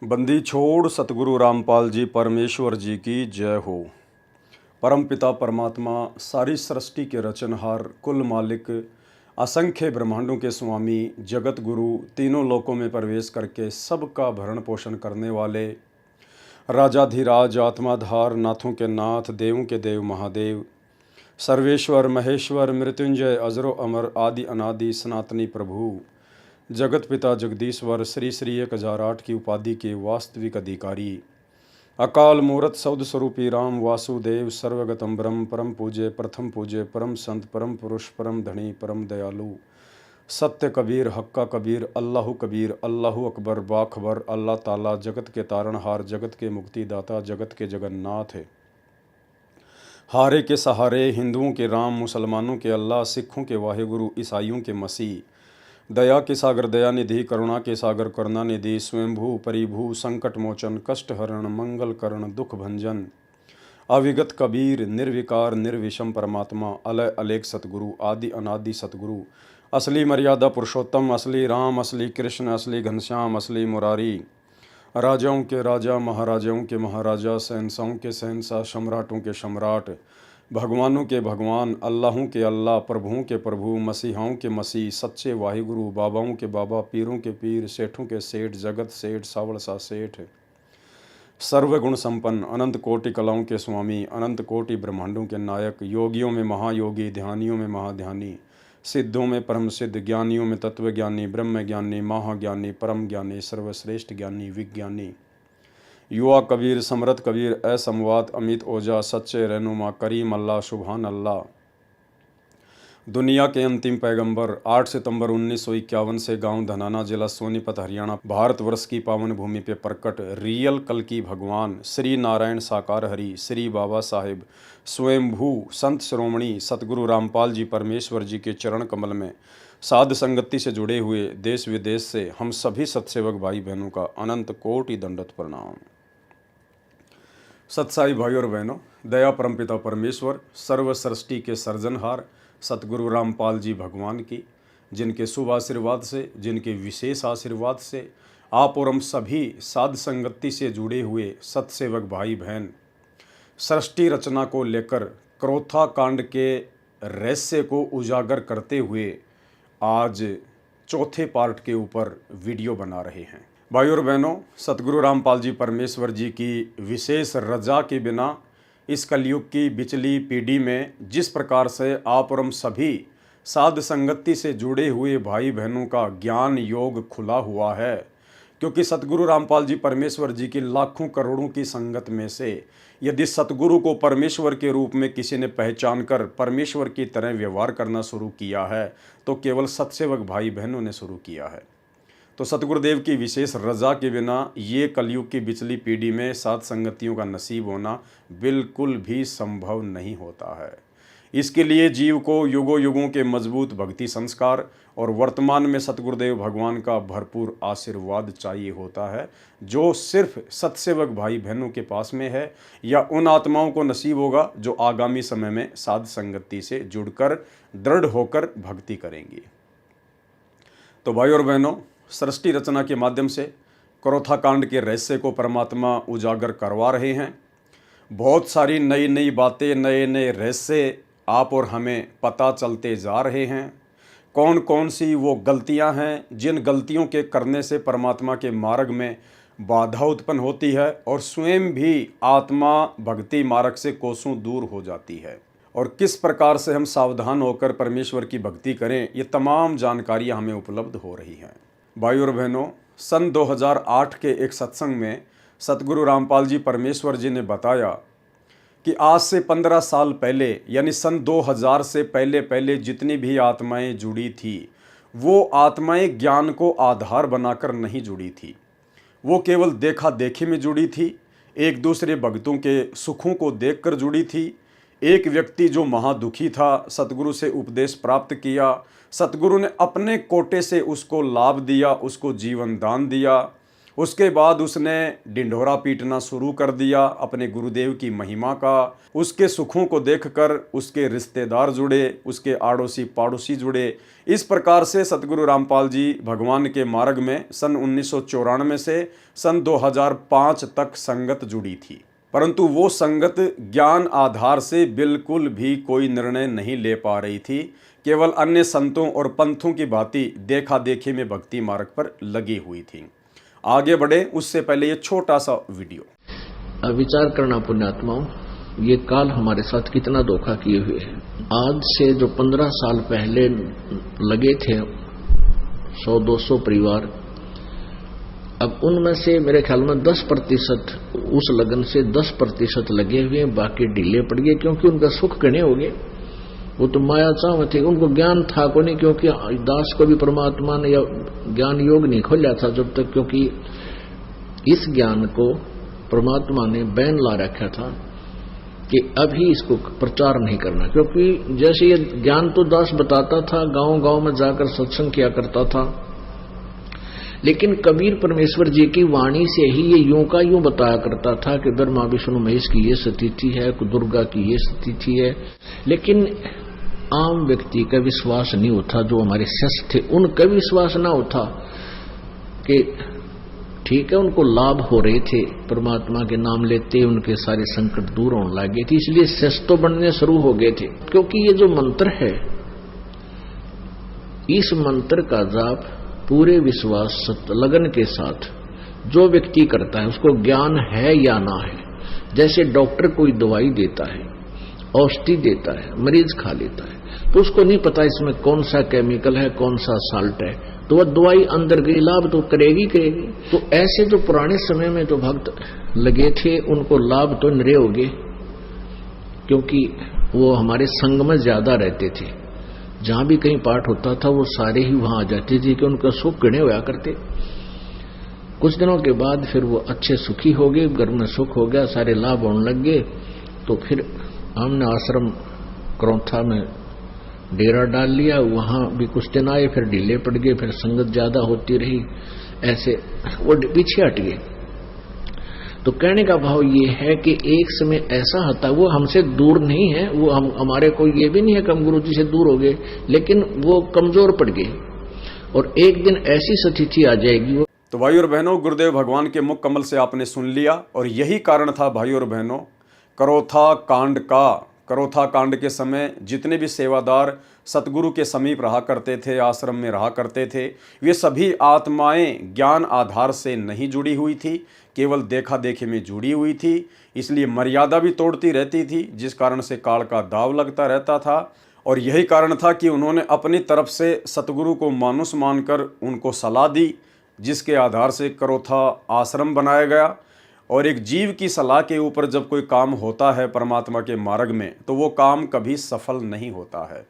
बंदी छोड़ सतगुरु रामपाल जी परमेश्वर जी की जय हो। परमपिता परमात्मा सारी सृष्टि के रचनहार, कुल मालिक, असंख्य ब्रह्मांडों के स्वामी, जगत गुरु, तीनों लोकों में प्रवेश करके सबका भरण पोषण करने वाले, राजाधिराज, आत्माधार, नाथों के नाथ, देवों के देव महादेव, सर्वेश्वर महेश्वर, मृत्युंजय, अजरो अमर, आदि अनादि सनातनी प्रभु, जगत पिता जगदीश्वर, श्री श्री 1008 की उपाधि के वास्तविक अधिकारी, अकाल मूर्त सौद स्वरूपी राम वासुदेव, सर्वगतम ब्रह्म, परम पूज्य, प्रथम पूज्य, परम संत, परम पुरुष, परम धनी, परम दयालु, सत्य कबीर, हक्का कबीर, अल्लाहु कबीर, अल्लाहु अकबर, बाखबर, अल्लाह ताला, जगत के तारणहार, जगत के मुक्तिदाता, जगत के जगन्नाथ है। हारे के सहारे, हिंदुओं के राम, मुसलमानों के अल्लाह, सिखों के वाहेगुरु, ईसाइयों के मसीह, दया के सागर दयानिधि, करुणा के सागर करुणानिधि, स्वयंभू परिभू, संकट मोचन, कष्ट हरण, मंगल करण, दुख भंजन, अविगत कबीर, निर्विकार निर्विषम परमात्मा, अलय अलेख सतगुरु, आदि अनादि सतगुरु, असली मर्यादा पुरुषोत्तम, असली राम, असली कृष्ण, असली घनश्याम, असली मुरारी, राजाओं के राजा, महाराजाओं के महाराजा, शहंशाहों के शहंशाह, सम्राटों के सम्राट, भगवानों के भगवान, अल्लाहों के अल्लाह, प्रभुओं के प्रभु, मसीहाओं के मसीह, सच्चे वाहिगुरु, बाबाओं के बाबा, पीरों के पीर, सेठों के सेठ, जगत सेठ, सावड़ सा सेठ, सर्वगुण संपन्न, अनंत कोटि कलाओं के स्वामी, अनंत कोटि ब्रह्मांडों के नायक, योगियों में महायोगी, ध्यानियों में महाध्यानी, सिद्धों में परम सिद्ध, ज्ञानियों में तत्वज्ञानी, ब्रह्म ज्ञानी, महाज्ञानी, परम ज्ञानी, सर्वश्रेष्ठ ज्ञानी, विज्ञानी, युवा कबीर, समरथ कबीर, असमवात, अमित ओझा, सच्चे रहनुमा, करीम अल्लाह, सुभान अल्लाह, दुनिया के अंतिम पैगंबर, 8 सितंबर 1951 से गांव धनाना, जिला सोनीपत, हरियाणा, भारतवर्ष की पावन भूमि पे प्रकट रियल कल की भगवान श्री नारायण साकार हरि, श्री बाबा साहेब स्वयंभू संत श्रोमणी सतगुरु रामपाल जी परमेश्वर जी के चरण कमल में साध संगति से जुड़े हुए देश विदेश से हम सभी सत्सेवक भाई बहनों का अनंत कोटि दंडवत प्रणाम। सत्साई भाई और बहनों, दया परमपिता परमेश्वर, सर्व सृष्टि के सर्जनहार सतगुरु रामपाल जी भगवान की, जिनके शुभ आशीर्वाद से, जिनके विशेष आशीर्वाद से आप और हम सभी साध संगति से जुड़े हुए सत्सेवक भाई बहन सृष्टि रचना को लेकर क्रोथा कांड के रहस्य को उजागर करते हुए आज चौथे पार्ट के ऊपर वीडियो बना रहे हैं। भाई और बहनों, सतगुरु रामपाल जी परमेश्वर जी की विशेष रजा के बिना इस कलयुग की बिचली पीढ़ी में जिस प्रकार से आप और हम सभी साध संगति से जुड़े हुए भाई बहनों का ज्ञान योग खुला हुआ है, क्योंकि सतगुरु रामपाल जी परमेश्वर जी की लाखों करोड़ों की संगत में से यदि सतगुरु को परमेश्वर के रूप में किसी ने पहचान कर परमेश्वर की तरह व्यवहार करना शुरू किया है तो केवल सत्सेवक भाई बहनों ने शुरू किया है। तो सतगुरुदेव की विशेष रजा के बिना ये कलयुग की बिचली पीढ़ी में साध संगतियों का नसीब होना बिल्कुल भी संभव नहीं होता है। इसके लिए जीव को युगों युगों के मजबूत भक्ति संस्कार और वर्तमान में सतगुरुदेव भगवान का भरपूर आशीर्वाद चाहिए होता है, जो सिर्फ सत्सेवक भाई बहनों के पास में है या उन आत्माओं को नसीब होगा जो आगामी समय में साध संगति से जुड़कर दृढ़ होकर भक्ति करेंगी। तो भाई और बहनों, सृष्टि रचना के माध्यम से क्रोथा कांड के रहस्य को परमात्मा उजागर करवा रहे हैं। बहुत सारी नई नई बातें, नए नए रहस्य आप और हमें पता चलते जा रहे हैं। कौन कौन सी वो गलतियां हैं जिन गलतियों के करने से परमात्मा के मार्ग में बाधा उत्पन्न होती है और स्वयं भी आत्मा भक्ति मार्ग से कोसों दूर हो जाती है, और किस प्रकार से हम सावधान होकर परमेश्वर की भक्ति करें, ये तमाम जानकारियां हमें उपलब्ध हो रही हैं। भाई और बहनों, सन 2008 के एक सत्संग में सतगुरु रामपाल जी परमेश्वर जी ने बताया कि आज से 15 साल पहले यानी सन 2000 से पहले जितनी भी आत्माएं जुड़ी थी, वो आत्माएं ज्ञान को आधार बनाकर नहीं जुड़ी थी। वो केवल देखा देखी में जुड़ी थी, एक दूसरे भक्तों के सुखों को देखकर जुड़ी थी। एक व्यक्ति जो महादुखी था, सतगुरु से उपदेश प्राप्त किया, सतगुरु ने अपने कोटे से उसको लाभ दिया, उसको जीवन दान दिया, उसके बाद उसने ढिंढोरा पीटना शुरू कर दिया अपने गुरुदेव की महिमा का। उसके सुखों को देखकर उसके रिश्तेदार जुड़े, उसके आड़ोसी पड़ोसी जुड़े। इस प्रकार से सतगुरु रामपाल जी भगवान के मार्ग में सन 1994 से सन 2005 तक संगत जुड़ी थी। परंतु वो संगत ज्ञान आधार से बिल्कुल भी कोई निर्णय नहीं ले पा रही थी, केवल अन्य संतों और पंथों की भांति देखा देखी में भक्ति मार्ग पर लगी हुई थी। आगे बढ़े उससे पहले ये छोटा सा वीडियो। विचार करना पुण्यात्माओं, ये काल हमारे साथ कितना धोखा किए हुए है। आज से जो 15 साल पहले लगे थे 100-200 परिवार, अब उनमें से मेरे ख्याल में 10% उस लगन से 10% लगे हुए, बाकी ढीले पड़ गए क्योंकि उनका सुख गणे हो गए। वो तो माया चाव थे, उनको ज्ञान था को नहीं, क्योंकि दास को भी परमात्मा ने या ज्ञान योग नहीं खोला था जब तक, क्योंकि इस ज्ञान को परमात्मा ने बैन ला रखा था कि अभी इसको प्रचार नहीं करना। क्योंकि जैसे ये ज्ञान तो दास बताता था, गांव गांव में जाकर सत्संग किया करता था, लेकिन कबीर परमेश्वर जी की वाणी से ही ये यूं का यूं बताया करता था कि ब्रह्मा विष्णु महेश की ये स्थिति है, दुर्गा की ये स्थिति है। लेकिन आम व्यक्ति का विश्वास नहीं होता, जो हमारे शिष्य थे उनका विश्वास ना होता कि ठीक है, उनको लाभ हो रहे थे, परमात्मा के नाम लेते उनके सारे संकट दूर होने लगे थे, इसलिए शिष्य तो बनने शुरू हो गए थे। क्योंकि ये जो मंत्र है, इस मंत्र का जाप पूरे विश्वास लगन के साथ जो व्यक्ति करता है, उसको ज्ञान है या ना है। जैसे डॉक्टर कोई दवाई देता है, औषधि देता है, मरीज खा लेता है, तो उसको नहीं पता इसमें कौन सा केमिकल है, कौन सा साल्ट है, तो वह दवाई अंदर गई, लाभ तो करेगी। तो ऐसे जो पुराने समय में जो भक्त लगे थे, उनको लाभ तो नरे हो गए, क्योंकि वो हमारे संग में ज्यादा रहते थे। जहां भी कहीं पाठ होता था वो सारे ही वहां आ जाते थे कि उनका सुख गणे होया करते। कुछ दिनों के बाद फिर वो अच्छे सुखी हो गए, घर में सुख हो गया, सारे लाभ होने लग गए। तो फिर हमने आश्रम करौथा में डेरा डाल लिया, वहां भी कुछ दिन आए, फिर ढीले पड़ गए, फिर संगत ज्यादा होती रही, ऐसे वो पीछे हट गए। तो कहने का भाव ये है कि एक समय ऐसा आता, वो हमसे दूर नहीं है, वो हमारे को ये भी नहीं है कि हम गुरु जी से दूर हो गए, लेकिन वो कमजोर पड़ गए और एक दिन ऐसी स्थिति आ जाएगी। वो तो भाई और बहनों, गुरुदेव भगवान के मुख कमल से आपने सुन लिया, और यही कारण था भाई और बहनों करौथा कांड का। करौथा कांड के समय जितने भी सेवादार सतगुरु के समीप रहा करते थे, आश्रम में रहा करते थे, वे सभी आत्माएं ज्ञान आधार से नहीं जुड़ी हुई थी, केवल देखा देखी में जुड़ी हुई थी। इसलिए मर्यादा भी तोड़ती रहती थी, जिस कारण से काल का दाव लगता रहता था। और यही कारण था कि उन्होंने अपनी तरफ से सतगुरु को मानुष मानकर उनको सलाह दी, जिसके आधार से करौथा आश्रम बनाया गया। और एक जीव की सलाह के ऊपर जब कोई काम होता है परमात्मा के मार्ग में, तो वो काम कभी सफल नहीं होता है।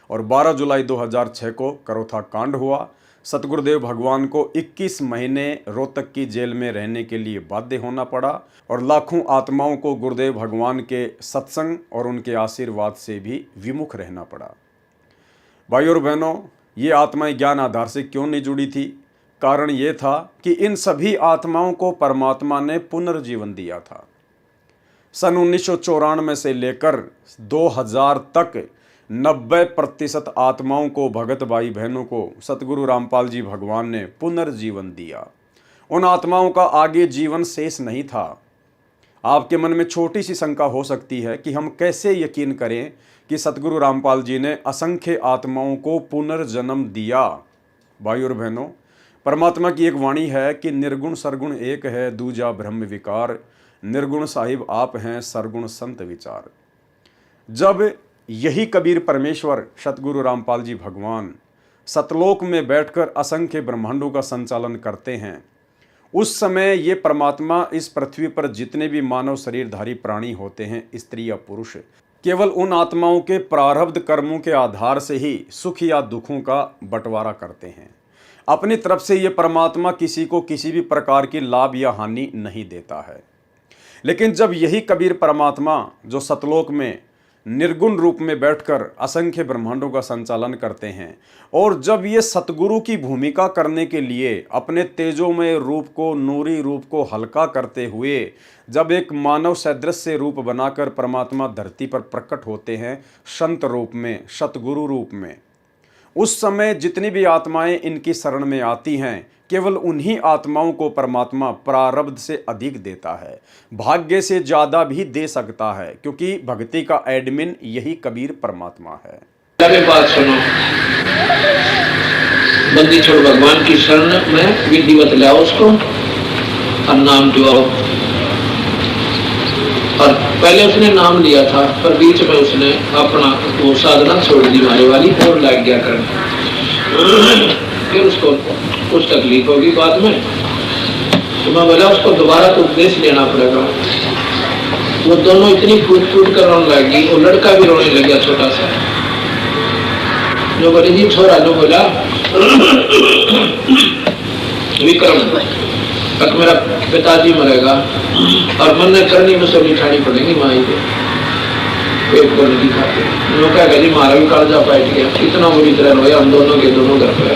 और 12 जुलाई 2006 को करौथा कांड हुआ। सतगुरुदेव भगवान को 21 महीने रोहतक की जेल में रहने के लिए बाध्य होना पड़ा, और लाखों आत्माओं को गुरुदेव भगवान के सत्संग और उनके आशीर्वाद से भी विमुख रहना पड़ा। भाई और बहनों, ये आत्माएं ज्ञान आधार से क्यों नहीं जुड़ी थी? कारण ये था कि इन सभी आत्माओं को परमात्मा ने पुनर्जीवन दिया था। सन 1994 से लेकर 2000 तक 90% आत्माओं को, भगत भाई बहनों को सतगुरु रामपाल जी भगवान ने पुनर्जीवन दिया। उन आत्माओं का आगे जीवन शेष नहीं था। आपके मन में छोटी सी शंका हो सकती है कि हम कैसे यकीन करें कि सतगुरु रामपाल जी ने असंख्य आत्माओं को पुनर्जन्म दिया। भाई और बहनों, परमात्मा की एक वाणी है कि निर्गुण सरगुण एक है, दूजा ब्रह्म विकार, निर्गुण साहिब आप हैं, सरगुण संत विचार। जब यही कबीर परमेश्वर सतगुरु रामपाल जी भगवान सतलोक में बैठकर असंख्य ब्रह्मांडों का संचालन करते हैं, उस समय ये परमात्मा इस पृथ्वी पर जितने भी मानव शरीरधारी प्राणी होते हैं, स्त्री या पुरुष, केवल उन आत्माओं के प्रारब्ध कर्मों के आधार से ही सुख या दुखों का बंटवारा करते हैं। अपनी तरफ से ये परमात्मा किसी को किसी भी प्रकार की लाभ या हानि नहीं देता है। लेकिन जब यही कबीर परमात्मा जो सतलोक में निर्गुण रूप में बैठकर असंख्य ब्रह्मांडों का संचालन करते हैं। और जब ये सतगुरु की भूमिका करने के लिए अपने तेजोमय रूप को, नूरी रूप को हल्का करते हुए जब एक मानव सदृश रूप बनाकर परमात्मा धरती पर प्रकट होते हैं संत रूप में, सतगुरु रूप में, उस समय जितनी भी आत्माएं इनकी शरण में आती हैं केवल उन्हीं आत्माओं को परमात्मा प्रारब्ध से अधिक देता है, भाग्य से ज़्यादा भी दे सकता है, क्योंकि भक्ति का एडमिन यही कबीर परमात्मा है। बात सुनो, बंदी छोड़ भगवान की शरण में विधिवत लाओ उसको और नाम जुआओ। और पहले उसने नाम लिया था पर बीच में उसने अपना वो साधना छोड़ दी मारे वाली और लग गया करने। फिर उसको कुछ तकलीफ होगी बाद में, तो मैं बोला उसको दोबारा तो उपदेश लेना पड़ेगा। वो दोनों इतनी फूट फूट कर रोने लगी, वो लड़का भी रोने लग गया छोटा सा। जो बोले जी छोरा, जो बोला विक्रम तक मेरा पिताजी मरेगा और मन ने करनी मुझसे उठानी पड़ेगी माई को, पेट को नहीं खाते। लोग क्या कहते मारा भी कालजा बैठ गया, इतना बुरी तरह रोया हम दोनों के दोनों घर पे।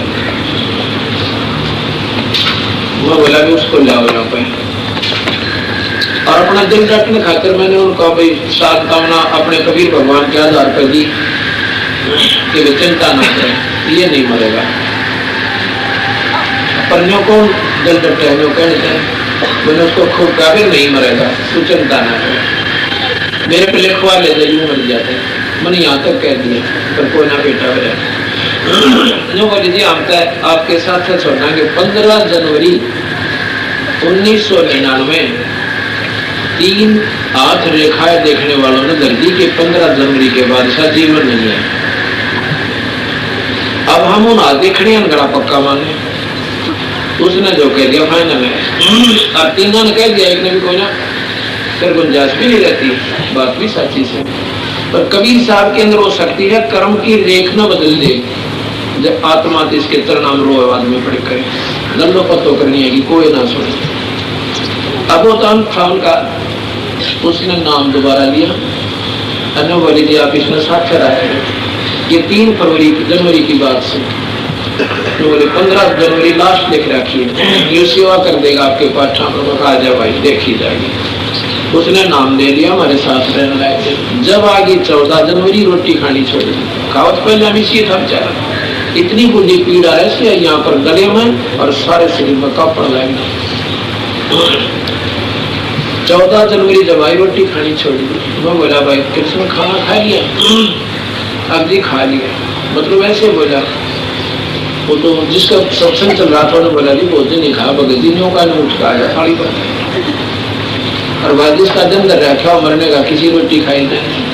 मैं बोला भी उसको लाओ यहाँ पे, और अपना दिल रखने खातिर मैंने उनको भाई सात कामना अपने कबीर भगवान के आधार पर दी कि वे चिंता ना करें, ये नहीं मरेगा। पर न्यों को दिल डटे हैं, न्यों कहते हैं, मैंने उसको खूब कहा भी नहीं मरेगा, तू चिंता ना करे, मेरे पे लिखवा ले दे, यूं मर जाते। मैंने यहाँ तक कह दिया पर कोई ना बेटा मेरा। जो बोली जी हम तो आपके साथ छोड़ना कि 15 जनवरी 1999 3 हाथ रेखाएं देखने वालों ने धरती के 15 जनवरी के बाद ऐसा जीवन नहीं है। अब हम उन हाथ देखने गड़ा पक्का माने, उसने जो कह दिया फाइनल है। और तीनों ने कह दिया, एक ने भी कोई ना, फिर गुंजाइश भी नहीं रहती, बात भी सच्ची से। पर कबीर साहब के अंदर हो सकती है कर्म की रेख न बदल दे, जब आत्मा तो इसके तरनाम रो आदमी पड़े करे, लल्लो पत्तो करनी है कि कोई ना सुने। अब वो तो था उनका, उसने नाम दोबारा लिया, अन्य बोली जी आप इसमें साक्षर आए हैं। ये 3 जनवरी की बात से, तो बोले 15 जनवरी लास्ट लिख रखी है, ये सेवा कर देगा आपके पास, कहा जा भाई देखी जाएगी। उसने नाम ले लिया, हमारे साथ रहने लगे। जब आ गई 14 जनवरी रोटी खानी छोड़ी, खावत पहले हम इसी था बेचारा, इतनी बुरी पीड़ा है यहाँ पर गले में और सारे शरीर में कापड़ लगे। 14 जनवरी जब आई रोटी खानी छोड़ी, मैं बोला भाई कृष्ण खाना खा लिया? अब जी खा लिया। मतलब ऐसे बोला, वो तो जिसका सत्संग चल रहा था उन्होंने बोला जी भोजन नहीं खाया, बगदिनियों का नहीं उठ का थाली पर, और बाद जिसका दिन दर रखा मरने का किसी रोटी खाई नहीं।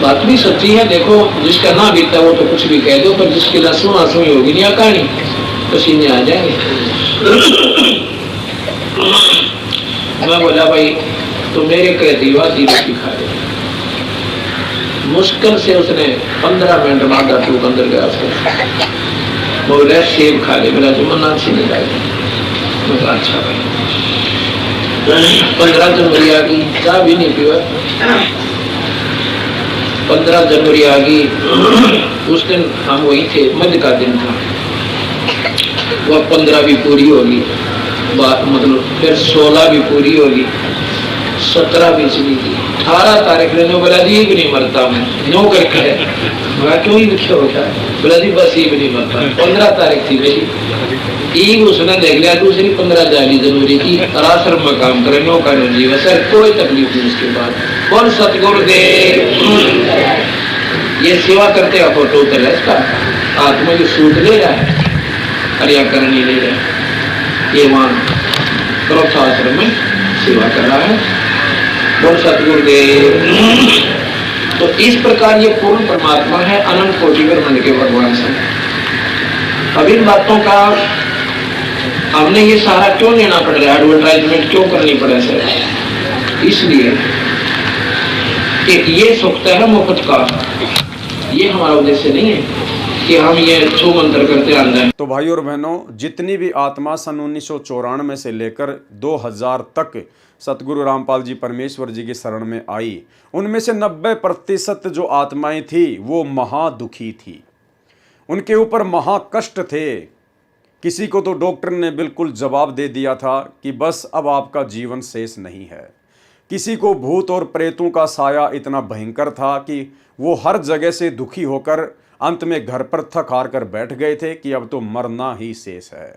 बात भी सच्ची है, देखो जिसका ना बीता वो तो कुछ भी कह दो, पर जिसकी ना सुना सुनी होगी नहीं कहानी, पसीने आ जाएंगे। मैं बोला भाई तो मेरे कह दीवा दी रोटी खा ले। मुश्किल से उसने 15 मिनट मांगा तो अंदर गया, बोला सेब खा ले, मेरा जुम्मन अच्छी नहीं लगे। अच्छा भाई 15 जनवरी आ गई, चाय भी नहीं पीवा। 15 जनवरी आ गई, उस दिन हम वही थे, मध्य का दिन था, वह 15 भी पूरी होगी, मतलब फिर 16 भी पूरी होगी, 17 भी चली गई, 18 तारीख ने बोला जी भी नहीं मरता मैं, नो करके है क्यों ही लिखे होता है, बोला जी बस ये भी नहीं मरता। 15 तारीख थी मेरी, ईद उसने देख लिया, दूसरी 15 जनवरी की आश्रम में काम करे, नो का जीव सर कोई तकलीफ नहीं। उसके बाद कौन सतगुरुदेव ये सेवा करते का फोटो उतर है, इसका आत्मा की सूट ले रहा है, क्रिया करनी ले रहा है, ये वहां क्रोथा आश्रम में सेवा कर रहा है, कौन सतगुरुदेव। तो इस प्रकार ये पूर्ण परमात्मा है, अनंत कोटि ब्रह्मांड के भगवान से। अब इन बातों का हमने ये सारा क्यों लेना पड़ रहा है, एडवर्टाइजमेंट क्यों करनी पड़े सर? इसलिए कि ये सुखता है मुफ्त का, ये हमारा उद्देश्य नहीं है। कि हम ये छू मंत्र करते आ जाएं। तो भाई और बहनों, जितनी भी आत्मा सन 1994 से लेकर 2000 तक सतगुरु रामपाल जी परमेश्वर जी की शरण में आई, उनमें से 90% जो आत्माएं थी वो महादुखी थी, उनके ऊपर महाकष्ट थे। किसी को तो डॉक्टर ने बिल्कुल जवाब दे दिया था कि बस अब आपका जीवन शेष नहीं है। किसी को भूत और प्रेतों का साया इतना भयंकर था कि वो हर जगह से दुखी होकर अंत में घर पर थक हार कर बैठ गए थे कि अब तो मरना ही शेष है।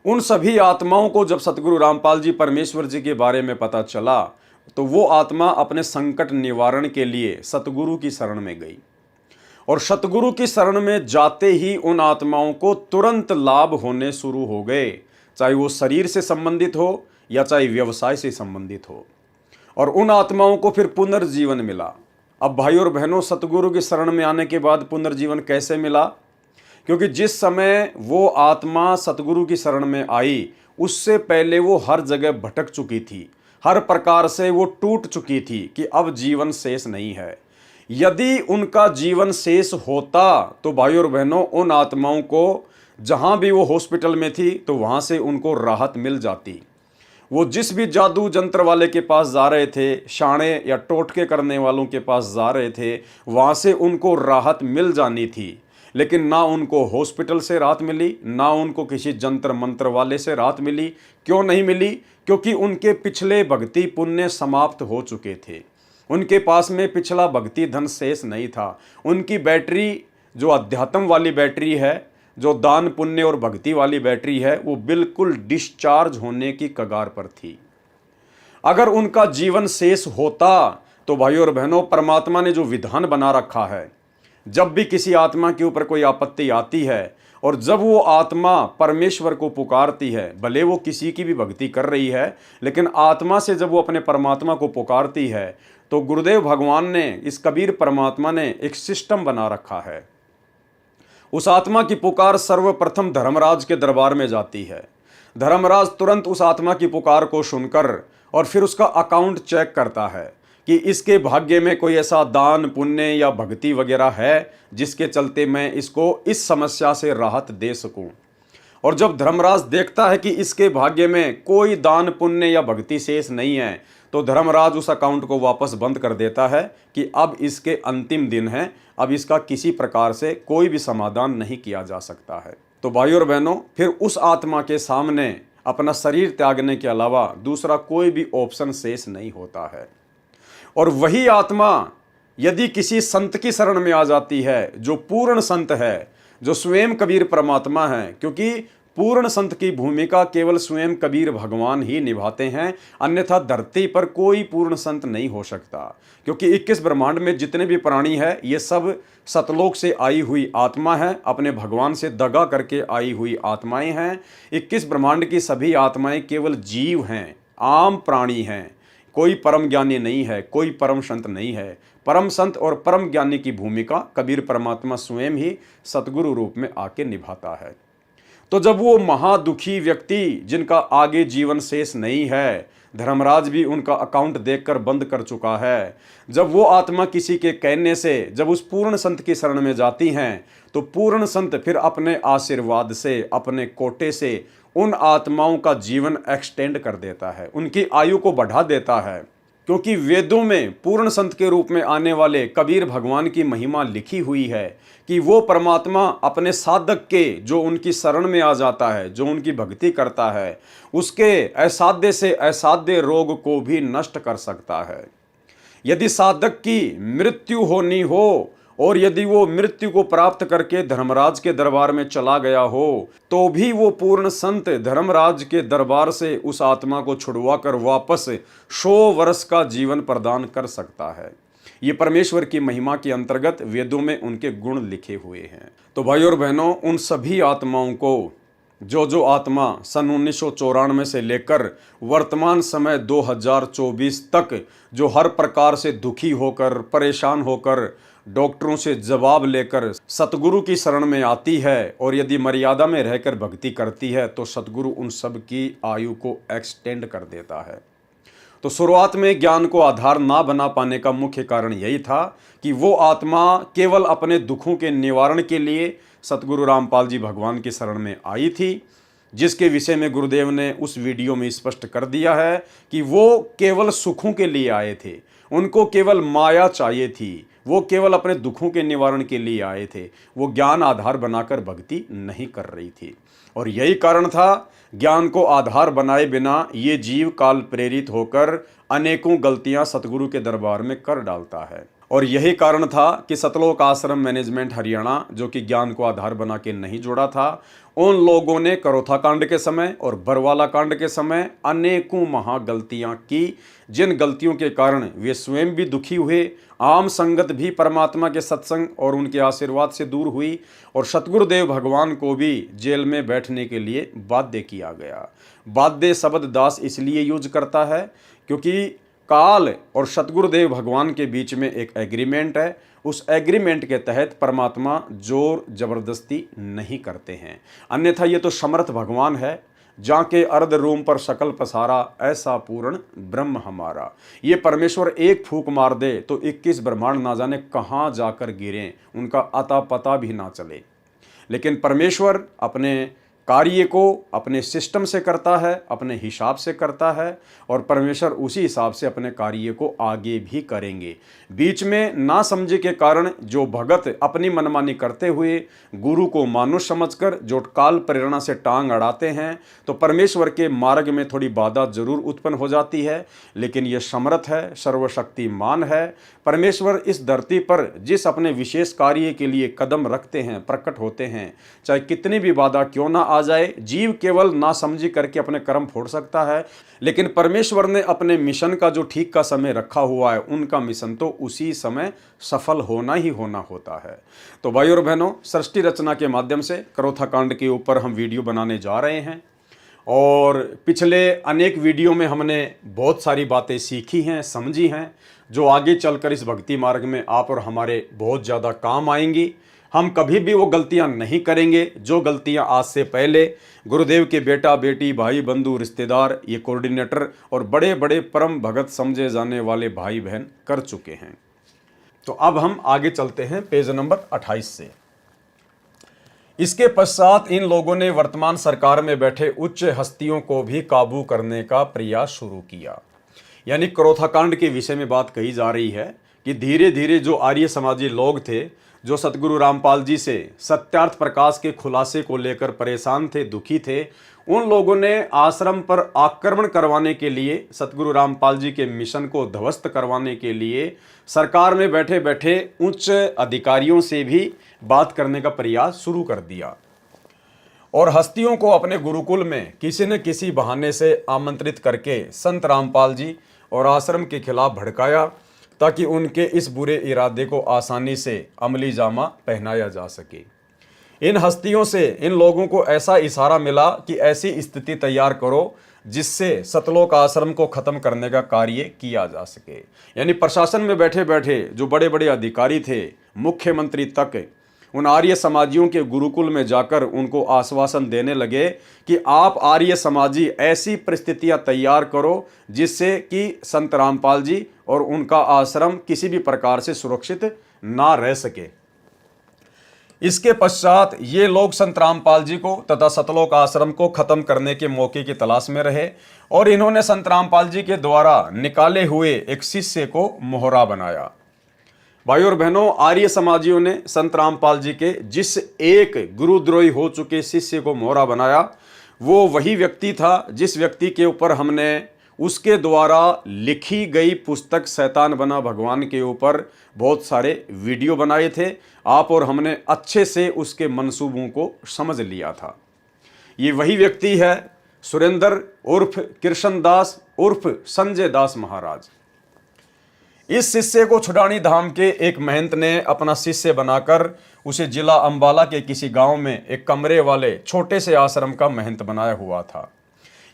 उन सभी आत्माओं को जब सतगुरु रामपाल जी परमेश्वर जी के बारे में पता चला तो वो आत्मा अपने संकट निवारण के लिए सतगुरु की शरण में गई, और सतगुरु की शरण में जाते ही उन आत्माओं को तुरंत लाभ होने शुरू हो गए, चाहे वो शरीर से संबंधित हो या चाहे व्यवसाय से संबंधित हो, और उन आत्माओं को फिर पुनर्जीवन मिला। अब भाई और बहनों, सतगुरु की शरण में आने के बाद पुनर्जीवन कैसे मिला? क्योंकि जिस समय वो आत्मा सतगुरु की शरण में आई उससे पहले वो हर जगह भटक चुकी थी, हर प्रकार से वो टूट चुकी थी कि अब जीवन शेष नहीं है। यदि उनका जीवन शेष होता तो भाई और बहनों, उन आत्माओं को जहां भी वो हॉस्पिटल में थी तो वहां से उनको राहत मिल जाती। वो जिस भी जादू जंत्र वाले के पास जा रहे थे, शाणे या टोटके करने वालों के पास जा रहे थे, वहां से उनको राहत मिल जानी थी। लेकिन ना उनको हॉस्पिटल से राहत मिली, ना उनको किसी जंत्र मंत्र वाले से राहत मिली। क्यों नहीं मिली? क्योंकि उनके पिछले भक्ति पुण्य समाप्त हो चुके थे, उनके पास में पिछला भक्ति धन शेष नहीं था। उनकी बैटरी जो अध्यात्म वाली बैटरी है, जो दान पुण्य और भक्ति वाली बैटरी है, वो बिल्कुल डिस्चार्ज होने की कगार पर थी। अगर उनका जीवन शेष होता तो भाई और बहनों, परमात्मा ने जो विधान बना रखा है, जब भी किसी आत्मा के ऊपर कोई आपत्ति आती है और जब वो आत्मा परमेश्वर को पुकारती है, भले वो किसी की भी भक्ति कर रही है, लेकिन आत्मा से जब वो अपने परमात्मा को पुकारती है तो गुरुदेव भगवान ने, इस कबीर परमात्मा ने एक सिस्टम बना रखा है। उस आत्मा की पुकार सर्वप्रथम धर्मराज के दरबार में जाती है। धर्मराज तुरंत उस आत्मा की पुकार को सुनकर और फिर उसका अकाउंट चेक करता है कि इसके भाग्य में कोई ऐसा दान पुण्य या भक्ति वगैरह है जिसके चलते मैं इसको इस समस्या से राहत दे सकूं। और जब धर्मराज देखता है कि इसके भाग्य में कोई दान पुण्य या भक्ति शेष नहीं है तो धर्मराज उस अकाउंट को वापस बंद कर देता है कि अब इसके अंतिम दिन है, अब इसका किसी प्रकार से कोई भी समाधान नहीं किया जा सकता है। तो भाई और बहनों, फिर उस आत्मा के सामने अपना शरीर त्यागने के अलावा दूसरा कोई भी ऑप्शन शेष नहीं होता है। और वही आत्मा यदि किसी संत की शरण में आ जाती है, जो पूर्ण संत है, जो स्वयं कबीर परमात्मा है, क्योंकि पूर्ण संत की भूमिका केवल स्वयं कबीर भगवान ही निभाते हैं, अन्यथा धरती पर कोई पूर्ण संत नहीं हो सकता। क्योंकि 21 ब्रह्मांड में जितने भी प्राणी हैं, ये सब सतलोक से आई हुई आत्मा है, अपने भगवान से दगा करके आई हुई आत्माएं हैं। 21 ब्रह्मांड की सभी आत्माएं केवल जीव हैं, आम प्राणी हैं, कोई परम ज्ञानी नहीं है, कोई परम संत नहीं है। परम संत और परम ज्ञानी की भूमिका कबीर परमात्मा स्वयं ही सतगुरु रूप में आके निभाता है। तो जब वो महादुखी व्यक्ति, जिनका आगे जीवन शेष नहीं है, धर्मराज भी उनका अकाउंट देखकर बंद कर चुका है, जब वो आत्मा किसी के कहने से जब उस पूर्ण संत की शरण में जाती हैं तो पूर्ण संत फिर अपने आशीर्वाद से, अपने कोटे से उन आत्माओं का जीवन एक्सटेंड कर देता है, उनकी आयु को बढ़ा देता है। क्योंकि वेदों में पूर्ण संत के रूप में आने वाले कबीर भगवान की महिमा लिखी हुई है कि वो परमात्मा अपने साधक के, जो उनकी शरण में आ जाता है, जो उनकी भक्ति करता है, उसके असाध्य से असाध्य रोग को भी नष्ट कर सकता है। यदि साधक की मृत्यु होनी हो और यदि वो मृत्यु को प्राप्त करके धर्मराज के दरबार में चला गया हो तो भी वो पूर्ण संत धर्मराज के दरबार से उस आत्मा को छुड़वा कर वापस 100 वर्ष का जीवन प्रदान कर सकता है। ये परमेश्वर की महिमा के अंतर्गत वेदों में उनके गुण लिखे हुए हैं। तो भाई और बहनों, उन सभी आत्माओं को जो आत्मा सन 1994 से लेकर वर्तमान समय 2024 तक जो हर प्रकार से दुखी होकर, परेशान होकर, डॉक्टरों से जवाब लेकर सतगुरु की शरण में आती है और यदि मर्यादा में रहकर भक्ति करती है तो सतगुरु उन सब की आयु को एक्सटेंड कर देता है। तो शुरुआत में ज्ञान को आधार ना बना पाने का मुख्य कारण यही था कि वो आत्मा केवल अपने दुखों के निवारण के लिए सतगुरु रामपाल जी भगवान की शरण में आई थी, जिसके विषय में गुरुदेव ने उस वीडियो में स्पष्ट कर दिया है कि वो केवल सुखों के लिए आए थे, उनको केवल माया चाहिए थी, वो केवल अपने दुखों के निवारण के लिए आए थे, वो ज्ञान आधार बनाकर भक्ति नहीं कर रही थी। और यही कारण था, ज्ञान को आधार बनाए बिना ये जीव काल प्रेरित होकर अनेकों गलतियां सतगुरु के दरबार में कर डालता है। और यही कारण था कि सतलोक आश्रम मैनेजमेंट हरियाणा, जो कि ज्ञान को आधार बना के नहीं जोड़ा था, उन लोगों ने करोथा कांड के समय और बरवाला कांड के समय अनेकों महागलतियां की, जिन गलतियों के कारण वे स्वयं भी दुखी हुए, आम संगत भी परमात्मा के सत्संग और उनके आशीर्वाद से दूर हुई, और सतगुरुदेव भगवान को भी जेल में बैठने के लिए बाध्य किया गया। बाध्य शब्द दास इसलिए यूज करता है क्योंकि काल और सतगुरुदेव भगवान के बीच में एक एग्रीमेंट है। उस एग्रीमेंट के तहत परमात्मा जोर जबरदस्ती नहीं करते हैं, अन्यथा ये तो समर्थ भगवान है, जाके अर्ध रूम पर शकल पसारा, ऐसा पूर्ण ब्रह्म हमारा। ये परमेश्वर एक फूंक मार दे तो 21 ब्रह्मांड ना जाने कहाँ जाकर गिरें, उनका अता पता भी ना चले। लेकिन परमेश्वर अपने कार्य को अपने सिस्टम से करता है, अपने हिसाब से करता है, और परमेश्वर उसी हिसाब से अपने कार्य को आगे भी करेंगे। बीच में ना समझे के कारण जो भगत अपनी मनमानी करते हुए गुरु को मानुष समझकर जो काल प्रेरणा से टांग अड़ाते हैं, तो परमेश्वर के मार्ग में थोड़ी बाधा जरूर उत्पन्न हो जाती है, लेकिन ये समर्थ है, सर्वशक्तिमान है। परमेश्वर इस धरती पर जिस अपने विशेष कार्य के लिए कदम रखते हैं, प्रकट होते हैं, चाहे कितनी भी बाधा क्यों ना आ जाए, जीव केवल नासमझी करके अपने कर्म फोड़ सकता है, लेकिन परमेश्वर ने अपने मिशन का जो ठीक का समय रखा हुआ है, उनका मिशन तो उसी समय सफल होना ही होना होता है। तो भाई और बहनों, सृष्टि रचना के माध्यम से करोथा कांड के ऊपर हम वीडियो बनाने जा रहे हैं, और पिछले अनेक वीडियो में हमने बहुत सारी बातें सीखी हैं, समझी हैं, जो आगे चलकर इस भक्ति मार्ग में आप और हमारे बहुत ज़्यादा काम आएंगी। हम कभी भी वो गलतियां नहीं करेंगे जो गलतियां आज से पहले गुरुदेव के बेटा बेटी, भाई बंधु, रिश्तेदार, ये कोऑर्डिनेटर और बड़े बड़े परम भगत समझे जाने वाले भाई बहन कर चुके हैं। तो अब हम आगे चलते हैं पेज नंबर 28 से। इसके पश्चात इन लोगों ने वर्तमान सरकार में बैठे उच्च हस्तियों को भी काबू करने का प्रयास शुरू किया। यानी करोथा कांड के विषय में बात कही जा रही है कि धीरे धीरे जो आर्य समाजी लोग थे, जो सतगुरु रामपाल जी से सत्यार्थ प्रकाश के खुलासे को लेकर परेशान थे, दुखी थे, उन लोगों ने आश्रम पर आक्रमण करवाने के लिए, सतगुरु रामपाल जी के मिशन को ध्वस्त करवाने के लिए सरकार में बैठे बैठे उच्च अधिकारियों से भी बात करने का प्रयास शुरू कर दिया, और हस्तियों को अपने गुरुकुल में किसी न किसी बहाने से आमंत्रित करके संत रामपाल जी और आश्रम के खिलाफ भड़काया, ताकि उनके इस बुरे इरादे को आसानी से अमली जामा पहनाया जा सके। इन हस्तियों से इन लोगों को ऐसा इशारा मिला कि ऐसी स्थिति तैयार करो जिससे सतलोक आश्रम को खत्म करने का कार्य किया जा सके। यानी प्रशासन में बैठे बैठे जो बड़े बड़े अधिकारी थे, मुख्यमंत्री तक, उन आर्य समाजियों के गुरुकुल में जाकर उनको आश्वासन देने लगे कि आप आर्य समाजी ऐसी परिस्थितियां तैयार करो जिससे कि संत रामपाल जी और उनका आश्रम किसी भी प्रकार से सुरक्षित ना रह सके। इसके पश्चात ये लोग संत रामपाल जी को तथा सतलोक आश्रम को खत्म करने के मौके की तलाश में रहे, और इन्होंने संत रामपाल जी के द्वारा निकाले हुए एक शिष्य को मोहरा बनाया। भाई और बहनों, आर्य समाजियों ने संत रामपाल जी के जिस एक गुरुद्रोही हो चुके शिष्य को मोहरा बनाया, वो वही व्यक्ति था जिस व्यक्ति के ऊपर हमने उसके द्वारा लिखी गई पुस्तक शैतान बना भगवान के ऊपर बहुत सारे वीडियो बनाए थे। आप और हमने अच्छे से उसके मंसूबों को समझ लिया था। ये वही व्यक्ति है सुरेंद्र उर्फ कृष्ण दास उर्फ संजय दास महाराज। इस शिष्य को छुडानी धाम के एक महंत ने अपना शिष्य बनाकर उसे जिला अंबाला के किसी गांव में एक कमरे वाले छोटे से आश्रम का महंत बनाया हुआ था।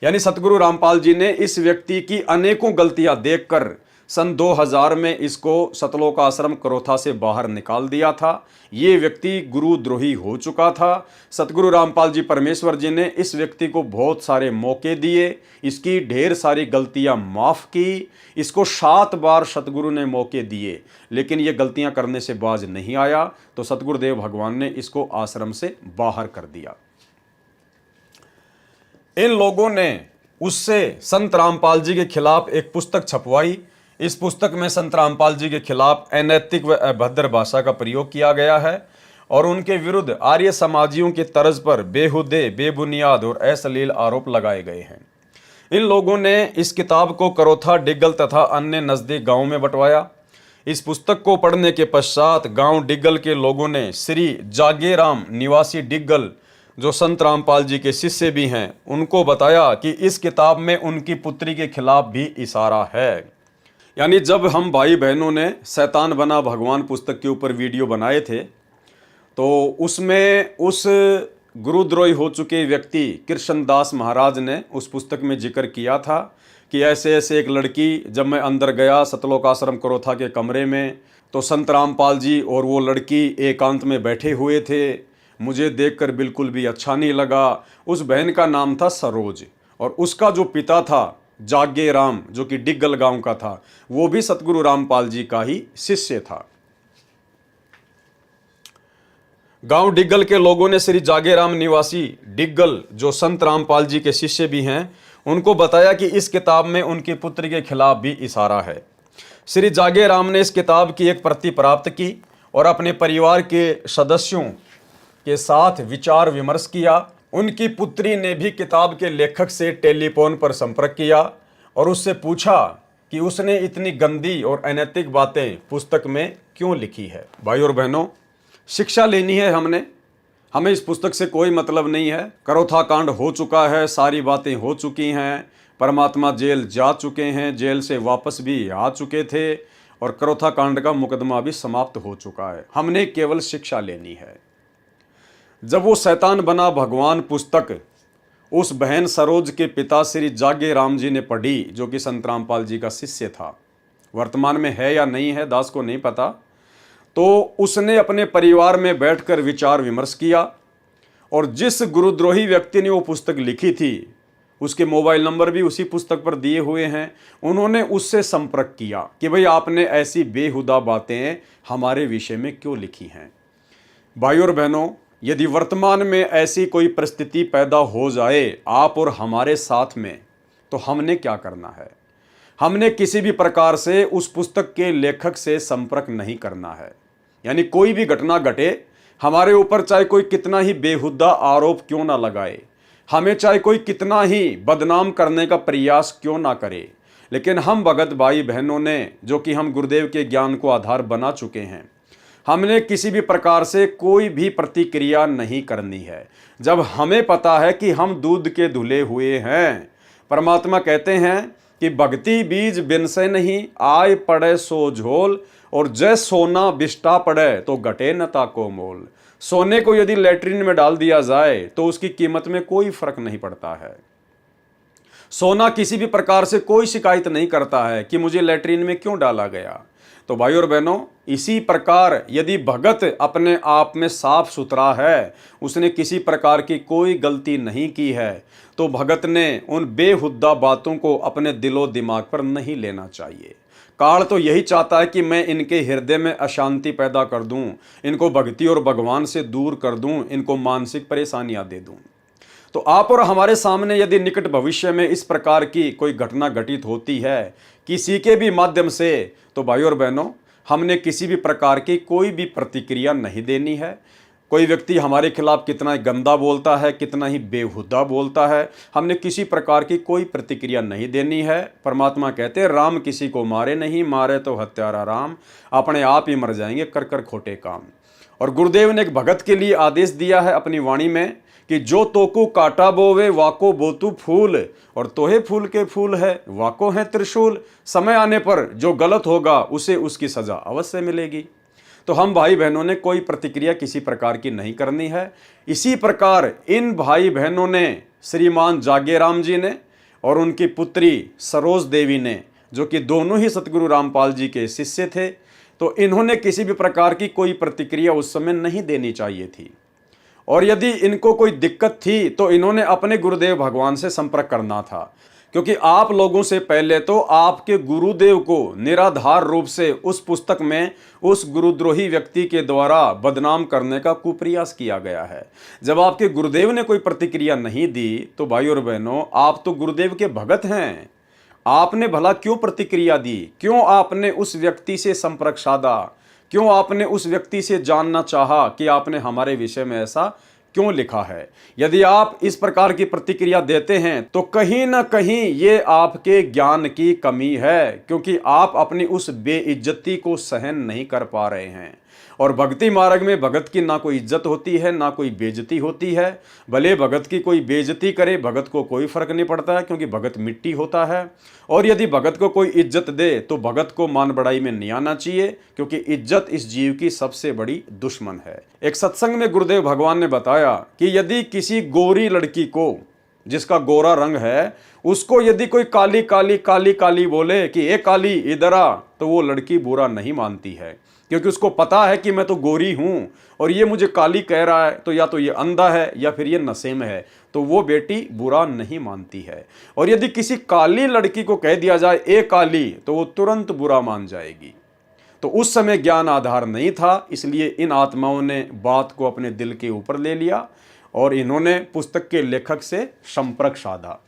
यानी सतगुरु रामपाल जी ने इस व्यक्ति की अनेकों गलतियां देखकर सन 2000 में इसको सतलोक आश्रम करोथा से बाहर निकाल दिया था। ये व्यक्ति गुरुद्रोही हो चुका था। सतगुरु रामपाल जी परमेश्वर जी ने इस व्यक्ति को बहुत सारे मौके दिए, इसकी ढेर सारी गलतियां माफ़ की। इसको 7 बार सतगुरु ने मौके दिए, लेकिन ये गलतियां करने से बाज नहीं आया, तो सतगुरुदेव भगवान ने इसको आश्रम से बाहर कर दिया। इन लोगों ने उससे संत रामपाल जी के खिलाफ एक पुस्तक छपवाई। इस पुस्तक में संत रामपाल जी के खिलाफ अनैतिक व अभद्र भाषा का प्रयोग किया गया है और उनके विरुद्ध आर्य समाजियों की तर्ज पर बेहुदे, बेबुनियाद और अश्लील आरोप लगाए गए हैं। इन लोगों ने इस किताब को करोथा, डिग्गल तथा अन्य नज़दीक गांवों में बंटवाया। इस पुस्तक को पढ़ने के पश्चात गांव डिग्गल के लोगों ने श्री जागेराम निवासी डिग्गल, जो संत रामपाल जी के शिष्य भी हैं, उनको बताया कि इस किताब में उनकी पुत्री के खिलाफ भी इशारा है। यानी जब हम भाई बहनों ने शैतान बना भगवान पुस्तक के ऊपर वीडियो बनाए थे, तो उसमें उस गुरुद्रोही हो चुके व्यक्ति कृष्णदास महाराज ने उस पुस्तक में जिक्र किया था कि ऐसे ऐसे एक लड़की, जब मैं अंदर गया सतलोक आश्रम करोथा के कमरे में, तो संत रामपाल जी और वो लड़की एकांत में बैठे हुए थे। मुझे देखकर बिल्कुल भी अच्छा नहीं लगा। उस बहन का नाम था सरोज और उसका जो पिता था जागे राम, जो कि डिग्गल गांव का था, वो भी सतगुरु रामपाल जी का ही शिष्य था। गांव डिग्गल के लोगों ने श्री जागेराम निवासी डिग्गल, जो संत रामपाल जी के शिष्य भी हैं, उनको बताया कि इस किताब में उनकी पुत्री के खिलाफ भी इशारा है। श्री जागेराम ने इस किताब की एक प्रति प्राप्त की और अपने परिवार के सदस्यों के साथ विचार विमर्श किया। उनकी पुत्री ने भी किताब के लेखक से टेलीफोन पर संपर्क किया और उससे पूछा कि उसने इतनी गंदी और अनैतिक बातें पुस्तक में क्यों लिखी है। भाई और बहनों, शिक्षा लेनी है हमें इस पुस्तक से कोई मतलब नहीं है। करोथा कांड हो चुका है, सारी बातें हो चुकी हैं, परमात्मा जेल जा चुके हैं, जेल से वापस भी आ चुके थे और करोथा कांड का मुकदमा भी समाप्त हो चुका है। हमने केवल शिक्षा लेनी है। जब वो शैतान बना भगवान पुस्तक उस बहन सरोज के पिता श्री जागे राम जी ने पढ़ी, जो कि संत रामपाल जी का शिष्य था, वर्तमान में है या नहीं है दास को नहीं पता, तो उसने अपने परिवार में बैठकर विचार विमर्श किया और जिस गुरुद्रोही व्यक्ति ने वो पुस्तक लिखी थी उसके मोबाइल नंबर भी उसी पुस्तक पर दिए हुए हैं। उन्होंने उससे संपर्क किया कि भाई आपने ऐसी बेहुदा बातें हमारे विषय में क्यों लिखी हैं। भाई और बहनों, यदि वर्तमान में ऐसी कोई परिस्थिति पैदा हो जाए आप और हमारे साथ में, तो हमने क्या करना है? हमने किसी भी प्रकार से उस पुस्तक के लेखक से संपर्क नहीं करना है। यानी कोई भी घटना घटे हमारे ऊपर, चाहे कोई कितना ही बेहुदा आरोप क्यों ना लगाए, हमें चाहे कोई कितना ही बदनाम करने का प्रयास क्यों ना करे, लेकिन हम भगत भाई बहनों ने, जो कि हम गुरुदेव के ज्ञान को आधार बना चुके हैं, हमने किसी भी प्रकार से कोई भी प्रतिक्रिया नहीं करनी है। जब हमें पता है कि हम दूध के धुले हुए हैं, परमात्मा कहते हैं कि भक्ति बीज बिन से नहीं, आय पड़े सो झोल, और जय सोना बिष्टा पड़े तो घटे न ताको मोल। सोने को यदि लैट्रिन में डाल दिया जाए तो उसकी कीमत में कोई फर्क नहीं पड़ता है। सोना किसी भी प्रकार से कोई शिकायत नहीं करता है कि मुझे लैट्रिन में क्यों डाला गया। तो भाई और बहनों, इसी प्रकार यदि भगत अपने आप में साफ सुथरा है, उसने किसी प्रकार की कोई गलती नहीं की है, तो भगत ने उन बेहुद्दा बातों को अपने दिलो दिमाग पर नहीं लेना चाहिए। काल तो यही चाहता है कि मैं इनके हृदय में अशांति पैदा कर दूं, इनको भक्ति और भगवान से दूर कर दूं, इनको मानसिक परेशानियां दे दूं। तो आप और हमारे सामने यदि निकट भविष्य में इस प्रकार की कोई घटना घटित होती है किसी के भी माध्यम से, तो भाई और बहनों, हमने किसी भी प्रकार की कोई भी प्रतिक्रिया नहीं देनी है। कोई व्यक्ति हमारे खिलाफ कितना गंदा बोलता है, कितना ही बेहुदा बोलता है, हमने किसी प्रकार की कोई प्रतिक्रिया नहीं देनी है। परमात्मा कहते हैं राम किसी को मारे नहीं, मारे तो हत्यारा राम, अपने आप ही मर जाएंगे कर कर खोटे काम। और गुरुदेव ने एक भगत के लिए आदेश दिया है अपनी वाणी में कि जो तोकू काटा बोवे वाको बोतू फूल, और तोहे फूल के फूल है वाको है त्रिशूल। समय आने पर जो गलत होगा उसे उसकी सजा अवश्य मिलेगी। तो हम भाई बहनों ने कोई प्रतिक्रिया किसी प्रकार की नहीं करनी है। इसी प्रकार इन भाई बहनों ने, श्रीमान जागेराम जी ने और उनकी पुत्री सरोज देवी ने जो कि दोनों ही सतगुरु रामपाल जी के शिष्य थे, तो इन्होंने किसी भी प्रकार की कोई प्रतिक्रिया उस समय नहीं देनी चाहिए थी। और यदि इनको कोई दिक्कत थी तो इन्होंने अपने गुरुदेव भगवान से संपर्क करना था, क्योंकि आप लोगों से पहले तो आपके गुरुदेव को निराधार रूप से उस पुस्तक में उस गुरुद्रोही व्यक्ति के द्वारा बदनाम करने का कुप्रयास किया गया है। जब आपके गुरुदेव ने कोई प्रतिक्रिया नहीं दी तो भाई और बहनों, आप तो गुरुदेव के भगत हैं, आपने भला क्यों प्रतिक्रिया दी? क्यों आपने उस व्यक्ति से संपर्क साधा? क्यों आपने उस व्यक्ति से जानना चाहा कि आपने हमारे विषय में ऐसा क्यों लिखा है? यदि आप इस प्रकार की प्रतिक्रिया देते हैं तो कहीं ना कहीं ये आपके ज्ञान की कमी है, क्योंकि आप अपनी उस बेइज्जती को सहन नहीं कर पा रहे हैं। और भक्ति मार्ग में भगत की ना कोई इज्जत होती है, ना कोई बेइज्जती होती है। भले भगत की कोई बेइज्जती करे, भगत को कोई फर्क नहीं पड़ता है, क्योंकि भगत मिट्टी होता है। और यदि भगत को कोई इज्जत दे तो भगत को मान बढ़ाई में नहीं आना चाहिए, क्योंकि इज्जत इस जीव की सबसे बड़ी दुश्मन है। एक सत्संग में गुरुदेव भगवान ने बताया कि यदि किसी गोरी लड़की को, जिसका गोरा रंग है, उसको यदि कोई काली काली काली काली बोले कि ए काली इधर आ, तो वो लड़की बुरा नहीं मानती है, क्योंकि उसको पता है कि मैं तो गोरी हूं और ये मुझे काली कह रहा है, तो या तो ये अंधा है या फिर ये नशे में है, तो वो बेटी बुरा नहीं मानती है। और यदि किसी काली लड़की को कह दिया जाए ए काली, तो वो तुरंत बुरा मान जाएगी। तो उस समय ज्ञान आधार नहीं था, इसलिए इन आत्माओं ने बात को अपने दिल के ऊपर ले लिया और इन्होंने पुस्तक के लेखक से संपर्क साधा।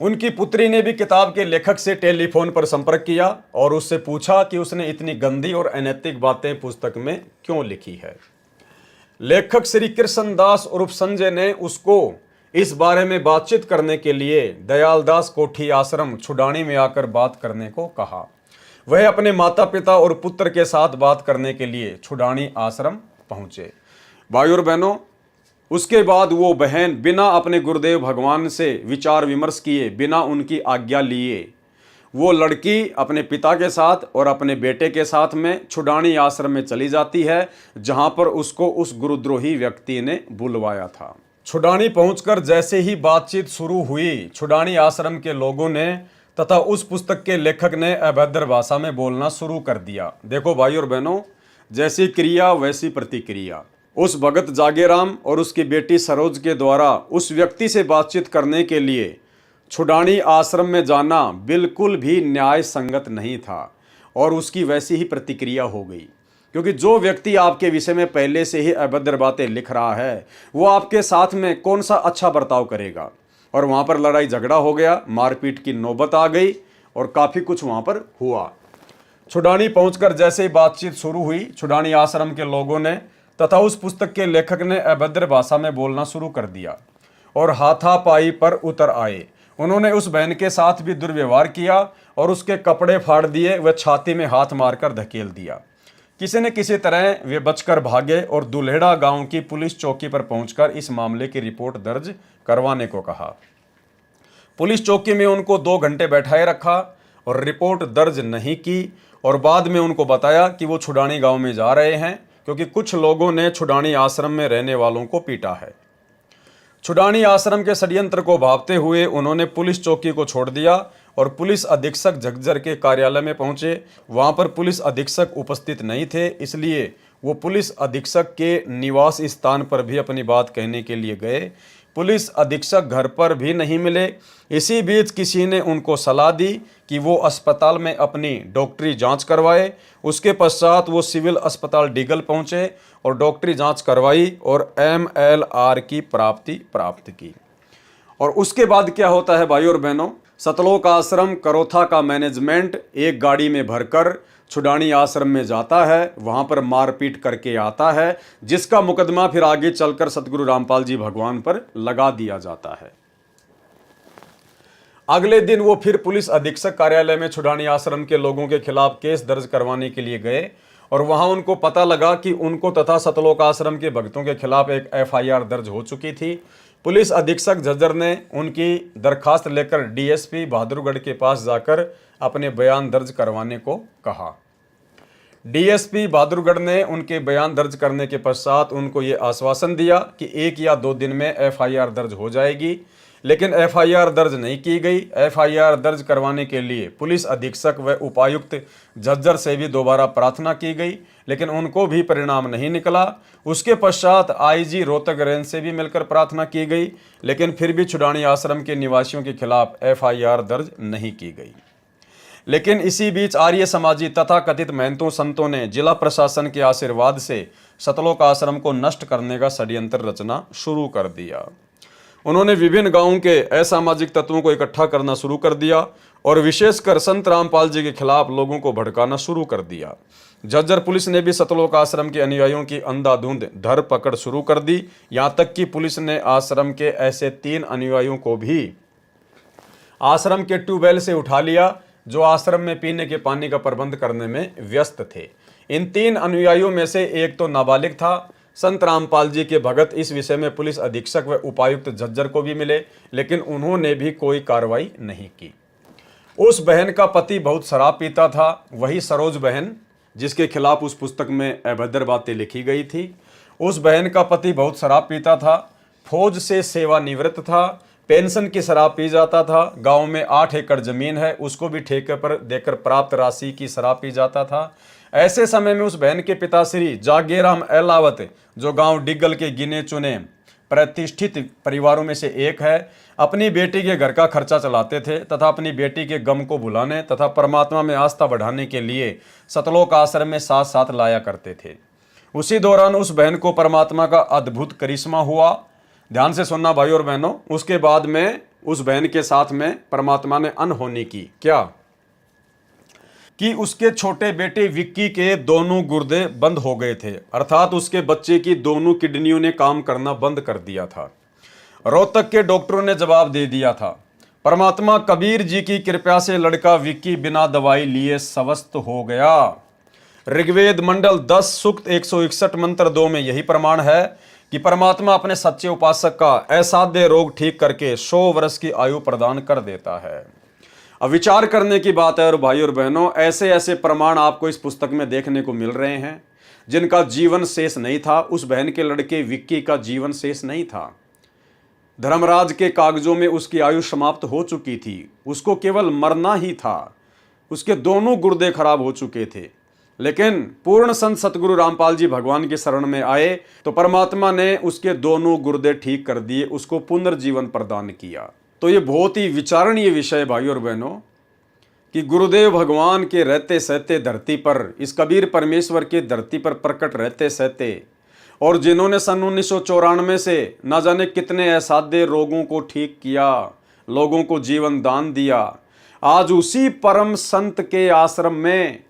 उनकी पुत्री ने भी किताब के लेखक से टेलीफोन पर संपर्क किया और उससे पूछा कि उसने इतनी गंदी और अनैतिक बातें पुस्तक में क्यों लिखी है। लेखक श्री कृष्णदास उर्फ संजय ने उसको इस बारे में बातचीत करने के लिए दयालदास कोठी आश्रम छुडानी में आकर बात करने को कहा। वह अपने माता पिता और पुत्र के साथ बात करने के लिए छुडानी आश्रम पहुंचे। भाई और बहनों, उसके बाद वो बहन बिना अपने गुरुदेव भगवान से विचार विमर्श किए, बिना उनकी आज्ञा लिए, वो लड़की अपने पिता के साथ और अपने बेटे के साथ में छुडानी आश्रम में चली जाती है, जहां पर उसको उस गुरुद्रोही व्यक्ति ने बुलवाया था। छुडानी पहुंचकर जैसे ही बातचीत शुरू हुई, छुडानी आश्रम के लोगों ने तथा उस पुस्तक के लेखक ने अभद्र भाषा में बोलना शुरू कर दिया। देखो भाई और बहनों, जैसी क्रिया वैसी प्रतिक्रिया। उस भगत जागेराम और उसकी बेटी सरोज के द्वारा उस व्यक्ति से बातचीत करने के लिए छुडानी आश्रम में जाना बिल्कुल भी न्याय संगत नहीं था और उसकी वैसी ही प्रतिक्रिया हो गई, क्योंकि जो व्यक्ति आपके विषय में पहले से ही अभद्र बातें लिख रहा है, वो आपके साथ में कौन सा अच्छा बर्ताव करेगा। और वहाँ पर लड़ाई झगड़ा हो गया, मारपीट की नौबत आ गई और काफ़ी कुछ वहाँ पर हुआ। छुडानी पहुँचकर जैसे ही बातचीत शुरू हुई, छुडानी आश्रम के लोगों ने तथा उस पुस्तक के लेखक ने अभद्र भाषा में बोलना शुरू कर दिया और हाथापाई पर उतर आए। उन्होंने उस बहन के साथ भी दुर्व्यवहार किया और उसके कपड़े फाड़ दिए, वह छाती में हाथ मारकर धकेल दिया। किसी न किसी तरह वे बचकर भागे और दुल्हेड़ा गांव की पुलिस चौकी पर पहुंचकर इस मामले की रिपोर्ट दर्ज करवाने को कहा। पुलिस चौकी में उनको 2 घंटे बैठाए रखा और रिपोर्ट दर्ज नहीं की और बाद में उनको बताया कि वो छुडानी गाँव में जा रहे हैं, क्योंकि कुछ लोगों ने छुडानी आश्रम में रहने वालों को पीटा है। छुडानी आश्रम के षड्यंत्र को भांपते हुए उन्होंने पुलिस चौकी को छोड़ दिया और पुलिस अधीक्षक झज्जर के कार्यालय में पहुंचे। वहां पर पुलिस अधीक्षक उपस्थित नहीं थे, इसलिए वो पुलिस अधीक्षक के निवास स्थान पर भी अपनी बात कहने के लिए गए। पुलिस अधीक्षक घर पर भी नहीं मिले। इसी बीच किसी ने उनको सलाह दी कि वो अस्पताल में अपनी डॉक्टरी जांच करवाए। उसके पश्चात वो सिविल अस्पताल डीगल पहुंचे और डॉक्टरी जांच करवाई और MLR की प्राप्त की। और उसके बाद क्या होता है भाई और बहनों, सतलोक आश्रम करोथा का मैनेजमेंट एक गाड़ी में भरकर छुडानी आश्रम में जाता है, वहां पर मारपीट करके आता है, जिसका मुकदमा फिर आगे चलकर सतगुरु रामपाल जी भगवान पर लगा दिया जाता है। अगले दिन वो फिर पुलिस अधीक्षक कार्यालय में छुडानी आश्रम के लोगों के खिलाफ केस दर्ज करवाने के लिए गए और वहां उनको पता लगा कि उनको तथा सतलोक आश्रम के भक्तों के खिलाफ एक FIR दर्ज हो चुकी थी। पुलिस अधीक्षक झज्जर ने उनकी दरखास्त लेकर DSP बहादुरगढ़ के पास जाकर अपने बयान दर्ज करवाने को कहा। DSP बहादुरगढ़ ने उनके बयान दर्ज करने के पश्चात उनको ये आश्वासन दिया कि 1 या 2 दिन में FIR दर्ज हो जाएगी। लेकिन एफआईआर दर्ज नहीं की गई। एफआईआर दर्ज करवाने के लिए पुलिस अधीक्षक व उपायुक्त झज्जर से भी दोबारा प्रार्थना की गई, लेकिन उनको भी परिणाम नहीं निकला। उसके पश्चात आईजी रोहतक रेंज से भी मिलकर प्रार्थना की गई, लेकिन फिर भी छुडानी आश्रम के निवासियों के खिलाफ एफआईआर दर्ज नहीं की गई। लेकिन इसी बीच आर्य समाजी तथा कथित महंतों संतों ने जिला प्रशासन के आशीर्वाद से सतलोक आश्रम को नष्ट करने का षड्यंत्र रचना शुरू कर दिया। उन्होंने विभिन्न गांवों के असामाजिक तत्वों को इकट्ठा करना शुरू कर दिया और विशेषकर संत रामपाल जी के खिलाफ लोगों को भड़काना शुरू कर दिया। झज्जर पुलिस ने भी सतलोक आश्रम के अनुयायियों की अंधाधुंध धरपकड़ शुरू कर दी। यहां तक कि पुलिस ने आश्रम के ऐसे 3 अनुयायियों को भी आश्रम के ट्यूबवेल से उठा लिया जो आश्रम में पीने के पानी का प्रबंध करने में व्यस्त थे। इन 3 अनुयायियों में से एक तो नाबालिग था। संत रामपाल जी के भगत इस विषय में पुलिस अधीक्षक व उपायुक्त झज्जर को भी मिले, लेकिन उन्होंने भी कोई कार्रवाई नहीं की। उस बहन का पति बहुत शराब पीता था, वही सरोज बहन जिसके खिलाफ उस पुस्तक में अभद्र बातें लिखी गई थी। उस बहन का पति बहुत शराब पीता था, फौज से सेवानिवृत्त था, पेंशन की शराब पी जाता था। गांव में 8 एकड़ जमीन है, उसको भी ठेके पर देकर प्राप्त राशि की शराब पी जाता था। ऐसे समय में उस बहन के पिता श्री जागेराम एलावत, जो गांव डिग्गल के गिने चुने प्रतिष्ठित परिवारों में से एक है, अपनी बेटी के घर का खर्चा चलाते थे तथा अपनी बेटी के गम को भुलाने तथा परमात्मा में आस्था बढ़ाने के लिए सतलोक आश्रम में साथ साथ लाया करते थे। उसी दौरान उस बहन को परमात्मा का अद्भुत करिश्मा हुआ। ध्यान से सुनना भाई और बहनों। उसके बाद में उस बहन के साथ में परमात्मा ने अनहोनी की। क्या कि उसके छोटे बेटे विक्की के दोनों गुर्दे बंद हो गए थे, अर्थात उसके बच्चे की दोनों किडनियों ने काम करना बंद कर दिया था। रोहतक के डॉक्टरों ने जवाब दे दिया था। परमात्मा कबीर जी की कृपा से लड़का विक्की बिना दवाई लिए स्वस्थ हो गया। ऋग्वेद मंडल 10 सूक्त 161 मंत्र 2 में यही प्रमाण है कि परमात्मा अपने सच्चे उपासक का असाध्य रोग ठीक करके 100 वर्ष की आयु प्रदान कर देता है। अब विचार करने की बात है और भाई और बहनों, ऐसे ऐसे प्रमाण आपको इस पुस्तक में देखने को मिल रहे हैं जिनका जीवन शेष नहीं था। उस बहन के लड़के विक्की का जीवन शेष नहीं था। धर्मराज के कागजों में उसकी आयु समाप्त हो चुकी थी, उसको केवल मरना ही था। उसके दोनों गुर्दे खराब हो चुके थे, लेकिन पूर्ण संत सतगुरु रामपाल जी भगवान की शरण में आए तो परमात्मा ने उसके दोनों गुर्दे ठीक कर दिए, उसको पुनर्जीवन प्रदान किया। तो ये बहुत ही विचारणीय विषय भाई और बहनों कि गुरुदेव भगवान के रहते सहते धरती पर, इस कबीर परमेश्वर के धरती पर प्रकट रहते सहते, और जिन्होंने सन 1994 से न जाने कितने असाध्य रोगों को ठीक किया, लोगों को जीवन दान दिया, आज उसी परम संत के आश्रम में,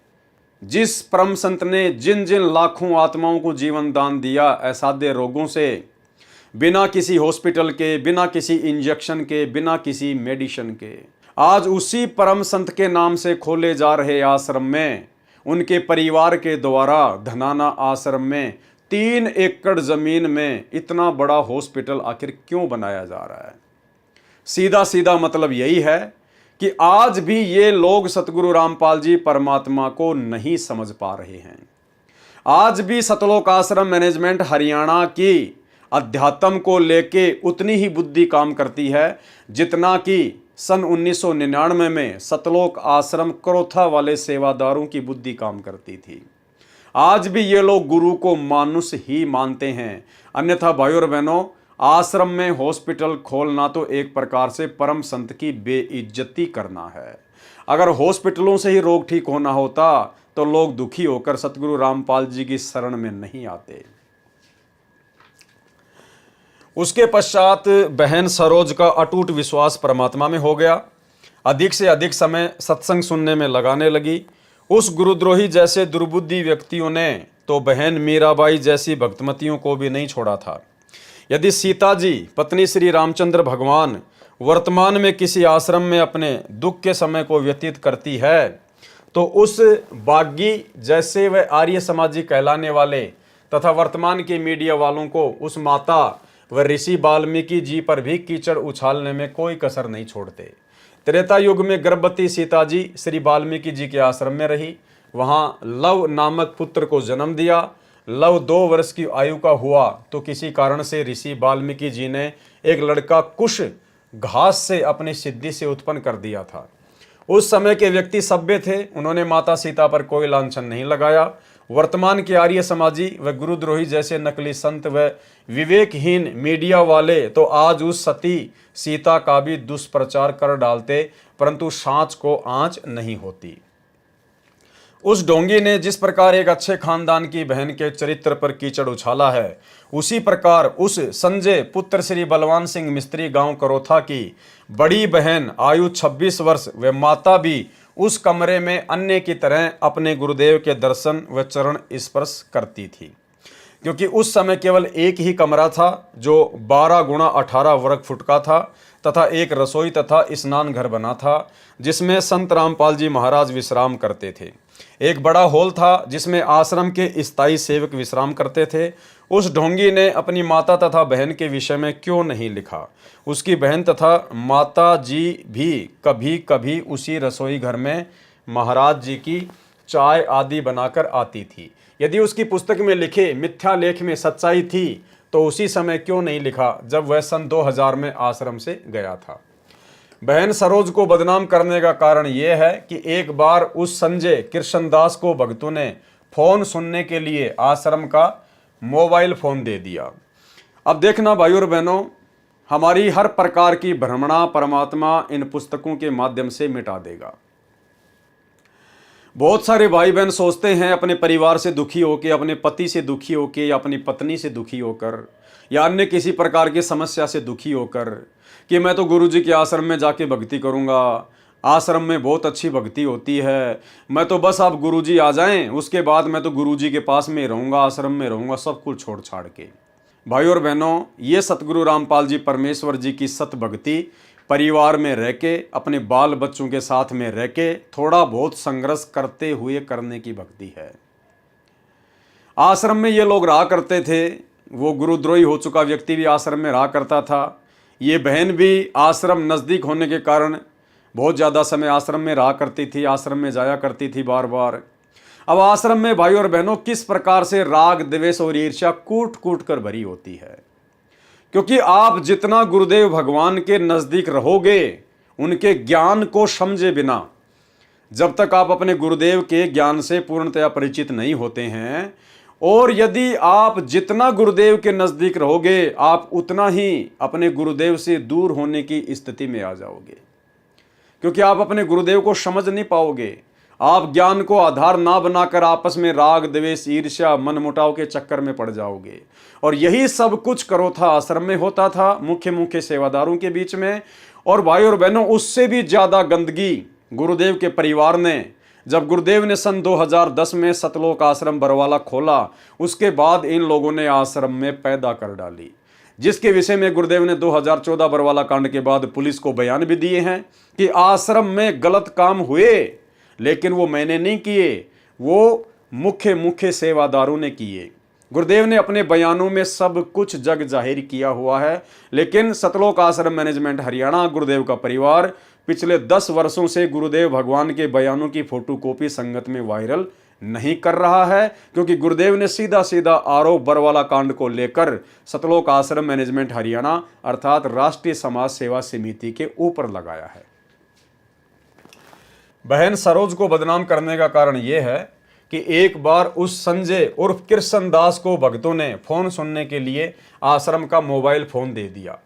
जिस परम संत ने जिन जिन लाखों आत्माओं को जीवन दान दिया असाध्य रोगों से, बिना किसी हॉस्पिटल के, बिना किसी इंजेक्शन के, बिना किसी मेडिसिन के, आज उसी परम संत के नाम से खोले जा रहे आश्रम में, उनके परिवार के द्वारा धनाना आश्रम में 3 एकड़ जमीन में इतना बड़ा हॉस्पिटल आखिर क्यों बनाया जा रहा है? सीधा सीधा मतलब यही है कि आज भी ये लोग सतगुरु रामपाल जी परमात्मा को नहीं समझ पा रहे हैं। आज भी सतलोक आश्रम मैनेजमेंट हरियाणा की अध्यात्म को लेके उतनी ही बुद्धि काम करती है जितना कि सन 1999 में सतलोक आश्रम करोथा वाले सेवादारों की बुद्धि काम करती थी। आज भी ये लोग गुरु को मानुष ही मानते हैं। अन्यथा भाई और बहनों, आश्रम में हॉस्पिटल खोलना तो एक प्रकार से परम संत की बेइज्जती करना है। अगर हॉस्पिटलों से ही रोग ठीक होना होता तो लोग दुखी होकर सतगुरु रामपाल जी की शरण में नहीं आते। उसके पश्चात बहन सरोज का अटूट विश्वास परमात्मा में हो गया। अधिक से अधिक समय सत्संग सुनने में लगाने लगी। उस गुरुद्रोही जैसे दुर्बुद्धि व्यक्तियों ने तो बहन मीराबाई जैसी भक्तमतियों को भी नहीं छोड़ा था। यदि सीता जी पत्नी श्री रामचंद्र भगवान वर्तमान में किसी आश्रम में अपने दुख के समय को व्यतीत करती है तो उस बागी जैसे व आर्य समाजी कहलाने वाले तथा वर्तमान के मीडिया वालों को उस माता व ऋषि वाल्मीकि जी पर भी कीचड़ उछालने में कोई कसर नहीं छोड़ते। त्रेता युग में गर्भवती सीता जी श्री वाल्मीकि जी के आश्रम में रही, वहाँ लव नामक पुत्र को जन्म दिया। लव 2 वर्ष की आयु का हुआ तो किसी कारण से ऋषि वाल्मीकि जी ने एक लड़का कुश घास से अपनी सिद्धि से उत्पन्न कर दिया था। उस समय के व्यक्ति सभ्य थे, उन्होंने माता सीता पर कोई लांछन नहीं लगाया। वर्तमान के आर्य समाजी व गुरुद्रोही जैसे नकली संत व विवेकहीन मीडिया वाले तो आज उस सती सीता का भी दुष्प्रचार कर डालते, परंतु सांच को आंच नहीं होती। उस ढोंगी ने जिस प्रकार एक अच्छे खानदान की बहन के चरित्र पर कीचड़ उछाला है, उसी प्रकार उस संजय पुत्र श्री बलवान सिंह मिस्त्री गांव करोथा की बड़ी बहन आयु 26 वर्ष व माता भी उस कमरे में अन्य की तरह अपने गुरुदेव के दर्शन व चरण स्पर्श करती थी, क्योंकि उस समय केवल एक ही कमरा था जो 12 गुणा 18 वर्ग फुट का था तथा एक रसोई तथा स्नान घर बना था जिसमें संत रामपाल जी महाराज विश्राम करते थे। एक बड़ा हॉल था जिसमें आश्रम के स्थायी सेवक विश्राम करते थे। उस ढोंगी ने अपनी माता तथा बहन के विषय में क्यों नहीं लिखा? उसकी बहन तथा माता जी भी कभी कभी उसी रसोई घर में महाराज जी की चाय आदि बनाकर आती थी। यदि उसकी पुस्तक में लिखे मिथ्या लेख में सच्चाई थी तो उसी समय क्यों नहीं लिखा जब वह सन 2000 में आश्रम से गया था? बहन सरोज को बदनाम करने का कारण यह है कि एक बार उस संजय कृष्णदास को भक्तों ने फोन सुनने के लिए आश्रम का मोबाइल फोन दे दिया। अब देखना भाइयों और बहनों, हमारी हर प्रकार की भ्रमणा परमात्मा इन पुस्तकों के माध्यम से मिटा देगा। बहुत सारे भाई बहन सोचते हैं अपने परिवार से दुखी होकर, अपने पति से दुखी होकर या अपनी पत्नी से दुखी होकर या अन्य किसी प्रकार की समस्या से दुखी होकर कि मैं तो गुरुजी के आश्रम में जाके भक्ति करूंगा, आश्रम में बहुत अच्छी भक्ति होती है, मैं तो बस आप गुरुजी आ जाएं उसके बाद मैं तो गुरुजी के पास में रहूंगा, आश्रम में रहूंगा, सब कुछ छोड़ छाड़ के। भाइयों और बहनों, ये सतगुरु रामपाल जी परमेश्वर जी की सत भक्ति परिवार में रह के, अपने बाल बच्चों के साथ में रह के, थोड़ा बहुत संघर्ष करते हुए करने की भक्ति है। आश्रम में ये लोग रहा करते थे, वो गुरुद्रोही हो चुका व्यक्ति भी आश्रम में रहा करता था। ये बहन भी आश्रम नज़दीक होने के कारण बहुत ज़्यादा समय आश्रम में रहा करती थी, आश्रम में जाया करती थी बार बार। अब आश्रम में भाइयों और बहनों किस प्रकार से राग द्वेष और ईर्ष्या कूट कूट कर भरी होती है, क्योंकि आप जितना गुरुदेव भगवान के नज़दीक रहोगे, उनके ज्ञान को समझे बिना, जब तक आप अपने गुरुदेव के ज्ञान से पूर्णतया परिचित नहीं होते हैं, और यदि आप जितना गुरुदेव के नज़दीक रहोगे, आप उतना ही अपने गुरुदेव से दूर होने की स्थिति में आ जाओगे, क्योंकि आप अपने गुरुदेव को समझ नहीं पाओगे। आप ज्ञान को आधार ना बनाकर आपस में राग द्वेष ईर्ष्या मनमुटाव के चक्कर में पड़ जाओगे। और यही सब कुछ करोथा आश्रम में होता था, मुख्य मुख्य सेवादारों के बीच में। और भाई और बहनों, उससे भी ज़्यादा गंदगी गुरुदेव के परिवार ने, जब गुरुदेव ने सन 2010 में सतलोक आश्रम बरवाला खोला, उसके बाद इन लोगों ने आश्रम में पैदा कर डाली, जिसके विषय में गुरुदेव ने 2014 बरवाला कांड के बाद पुलिस को बयान भी दिए हैं कि आश्रम में गलत काम हुए, लेकिन वो मैंने नहीं किए, वो मुख्य सेवादारों ने किए। गुरुदेव ने अपने बयानों में सब कुछ जग जाहिर किया हुआ है, लेकिन सतलोक आश्रम मैनेजमेंट हरियाणा, गुरुदेव का परिवार पिछले 10 वर्षों से गुरुदेव भगवान के बयानों की फोटोकॉपी संगत में वायरल नहीं कर रहा है, क्योंकि गुरुदेव ने सीधा सीधा आरोप बरवाला कांड को लेकर सतलोक आश्रम मैनेजमेंट हरियाणा अर्थात राष्ट्रीय समाज सेवा समिति के ऊपर लगाया है। बहन सरोज को बदनाम करने का कारण यह है कि एक बार उस संजय उर्फ कृष्णदास को भक्तों ने फोन सुनने के लिए आश्रम का मोबाइल फोन दे दिया।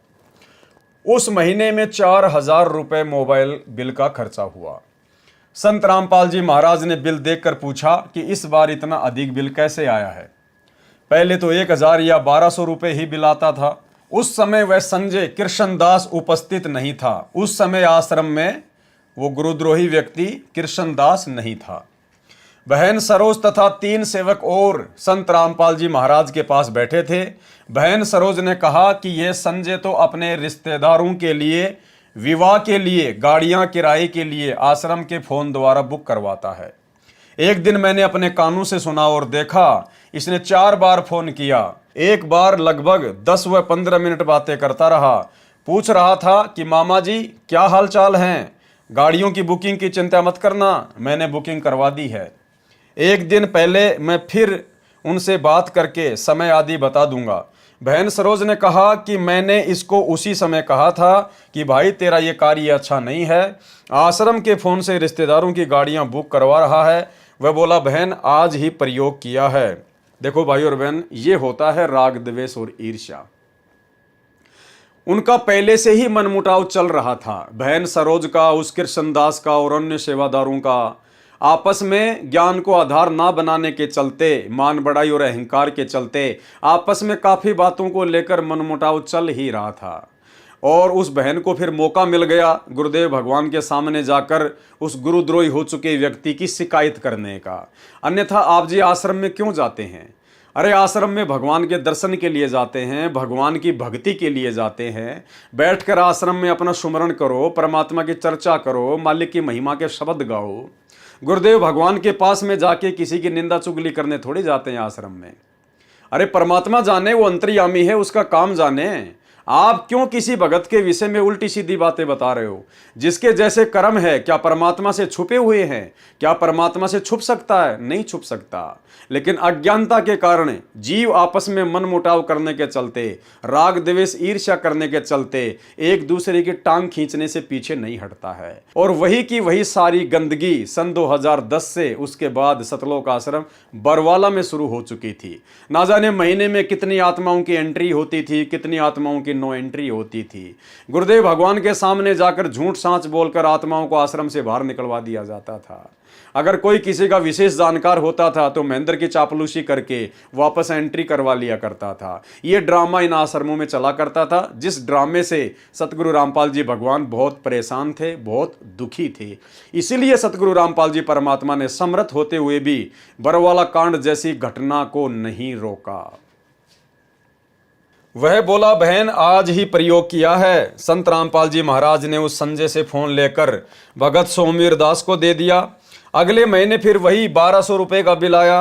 उस महीने में 4000 रुपये मोबाइल बिल का खर्चा हुआ। संत रामपाल जी महाराज ने बिल देखकर पूछा कि इस बार इतना अधिक बिल कैसे आया है। पहले तो 1000 या 1200 रुपये ही बिल आता था। उस समय वह संजय कृष्णदास उपस्थित नहीं था। उस समय आश्रम में वो गुरुद्रोही व्यक्ति कृष्णदास नहीं था। बहन सरोज तथा 3 सेवक और संत रामपाल जी महाराज के पास बैठे थे। बहन सरोज ने कहा कि यह संजय तो अपने रिश्तेदारों के लिए विवाह के लिए गाड़ियां किराए के लिए आश्रम के फोन द्वारा बुक करवाता है। एक दिन मैंने अपने कानों से सुना और देखा, इसने 4 बार फोन किया। एक बार लगभग 10 व 15 मिनट बातें करता रहा। पूछ रहा था कि मामा जी क्या हाल चाल हैं, गाड़ियों की बुकिंग की चिंता मत करना, मैंने बुकिंग करवा दी है। एक दिन पहले मैं फिर उनसे बात करके समय आदि बता दूंगा। बहन सरोज ने कहा कि मैंने इसको उसी समय कहा था कि भाई तेरा ये कार्य अच्छा नहीं है। आश्रम के फ़ोन से रिश्तेदारों की गाड़ियां बुक करवा रहा है। वह बोला बहन आज ही प्रयोग किया है। देखो भाई और बहन, ये होता है राग द्वेष और ईर्ष्या। उनका पहले से ही मनमुटाव चल रहा था। बहन सरोज का, उस कृष्णदास का और अन्य सेवादारों का आपस में ज्ञान को आधार ना बनाने के चलते, मान बढ़ाई और अहंकार के चलते आपस में काफ़ी बातों को लेकर मनमुटाव चल ही रहा था। और उस बहन को फिर मौका मिल गया गुरुदेव भगवान के सामने जाकर उस गुरुद्रोही हो चुके व्यक्ति की शिकायत करने का। अन्यथा आप जी आश्रम में क्यों जाते हैं? अरे आश्रम में भगवान के दर्शन के लिए जाते हैं, भगवान की भक्ति के लिए जाते हैं। बैठकर आश्रम में अपना सुमरण करो, परमात्मा की चर्चा करो, मालिक की महिमा के शब्द गाओ। गुरुदेव भगवान के पास में जाके किसी की निंदा चुगली करने थोड़ी जाते हैं आश्रम में। अरे परमात्मा जाने, वो अंतर्यामी है, उसका काम जाने। आप क्यों किसी भगत के विषय में उल्टी सीधी बातें बता रहे हो? जिसके जैसे कर्म है, क्या परमात्मा से छुपे हुए हैं? क्या परमात्मा से छुप सकता है? नहीं छुप सकता। लेकिन अज्ञानता के कारण जीव आपस में मनमुटाव करने के चलते, राग द्वेष ईर्ष्या करने के चलते एक दूसरे की टांग खींचने से पीछे नहीं हटता है। और वही की वही सारी गंदगी सन 2010 से उसके बाद सतलोक आश्रम बरवाला में शुरू हो चुकी थी। ना जाने महीने में कितनी आत्माओं की एंट्री होती थी, कितनी आत्माओं की नो एंट्री होती थी। गुरुदेव भगवान के सामने जाकर झूठ सांच बोलकर आत्माओं को आश्रम से बाहर निकलवा दिया जाता था। अगर कोई किसी का विशेष जानकार होता था तो महेंद्र की चापलूसी करके वापस एंट्री करवा लिया करता था। ये ड्रामा इन आश्रमों में चला करता था, जिस ड्रामे से सतगुरु रामपाल जी भगवान बहुत परेशान थे, बहुत दुखी थे। इसीलिए सतगुरु रामपाल जी परमात्मा ने समर्थ होते हुए भी बरवाला कांड जैसी घटना को नहीं रोका। वह बोला बहन आज ही प्रयोग किया है। संत रामपाल जी महाराज ने उस संजय से फोन लेकर भगत सोमवीर दास को दे दिया। अगले महीने फिर वही 1200 रुपये का बिल आया।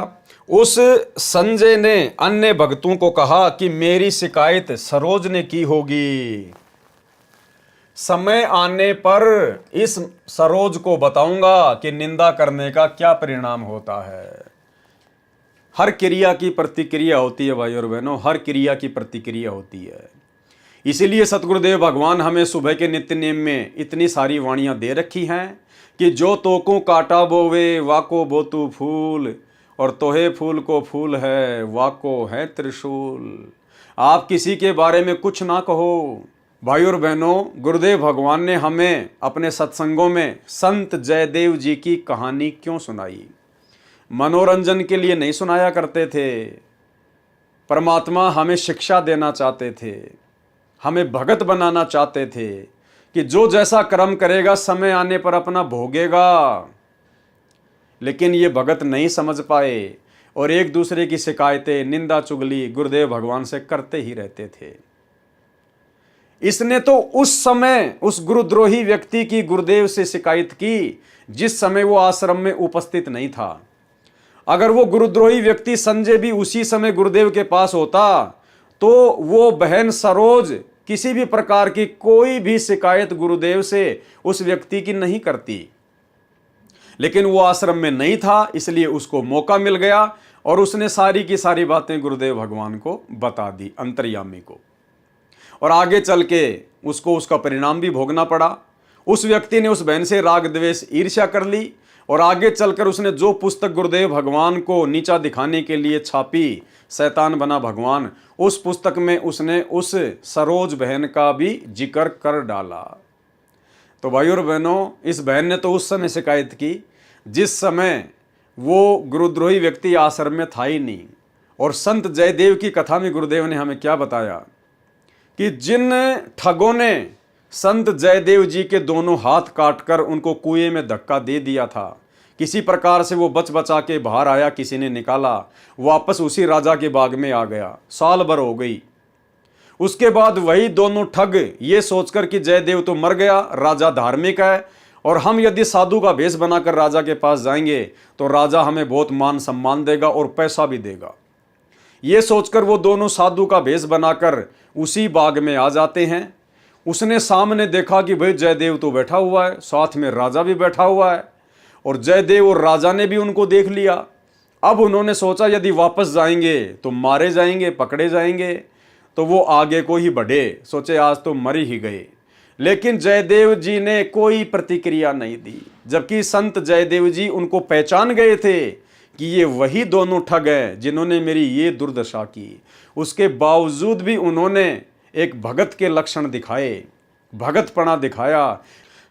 उस संजय ने अन्य भक्तों को कहा कि मेरी शिकायत सरोज ने की होगी। समय आने पर इस सरोज को बताऊंगा कि निंदा करने का क्या परिणाम होता है। हर क्रिया की प्रतिक्रिया होती है भाई और बहनों, हर क्रिया की प्रतिक्रिया होती है। इसीलिए सतगुरुदेव भगवान हमें सुबह के नित्य नेम में इतनी सारी वाणियां दे रखी हैं कि जो तोको काटा बोवे वाको बोतु फूल, और तोहे फूल को फूल है वाको है त्रिशूल। आप किसी के बारे में कुछ ना कहो। भाई और बहनों, गुरुदेव भगवान ने हमें अपने सत्संगों में संत जयदेव जी की कहानी क्यों सुनाई? मनोरंजन के लिए नहीं सुनाया करते थे। परमात्मा हमें शिक्षा देना चाहते थे, हमें भगत बनाना चाहते थे कि जो जैसा कर्म करेगा समय आने पर अपना भोगेगा। लेकिन ये भगत नहीं समझ पाए और एक दूसरे की शिकायतें, निंदा चुगली गुरुदेव भगवान से करते ही रहते थे। इसने तो उस समय उस गुरुद्रोही व्यक्ति की गुरुदेव से शिकायत की जिस समय वो आश्रम में उपस्थित नहीं था। अगर वो गुरुद्रोही व्यक्ति संजय भी उसी समय गुरुदेव के पास होता तो वो बहन सरोज किसी भी प्रकार की कोई भी शिकायत गुरुदेव से उस व्यक्ति की नहीं करती। लेकिन वो आश्रम में नहीं था, इसलिए उसको मौका मिल गया और उसने सारी की सारी बातें गुरुदेव भगवान को बता दी, अंतर्यामी को। और आगे चल के उसको उसका परिणाम भी भोगना पड़ा। उस व्यक्ति ने उस बहन से राग द्वेष ईर्ष्या कर ली और आगे चलकर उसने जो पुस्तक गुरुदेव भगवान को नीचा दिखाने के लिए छापी, शैतान बना भगवान, उस पुस्तक में उसने उस सरोज बहन का भी जिक्र कर डाला। तो भाई और बहनों, इस बहन ने तो उस समय शिकायत की जिस समय वो गुरुद्रोही व्यक्ति आश्रम में था ही नहीं। और संत जयदेव की कथा में गुरुदेव ने हमें क्या बताया कि जिन ठगों ने संत जयदेव जी के दोनों हाथ काटकर उनको कुएं में धक्का दे दिया था, किसी प्रकार से वो बच बचा के बाहर आया, किसी ने निकाला, वापस उसी राजा के बाग में आ गया। साल भर हो गई। उसके बाद वही दोनों ठग ये सोचकर कि जयदेव तो मर गया, राजा धार्मिक है और हम यदि साधु का भेष बनाकर राजा के पास जाएंगे तो राजा हमें बहुत मान सम्मान देगा और पैसा भी देगा। ये सोचकर वो दोनों साधु का भेष बनाकर उसी बाग में आ जाते हैं। उसने सामने देखा कि भाई जयदेव तो बैठा हुआ है, साथ में राजा भी बैठा हुआ है और जयदेव और राजा ने भी उनको देख लिया। अब उन्होंने सोचा यदि वापस जाएंगे तो मारे जाएंगे, पकड़े जाएंगे। तो वो आगे को ही बढ़े, सोचे आज तो मर ही गए। लेकिन जयदेव जी ने कोई प्रतिक्रिया नहीं दी, जबकि संत जयदेव जी उनको पहचान गए थे कि ये वही दोनों ठग हैं जिन्होंने मेरी ये दुर्दशा की। उसके बावजूद भी उन्होंने एक भगत के लक्षण दिखाए, भगतपना दिखाया।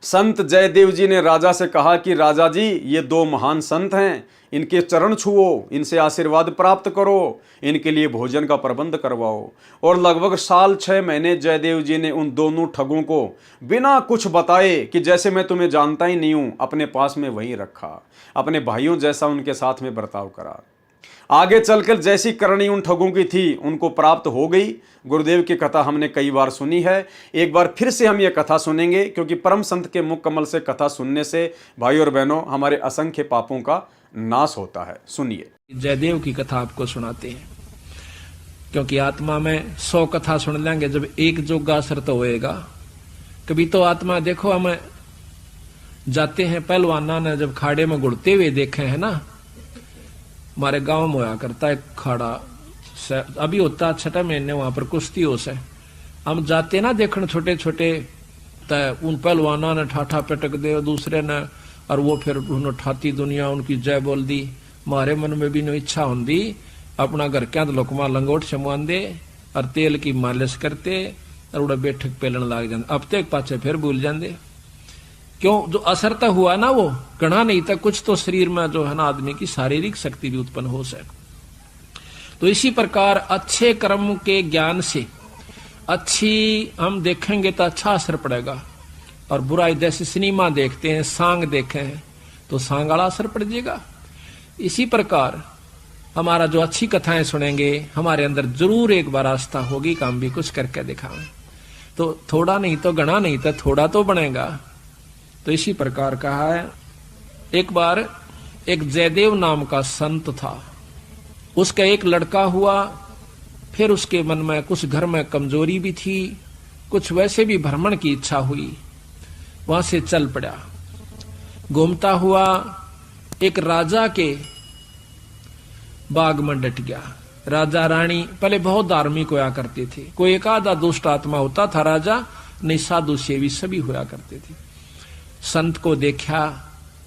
संत जयदेव जी ने राजा से कहा कि राजा जी, ये दो महान संत हैं, इनके चरण छुओ, इनसे आशीर्वाद प्राप्त करो, इनके लिए भोजन का प्रबंध करवाओ। और लगभग 6 महीने जयदेव जी ने उन दोनों ठगों को बिना कुछ बताए कि जैसे मैं तुम्हें जानता ही नहीं हूं, अपने पास में वहीं रखा, अपने भाइयों जैसा उनके साथ में बर्ताव करा। आगे चलकर जैसी करनी उन ठगों की थी उनको प्राप्त हो गई। गुरुदेव की कथा हमने कई बार सुनी है, एक बार फिर से हम ये कथा सुनेंगे, क्योंकि परम संत के मुख कमल से कथा सुनने से भाई और बहनों हमारे असंख्य पापों का नाश होता है। सुनिए। जयदेव की कथा आपको सुनाते हैं, क्योंकि आत्मा में 100 कथा सुन लेंगे, जब एक जोगा असर तो होएगा। कभी तो आत्मा देखो, हम जाते हैं पहलवाना ने जब खाड़े में गुड़ते हुए देखे हैं ना, हमारे गांव में होया करता है खाड़ा, अभी होता 6 महीने वहां पर कुश्ती हो से, हम जाते ना देखने छोटे छोटे, उन पहलवाना ने ठाठा पटक दे दूसरे ने, और वो फिर उन्होंने ठाती दुनिया उनकी जय बोल दी। हमारे मन में भी नो इच्छा होंगी अपना घर क्या लोकमा लंगोट शमवान दे और तेल की मालिश करते और उड़ा बैठक पेलन लाग जाते, अब तक पाछे फिर भूल जाते। क्यों? जो असर तो हुआ ना वो गणा नहीं था, कुछ तो शरीर में जो है ना आदमी की शारीरिक शक्ति भी उत्पन्न हो सके। तो इसी प्रकार अच्छे कर्म के ज्ञान से अच्छी हम देखेंगे तो अच्छा असर पड़ेगा, और बुराई जैसे सिनेमा देखते हैं, सांग देखे हैं तो सांग वाला असर पड़ जाएगा। इसी प्रकार हमारा जो अच्छी कथाएं सुनेंगे, हमारे अंदर जरूर एक बार आस्था होगी कि हम भी कुछ करके दिखाएं, तो थोड़ा नहीं तो गणा नहीं तो थोड़ा तो बनेगा। तो इसी प्रकार कहा है, एक बार एक जयदेव नाम का संत था, उसका एक लड़का हुआ, फिर उसके मन में कुछ घर में कमजोरी भी थी, कुछ वैसे भी भ्रमण की इच्छा हुई, वहां से चल पड़ा। घूमता हुआ एक राजा के बाग में डट गया। राजा रानी पहले बहुत धार्मिक होया करते थे, कोई एक आधा दुष्ट आत्मा होता था राजा, नहीं साधु सेवी सभी होया करते थे। संत को देखा,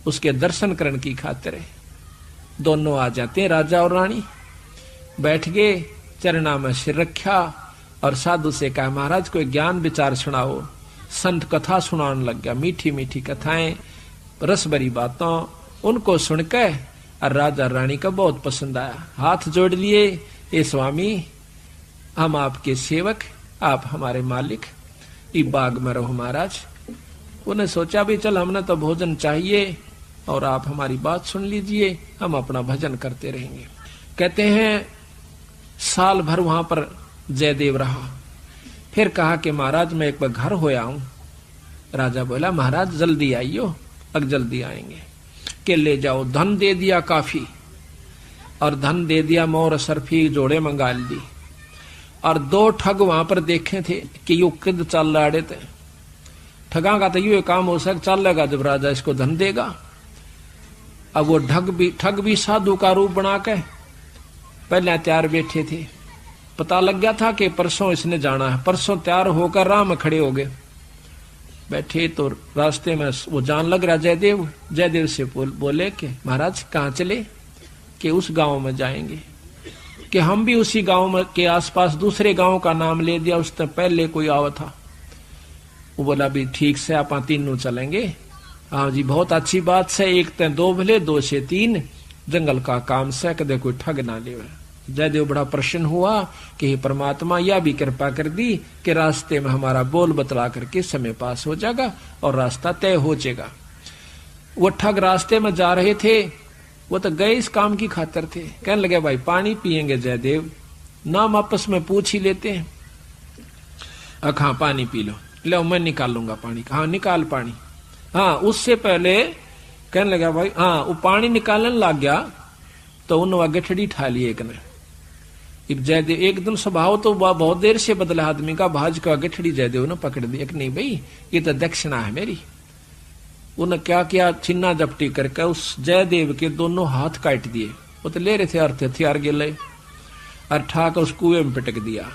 उसके दर्शन करने की खातिर दोनों आ जाते हैं, राजा और रानी। बैठ गए, चरणा में सिर रखा और साधु से कहा, महाराज कोई ज्ञान विचार सुनाओ। संत कथा सुनाने लग गया, मीठी मीठी कथाएं, रस भरी बातों। उनको सुनकर और राजा रानी का बहुत पसंद आया, हाथ जोड़ लिए, ए स्वामी हम आपके सेवक, आप हमारे मालिक, इस बाग में रहो महाराज। उन्हें सोचा भी चल हमने तो भोजन चाहिए और आप हमारी बात सुन लीजिए, हम अपना भजन करते रहेंगे। कहते हैं साल भर वहां पर जयदेव रहा, फिर कहा कि महाराज मैं एक बार घर होया हूं। राजा बोला महाराज जल्दी आइयो, अब जल्दी आएंगे। के ले जाओ, धन दे दिया काफी, और धन दे दिया, मोर सरफी जोड़े मंगा ली। और 2 ठग वहां पर देखे थे कि यू किद चल रहे थे, ठगा का तो ये काम हो सक चलेगा जब राजा इसको धन देगा। अब वो ठग भी साधु का रूप बना के पहले तैयार बैठे थे, पता लग गया था कि परसों इसने जाना है, परसों तैयार होकर राह में खड़े हो गए। बैठे तो रास्ते में वो जान लग रहा जयदेव से बोले कि महाराज कहाँ चले? कि उस गांव में जाएंगे। कि हम भी उसी गांव में के आसपास दूसरे गांव का नाम ले दिया, उससे पहले कोई आवा था। वो बोला भी ठीक से आप तीनों चलेंगे। हाँ जी बहुत अच्छी बात से, एक ते 2 भले 2 से 3, जंगल का काम से कदे कोई ठग ना ले। जयदेव बड़ा प्रसन्न हुआ कि हे परमात्मा यह भी कृपा कर दी कि रास्ते में हमारा बोल बतला करके समय पास हो जाएगा और रास्ता तय हो जाएगा। वो ठग रास्ते में जा रहे थे, वो तो गए इस काम की खातिर थे। कहने लगे भाई पानी पिएंगे जयदेव? नाम आपस में पूछ ही लेते हैं। हाँ पानी पी लो, लो मैं निकालूंगा पानी। हाँ निकाल पानी। हाँ उससे पहले कहने लगा भाई, हाँ वो पानी निकालने लग गया तो उन्होंने गठड़ी ठा ली एक ने। जयदेव एकदम स्वभाव तो बहुत देर से बदला आदमी का, भाज का गठड़ी जयदेव ने पकड़ दी। नहीं भाई ये तो दक्षिणा है मेरी। उन्हें क्या किया, छिन्ना जपटी करके उस जयदेव के दोनों हाथ काट दिए। वो तो ले रहे थे अर्थ हथियार गिले और ठाक उस कुएं में पिटक दिया।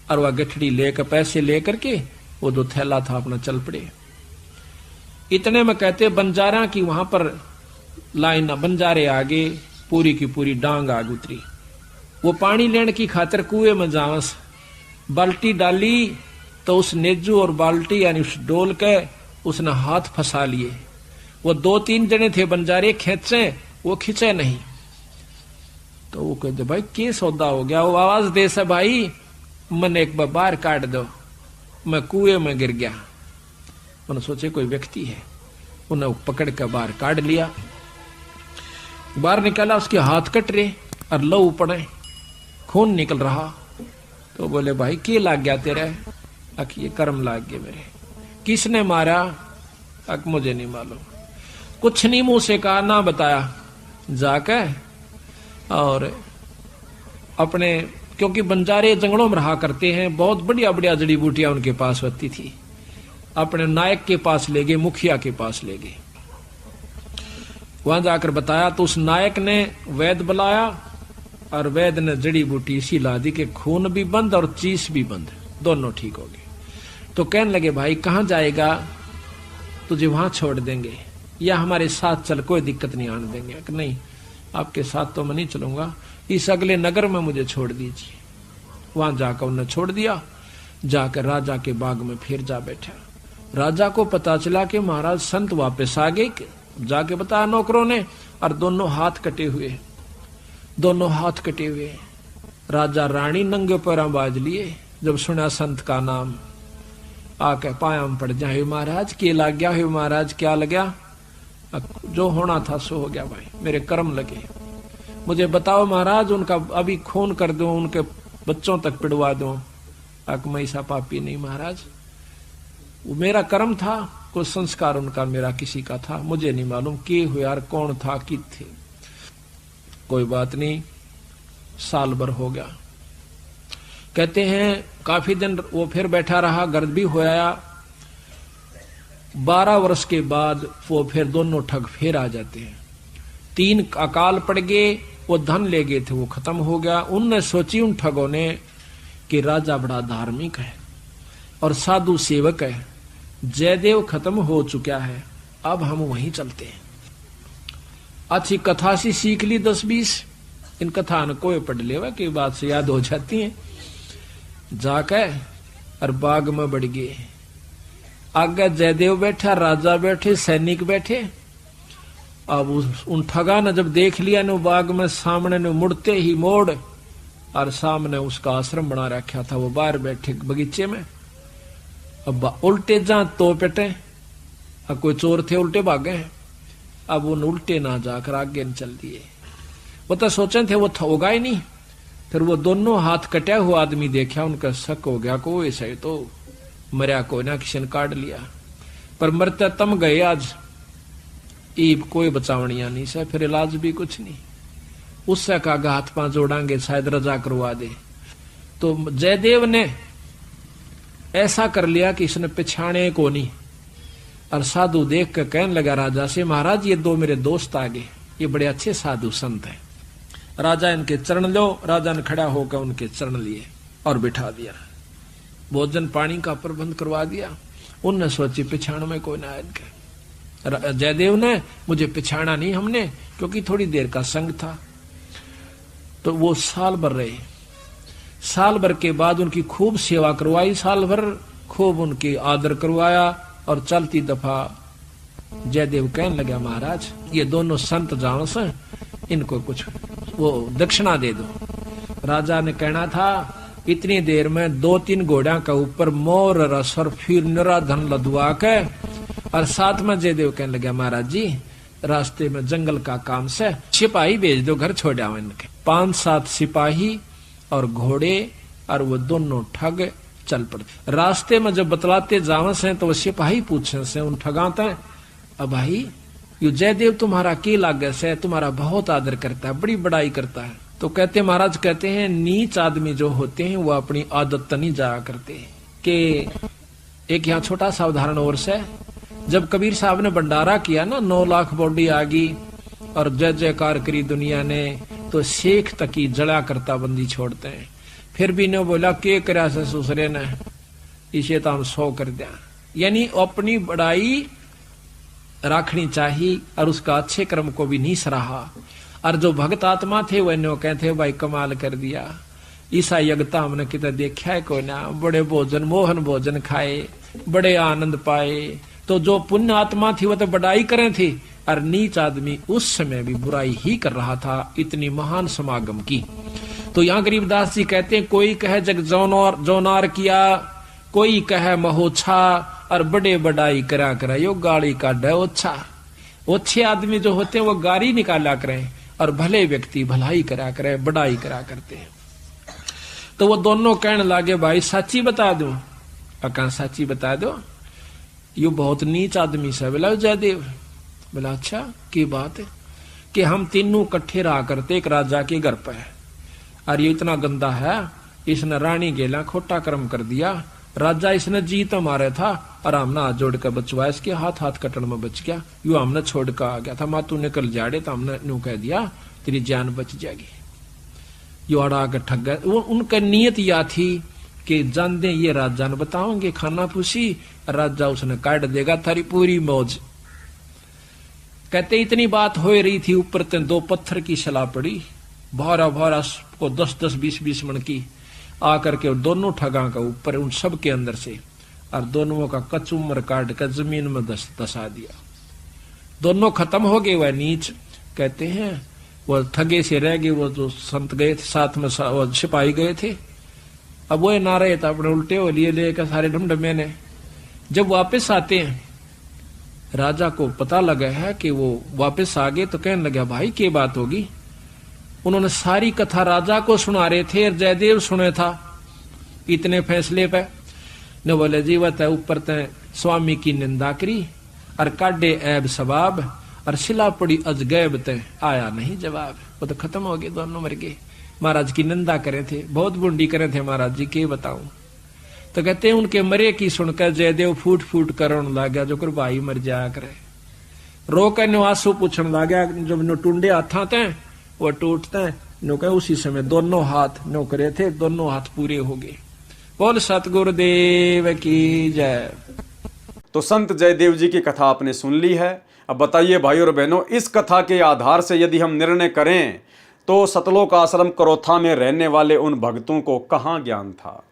और वह गठड़ी लेकर पैसे लेकर के वो जो थैला था अपना चल पड़े। इतने में कहते बंजारा की वहां पर लाइन, बंजारे आगे पूरी की पूरी डांग आग उतरी। वो पानी लेने की खातिर कुएं में जावस, बाल्टी डाली तो उस नेजू और बाल्टी यानी उस डोल के उसने हाथ फंसा लिए। वो 2-3 जने थे बंजारे, खेचे वो खिंचे नहीं। तो वो कहते भाई क्या सौदा हो गया? वो आवाज दे से भाई मन एक बार बाहर काट दो, मैं कुएं में गिर गया। उन्होंने सोचे कोई व्यक्ति है, उन्हें पकड़ कर बाहर काट लिया। बाहर निकाला, उसके हाथ कट रहे और लहू पड़े, खून निकल रहा। तो बोले भाई क्या लाग गया तेरे? अक ये कर्म लाग गए मेरे। किसने मारा? अक मुझे नहीं मालूम, कुछ नहीं मुंह से कहा, ना बताया। जाके और अपने, क्योंकि बंजारे जंगलों में रहा करते हैं, बहुत बढ़िया बढ़िया जड़ी बूटियां उनके पास होती थी, अपने नायक के पास ले गए, मुखिया के पास ले गए। वहां जाकर बताया तो उस नायक ने वैद बुलाया और वैद ने जड़ी बूटी इसी ला दी कि खून भी बंद और चीस भी बंद, दोनों ठीक हो गए। तो कहने लगे भाई कहां जाएगा? तुझे वहां छोड़ देंगे या हमारे साथ चल, कोई दिक्कत नहीं आने देंगे। कि नहीं, आपके साथ तो मैं नहीं चलूंगा, इस अगले नगर में मुझे छोड़ दीजिए। वहां जाकर उन्हें छोड़ दिया। जाकर राजा के बाग में फिर जा बैठा। राजा को पता चला कि महाराज संत वापस आ गए। जाके बताया नौकरों ने, और दोनों हाथ कटे हुए, दोनों हाथ कटे हुए। राजा रानी नंगे पैरों बाज लिए। जब सुना संत का नाम, आके पाया में पड़ जाए, महाराज के लग गया है? महाराज क्या लगा? जो होना था सो हो गया भाई, मेरे कर्म लगे। मुझे बताओ महाराज, उनका अभी खून कर दो, उनके बच्चों तक पिड़वा दो। अक मैं ऐसा पापी नहीं महाराज, वो मेरा कर्म था, कोई संस्कार उनका मेरा किसी का था, मुझे नहीं मालूम के हुआ यार, कौन था कि थे। कोई बात नहीं, साल भर हो गया। कहते हैं काफी दिन वो फिर बैठा रहा, गर्द भी होया। 12 वर्ष के बाद वो फिर दोनों ठग फिर आ जाते हैं। 3 अकाल पड़ गए, वो धन ले गए थे, वो खत्म हो गया। उनने सोची उन ठगों ने कि राजा बड़ा धार्मिक है और साधु सेवक है, जयदेव खत्म हो चुका है, अब हम वहीं चलते हैं। अच्छी कथा सी सीख ली 10-20, इन कथा न कोई पढ़ लेवा की बात से याद हो जाती है। जाकर और बाग में बढ़ गए। आगे जयदेव बैठा, राजा बैठे, सैनिक बैठे। अब उन ठगा ने जब देख लिया न बाग में सामने ने, मुड़ते ही मोड़ और सामने उसका आश्रम बना रखा था, वो बाहर बैठे बगीचे में। अब उल्टे जा तो पेटे, अब कोई चोर थे उल्टे भागे हैं। अब उन उल्टे ना जाकर आगे न चल दिए। वो तो सोचे थे वो होगा ही नहीं। फिर वो दोनों हाथ कटा हुआ आदमी देखा, उनका शक हो गया को ऐसा तो मरिया कोई ना, किसी ने काट लिया। पर मरते तम गए आज, ईब कोई बचावनिया नहीं से, फिर इलाज भी कुछ नहीं। उससे कहा हाथ पांव जोड़ांगे, शायद रजा करवा दे। तो जयदेव ने ऐसा कर लिया कि इसने पिछाने को नहीं। और साधु देख कर कहने लगा राजा से, महाराज ये 2 मेरे दोस्त आ गए, ये बड़े अच्छे साधु संत हैं, राजा इनके चरण लो। राजा ने खड़ा होकर उनके चरण लिए और बिठा दिया, भोजन पानी का प्रबंध करवा दिया। उनने सोची पिछाण में कोई ना इनके। जयदेव ने मुझे पिछाड़ा नहीं हमने, क्योंकि थोड़ी देर का संग था। तो वो साल भर रहे। साल भर के बाद उनकी खूब सेवा करवाई, साल भर खूब उनकी आदर करवाया। और चलती दफा जयदेव कहने लगा, महाराज ये दोनों संत जानो से, इनको कुछ वो दक्षिणा दे दो। राजा ने कहना था इतनी देर में 2-3 घोड़ा का ऊपर मोर रस और फिर निरा धन लदवा के। और साथ में जयदेव कहने लगा, महाराज जी रास्ते में जंगल का काम से सिपाही भेज दो, घर छोड़ आओ इनके। 5-7 सिपाही और घोड़े और वो दोनों ठग चल पड़ते। रास्ते में जब बतलाते जावे से तो वो सिपाही पूछे से उन ठगाते, अब भाई यू जयदेव तुम्हारा के लागे से, तुम्हारा बहुत आदर करता है, बड़ी बड़ाई करता है। तो कहते महाराज कहते हैं नीच आदमी जो होते हैं वो अपनी आदत नहीं जाया करते। कि एक यहाँ छोटा सा उदाहरण और से, जब कबीर साहब ने भंडारा किया ना, 9 लाख बॉडी आ गई और जय जयकार करी दुनिया ने, तो शेख तक की जड़ा करता बंदी छोड़ते हैं फिर भी ने बोला के करा से ससुरे ने, इसे तो हम 100 कर दिया। यानी अपनी बड़ाई रखनी चाहिए और उसका अच्छे कर्म को भी नहीं सराहा। और जो भक्त आत्मा थे वह नो कहते भाई कमाल कर दिया, ईसा यज्ञता हमने कितना देखा है कोई ना, बड़े भोजन मोहन भोजन खाए, बड़े आनंद पाए। तो जो पुण्य आत्मा थी वह तो बड़ाई करे थी, और नीच आदमी उस समय भी बुराई ही कर रहा था, इतनी महान समागम की। तो यहाँ गरीबदास जी कहते हैं कोई कहे जग जौनार किया, कोई कहे महोछा, और बड़े बड़ाई करा करा यो गाड़ी का डे ओछा। ओछे आदमी जो होते हैं वो गाड़ी निकाला करें, और भले व्यक्ति भलाई करा करे, बड़ाई करा करते हैं। तो वो दोनों कहने लगे भाई सच्ची बता दो, अका सच्ची बता दो, यो बहुत नीच आदमी से। बोला जयदेव, बोला अच्छा की बात है, कि हम तीनों इकट्ठे रहा करते एक राजा के घर पे, और ये इतना गंदा है, इसने रानी गेला खोटा कर्म कर दिया, राजा इसने जीत मारे था, और हमने हाथ जोड़ कर बचवाया, इसके हाथ कटन में बच गया, यू हमने छोड़ कर आ गया था, माँ तू निकल जाड़े, तो हमने यूं कह दिया तेरी जान बच जाएगी। यो अड़ा के ठग गए। उनका नियत यह थी कि जान दे ये राजा ने बताओगे खाना पूछी, राजा उसने काट देगा थारी पूरी मौज। कहते इतनी बात हो रही थी, ऊपर ते 2 पत्थर की सलाह पड़ी, भारा भारा को 10-10 20-20 मन की आकर के दोनों ठगा का ऊपर उन सब के अंदर से, और दोनों का कचुमर काट कर जमीन में दसा दिया। दोनों खत्म हो गए। वह नीच कहते हैं वो ठगे से रह गए, वो जो संत गए थे साथ में, वो सिपाही गए थे, अब वो ना रहे तो अपने उल्टे हो लिए लेकर सारे ढमढमे ने। जब वापस आते हैं, राजा को पता लगा है कि वो वापस आ गए, तो कहने लगा भाई क्या बात होगी। उन्होंने सारी कथा राजा को सुना रहे थे, और जयदेव सुने था इतने फैसले पे। ने बोले जीवत है ऊपर ते स्वामी की निंदा करी, और काटे ऐब सबाब, और सिला पड़ी अजगैब ते आया नहीं जवाब। वो तो खत्म हो गए, दोनों मर गए। महाराज की निंदा करे थे, बहुत बुंडी करे थे महाराज जी, के बताऊं। तो कहते हैं उनके मरे की सुनकर जयदेव फूट फूट करने लग गया, जो कर भाई मर जाया करे। रो कर निवासु पूछने लग गया, जब नो टूंडे हाथा थे वो टूटते हैं, नो कहे उसी समय दोनों हाथ नो करे थे, दोनों हाथ पूरे हो गए। बोल सतगुरुदेव की जय। तो संत जयदेव जी की कथा आपने सुन ली है। अब बताइए भाई और बहनों, इस कथा के आधार से यदि हम निर्णय करें तो सतलोक आश्रम करोथा में रहने वाले उन भक्तों को कहाँ ज्ञान था।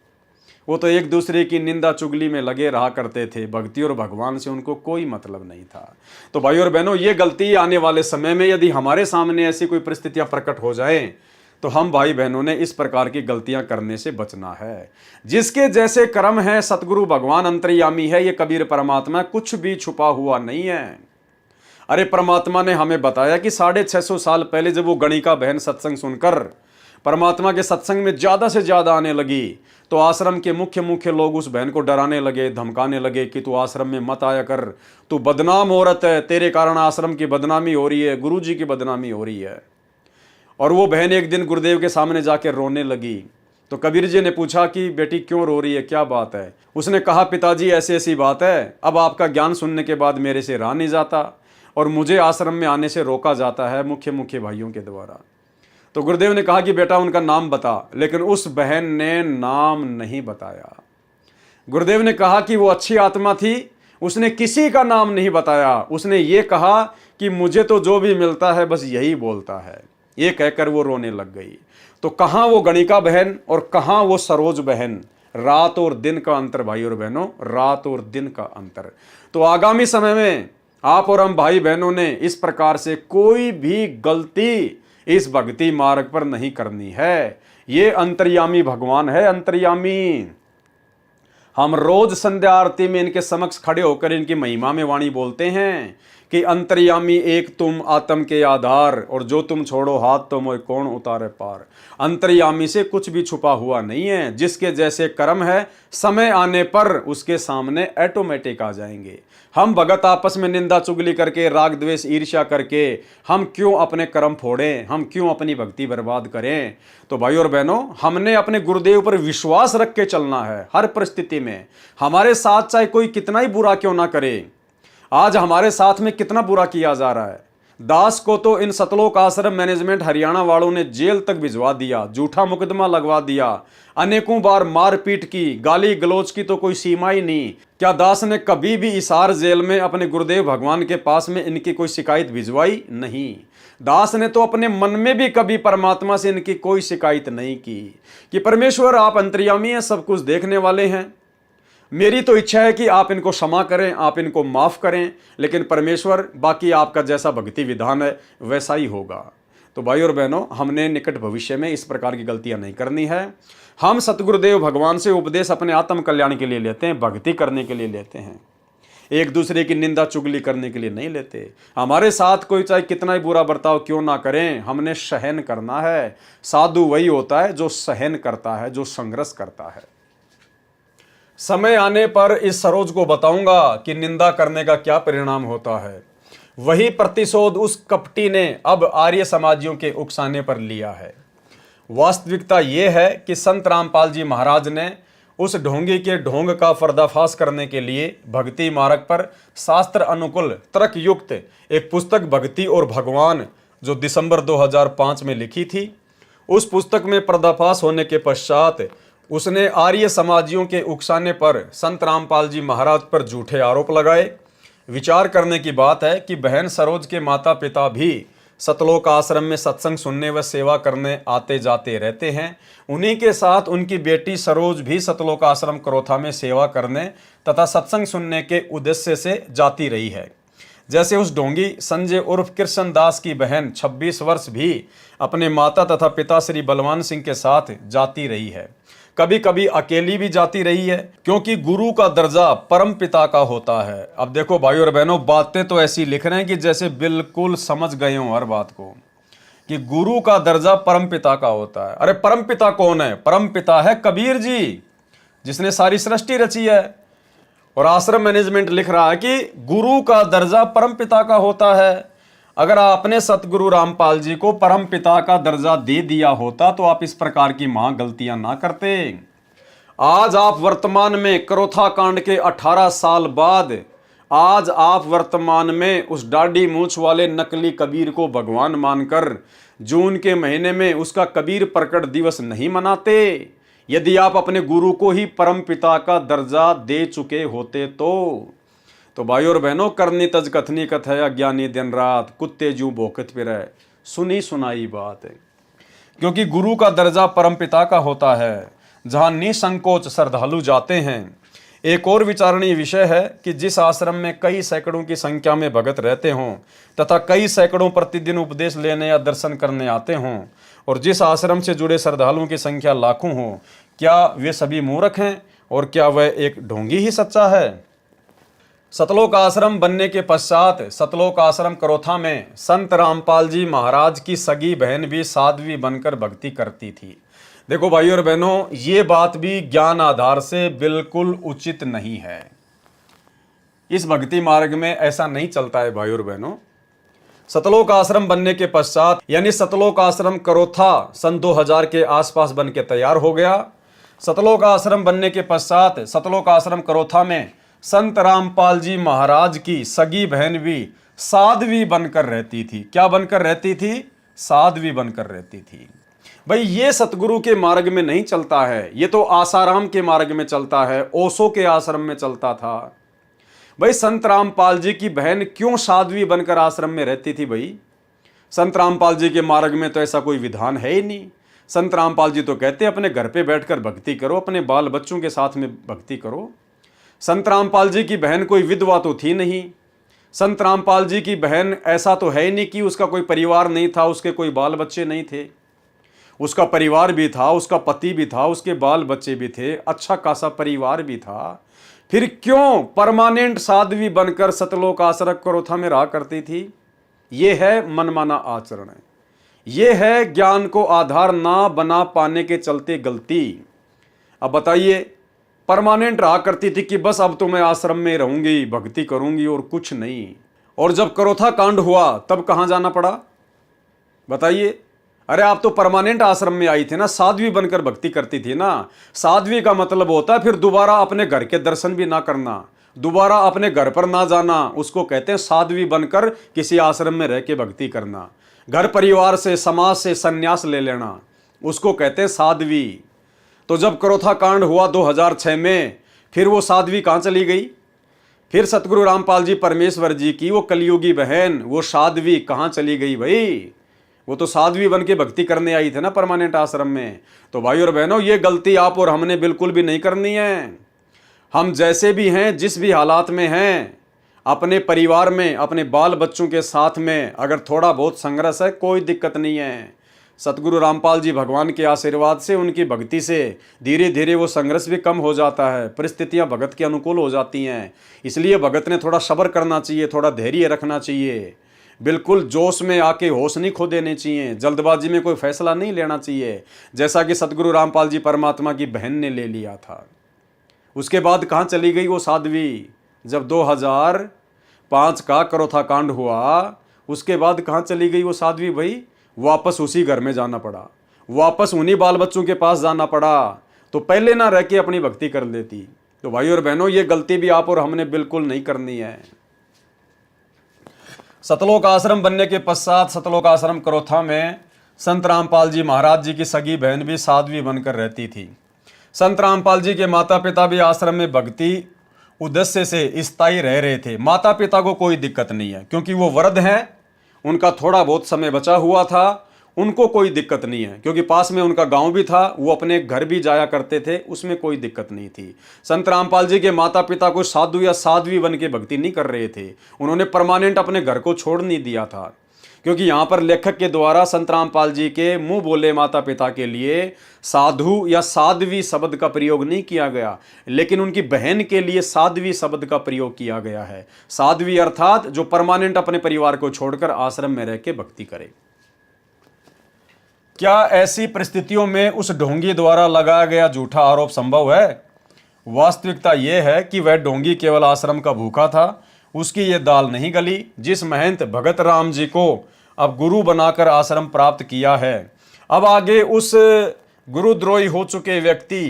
वो तो एक दूसरे की निंदा चुगली में लगे रहा करते थे, भक्ति और भगवान से उनको कोई मतलब नहीं था। तो भाई और बहनों, ये गलती आने वाले समय में यदि हमारे सामने ऐसी कोई परिस्थितियां प्रकट हो जाए तो हम भाई बहनों ने इस प्रकार की गलतियां करने से बचना है। जिसके जैसे कर्म है, सतगुरु भगवान अंतर्यामी है, ये कबीर परमात्मा कुछ भी छुपा हुआ नहीं है। अरे परमात्मा ने हमें बताया कि 650 साल पहले जब वो गणिका बहन सत्संग सुनकर परमात्मा के सत्संग में ज़्यादा से ज़्यादा आने लगी, तो आश्रम के मुख्य लोग उस बहन को डराने लगे, धमकाने लगे कि तू आश्रम में मत आया कर, तू बदनाम औरत है, तेरे कारण आश्रम की बदनामी हो रही है, गुरु जी की बदनामी हो रही है। और वो बहन एक दिन गुरुदेव के सामने जाकर रोने लगी। तो कबीर जी ने पूछा कि बेटी क्यों रो रही है, क्या बात है। उसने कहा पिताजी ऐसी ऐसी बात है, अब आपका ज्ञान सुनने के बाद मेरे से रहा नहीं जाता और मुझे आश्रम में आने से रोका जाता है मुख्य भाइयों के द्वारा। तो गुरुदेव ने कहा कि बेटा उनका नाम बता, लेकिन उस बहन ने नाम नहीं बताया। गुरुदेव ने कहा कि वो अच्छी आत्मा थी, उसने किसी का नाम नहीं बताया। उसने ये कहा कि मुझे तो जो भी मिलता है बस यही बोलता है। ये कहकर वो रोने लग गई। तो कहाँ वो गणिका बहन और कहाँ वो सरोज बहन, रात और दिन का अंतर भाई और बहनों, रात और दिन का अंतर। तो आगामी समय में आप और हम भाई बहनों ने इस प्रकार से कोई भी गलती इस भक्ति मार्ग पर नहीं करनी है। ये अंतर्यामी भगवान है, अंतर्यामी। हम रोज संध्या आरती में इनके समक्ष खड़े होकर इनकी महिमा में वाणी बोलते हैं कि अंतर्यामी एक तुम आत्म के आधार, और जो तुम छोड़ो हाथ तो मोय कौन उतारे पार। अंतर्यामी से कुछ भी छुपा हुआ नहीं है। जिसके जैसे कर्म है, समय आने पर उसके सामने ऑटोमेटिक आ जाएंगे। हम भगत आपस में निंदा चुगली करके, राग द्वेष ईर्ष्या करके हम क्यों अपने कर्म फोड़ें, हम क्यों अपनी भक्ति बर्बाद करें। तो भाई और बहनों, हमने अपने गुरुदेव पर विश्वास रख के चलना है हर परिस्थिति में। हमारे साथ चाहे कोई कितना ही बुरा क्यों ना करे, आज हमारे साथ में कितना बुरा किया जा रहा है, दास को तो इन सतलोक आश्रम मैनेजमेंट हरियाणा वालों ने जेल तक भिजवा दिया, झूठा मुकदमा लगवा दिया, अनेकों बार मारपीट की, गाली गलौज की तो कोई सीमा ही नहीं। क्या दास ने कभी भी हिसार जेल में अपने गुरुदेव भगवान के पास में इनकी कोई शिकायत भिजवाई? नहीं। दास ने तो अपने मन में भी कभी परमात्मा से इनकी कोई शिकायत नहीं की कि परमेश्वर आप अंतर्यामी हैं, सब कुछ देखने वाले हैं, मेरी तो इच्छा है कि आप इनको क्षमा करें, आप इनको माफ़ करें, लेकिन परमेश्वर बाकी आपका जैसा भक्ति विधान है वैसा ही होगा। तो भाई और बहनों, हमने निकट भविष्य में इस प्रकार की गलतियां नहीं करनी है। हम सतगुरुदेव भगवान से उपदेश अपने आत्म कल्याण के लिए लेते हैं, भक्ति करने के लिए लेते हैं, एक दूसरे की निंदा चुगली करने के लिए नहीं लेते। हमारे साथ कोई चाहे कितना ही बुरा बर्ताव क्यों ना करें, हमने सहन करना है। साधु वही होता है जो सहन करता है, जो संघर्ष करता है। समय आने पर इस सरोज को बताऊंगा कि निंदा करने का क्या परिणाम होता है। वही प्रतिशोध उस कपटी ने अब आर्य समाजियों के उकसाने पर लिया है। वास्तविकता यह है कि संत रामपाल जी महाराज ने उस ढोंगी के ढोंग का पर्दाफाश करने के लिए भक्ति मार्ग पर शास्त्र अनुकूल तर्क युक्त एक पुस्तक भक्ति और भगवान जो दिसंबर 2005 में लिखी थी, उस पुस्तक में पर्दाफाश होने के पश्चात उसने आर्य समाजियों के उकसाने पर संत रामपाल जी महाराज पर झूठे आरोप लगाए। विचार करने की बात है कि बहन सरोज के माता पिता भी सतलोक आश्रम में सत्संग सुनने व सेवा करने आते जाते रहते हैं। उन्हीं के साथ उनकी बेटी सरोज भी सतलोक आश्रम करोथा में सेवा करने तथा सत्संग सुनने के उद्देश्य से जाती रही है। जैसे उस ढोंगी संजय उर्फ कृष्ण दास की बहन 26 वर्ष भी अपने माता तथा पिता श्री बलवान सिंह के साथ जाती रही है। कभी कभी अकेली भी जाती रही है, क्योंकि गुरु का दर्जा परम पिता का होता है। अब देखो भाई और बहनों, बातें तो ऐसी लिख रहे हैं कि जैसे बिल्कुल समझ गए हो हर बात को, कि गुरु का दर्जा परम पिता का होता है। अरे परम पिता कौन है? परम पिता है कबीर जी, जिसने सारी सृष्टि रची है। और आश्रम मैनेजमेंट लिख रहा है कि गुरु का दर्जा परम पिता का होता है। अगर आपने सतगुरु रामपाल जी को परम पिता का दर्जा दे दिया होता तो आप इस प्रकार की महा गलतियां ना करते। आज आप वर्तमान में करोथा कांड के 18 साल बाद आज आप वर्तमान में उस डाढ़ी मूछ वाले नकली कबीर को भगवान मानकर जून के महीने में उसका कबीर प्रकट दिवस नहीं मनाते। यदि आप अपने गुरु को ही परम पिता का दर्जा दे चुके होते तो भाई और बहनों, करनी तज कथनी कथ है, अज्ञानी दिन रात कुत्ते जू भोकत फिर है, सुनी सुनाई बात है। क्योंकि गुरु का दर्जा परम पिता का होता है, जहां निसंकोच श्रद्धालु जाते हैं। एक और विचारणीय विषय है कि जिस आश्रम में कई सैकड़ों की संख्या में भगत रहते हों तथा कई सैकड़ों प्रतिदिन उपदेश लेने या दर्शन करने आते हों, और जिस आश्रम से जुड़े श्रद्धालुओं की संख्या लाखों हो, क्या वे सभी मूर्ख हैं और क्या वह एक ढोंगी ही सच्चा है? सतलोक आश्रम बनने के पश्चात सतलोक आश्रम करोथा में संत रामपाल जी महाराज की सगी बहन भी साध्वी बनकर भक्ति करती थी। देखो भाई और बहनों, ये बात भी ज्ञान आधार से बिल्कुल उचित नहीं है। इस भक्ति मार्ग में ऐसा नहीं चलता है भाई और बहनों। सतलोक आश्रम बनने के पश्चात यानी सतलोक आश्रम करोथा सन 2000 के आसपास बन के तैयार हो गया। सतलोक आश्रम बनने के पश्चात सतलोक आश्रम करोथा में संत रामपाल जी महाराज की सगी बहन भी साध्वी बनकर रहती थी। क्या बनकर रहती थी? साध्वी बनकर रहती थी। भाई ये सतगुरु के मार्ग में नहीं चलता है, ये तो आसाराम के मार्ग में चलता है, ओशो के आश्रम में चलता था। भाई संत रामपाल जी की बहन क्यों साध्वी बनकर आश्रम में रहती थी? भाई संत रामपाल जी के मार्ग में तो ऐसा कोई विधान है ही नहीं। संत रामपाल जी तो कहते अपने घर पे बैठकर भक्ति करो, अपने बाल बच्चों के साथ में भक्ति करो। संत रामपाल जी की बहन कोई विधवा तो थी नहीं। संत रामपाल जी की बहन ऐसा तो है ही नहीं कि उसका कोई परिवार नहीं था, उसके कोई बाल बच्चे नहीं थे। उसका परिवार भी था, उसका पति भी था, उसके बाल बच्चे भी थे, अच्छा खासा परिवार भी था। फिर क्यों परमानेंट साध्वी बनकर सतलोक आश्रम करोथा में रहा करती थी? ये है मनमाना आचरण, ये है ज्ञान को आधार ना बना पाने के चलते गलती। अब बताइए, परमानेंट रहा करती थी कि बस अब तो मैं आश्रम में रहूंगी, भक्ति करूंगी और कुछ नहीं। और जब करोथा कांड हुआ तब कहां जाना पड़ा? बताइए। अरे आप तो परमानेंट आश्रम में आई थी ना, साध्वी बनकर भक्ति करती थी ना। साध्वी का मतलब होता है फिर दोबारा अपने घर के दर्शन भी ना करना, दोबारा अपने घर पर ना जाना, उसको कहते हैं साध्वी बनकर किसी आश्रम में रह के भक्ति करना। घर परिवार से, समाज से संन्यास ले लेना, उसको कहते हैं साध्वी। तो जब क्रोथा कांड हुआ 2006 में, फिर वो साध्वी कहाँ चली गई? फिर सतगुरु रामपाल जी परमेश्वर जी की वो कलयुगी बहन, वो साध्वी कहाँ चली गई भाई? वो तो साध्वी बन के भक्ति करने आई थे ना परमानेंट आश्रम में। तो भाई और बहनों, ये गलती आप और हमने बिल्कुल भी नहीं करनी है। हम जैसे भी हैं, जिस भी हालात में हैं, अपने परिवार में, अपने बाल बच्चों के साथ में अगर थोड़ा बहुत संघर्ष है, कोई दिक्कत नहीं है। सतगुरु रामपाल जी भगवान के आशीर्वाद से, उनकी भक्ति से धीरे धीरे वो संघर्ष भी कम हो जाता है, परिस्थितियां भगत के अनुकूल हो जाती हैं। इसलिए भगत ने थोड़ा सब्र करना चाहिए, थोड़ा धैर्य रखना चाहिए। बिल्कुल जोश में आके होश नहीं खो देने चाहिए, जल्दबाजी में कोई फैसला नहीं लेना चाहिए, जैसा कि सतगुरु रामपाल जी परमात्मा की बहन ने ले लिया था। उसके बाद कहाँ चली गई वो साध्वी? जब 2005 का क्रोथा कांड हुआ, उसके बाद कहाँ चली गई वो साध्वी भाई? वापस उसी घर में जाना पड़ा, वापस उन्हीं बाल बच्चों के पास जाना पड़ा। तो पहले ना रह के अपनी भक्ति कर लेती। तो भाई और बहनों, ये गलती भी आप और हमने बिल्कुल नहीं करनी है। सतलोक आश्रम बनने के पश्चात सतलोक आश्रम क्रोथा में संत रामपाल जी महाराज जी की सगी बहन भी साध्वी बनकर रहती थी। संत रामपाल जी के माता पिता भी आश्रम में भक्ति उद्देश्य से स्थायी रह रहे थे। माता पिता को कोई दिक्कत नहीं है, क्योंकि वो वृद्ध हैं, उनका थोड़ा बहुत समय बचा हुआ था, उनको कोई दिक्कत नहीं है, क्योंकि पास में उनका गांव भी था, वो अपने घर भी जाया करते थे, उसमें कोई दिक्कत नहीं थी। संत रामपाल जी के माता पिता को साधु या साध्वी बन के भक्ति नहीं कर रहे थे, उन्होंने परमानेंट अपने घर को छोड़ नहीं दिया था। क्योंकि यहाँ पर लेखक के द्वारा संत रामपाल जी के मुंह बोले माता पिता के लिए साधु या साध्वी शब्द का प्रयोग नहीं किया गया, लेकिन उनकी बहन के लिए साध्वी शब्द का प्रयोग किया गया है। साध्वी अर्थात जो परमानेंट अपने परिवार को छोड़कर आश्रम में रह के भक्ति करे। क्या ऐसी परिस्थितियों में उस ढोंगी द्वारा लगाया गया झूठा आरोप संभव है? वास्तविकता यह है कि वह ढोंगी केवल आश्रम का भूखा था, उसकी ये दाल नहीं गली। जिस महंत भगत राम जी को अब गुरु बनाकर आश्रम प्राप्त किया है, अब आगे उस गुरुद्रोही हो चुके व्यक्ति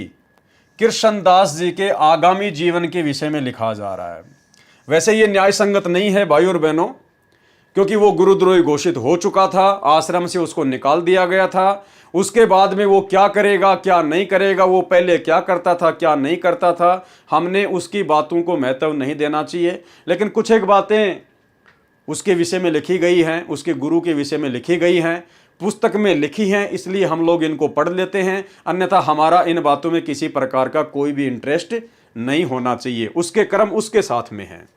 कृष्ण दास जी के आगामी जीवन के विषय में लिखा जा रहा है। वैसे ये न्याय संगत नहीं है भाई और बहनों, क्योंकि वो गुरुद्रोही घोषित हो चुका था, आश्रम से उसको निकाल दिया गया था। उसके बाद में वो क्या करेगा क्या नहीं करेगा, वो पहले क्या करता था क्या नहीं करता था, हमने उसकी बातों को महत्व नहीं देना चाहिए। लेकिन कुछ एक बातें उसके विषय में लिखी गई हैं, उसके गुरु के विषय में लिखी गई हैं, पुस्तक में लिखी हैं, इसलिए हम लोग इनको पढ़ लेते हैं। अन्यथा हमारा इन बातों में किसी प्रकार का कोई भी इंटरेस्ट नहीं होना चाहिए, उसके कर्म उसके साथ में हैं।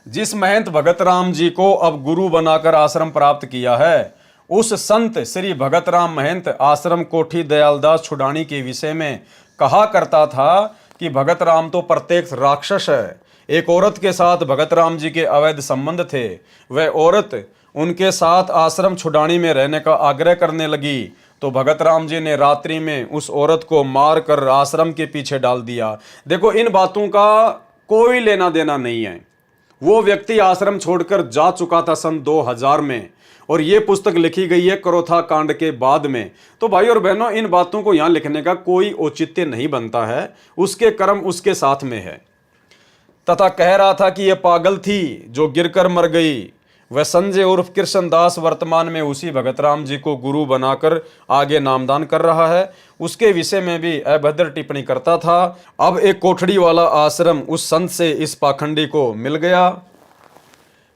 जिस महंत भगत राम जी को अब गुरु बनाकर आश्रम प्राप्त किया है, उस संत श्री भगत राम महंत आश्रम कोठी दयालदास छुडानी के विषय में कहा करता था कि भगत राम तो प्रत्यक्ष राक्षस है। एक औरत के साथ भगत राम जी के अवैध संबंध थे। वह औरत उनके साथ आश्रम छुडानी में रहने का आग्रह करने लगी, तो भगत राम जी ने रात्रि में उस औरत को मार कर आश्रम के पीछे डाल दिया। देखो, इन बातों का कोई लेना देना नहीं है। वो व्यक्ति आश्रम छोड़कर जा चुका था सन 2000 में, और ये पुस्तक लिखी गई है क्रोथा कांड के बाद में। तो भाई और बहनों, इन बातों को यहाँ लिखने का कोई औचित्य नहीं बनता है, उसके कर्म उसके साथ में है। तथा कह रहा था कि यह पागल थी जो गिरकर मर गई। वह संजय उर्फ कृष्णदास वर्तमान में उसी भगत राम जी को गुरु बनाकर आगे नामदान कर रहा है। उसके विषय में भी अभद्र टिप्पणी करता था। अब एक कोठड़ी वाला आश्रम उस संत से इस पाखंडी को मिल गया।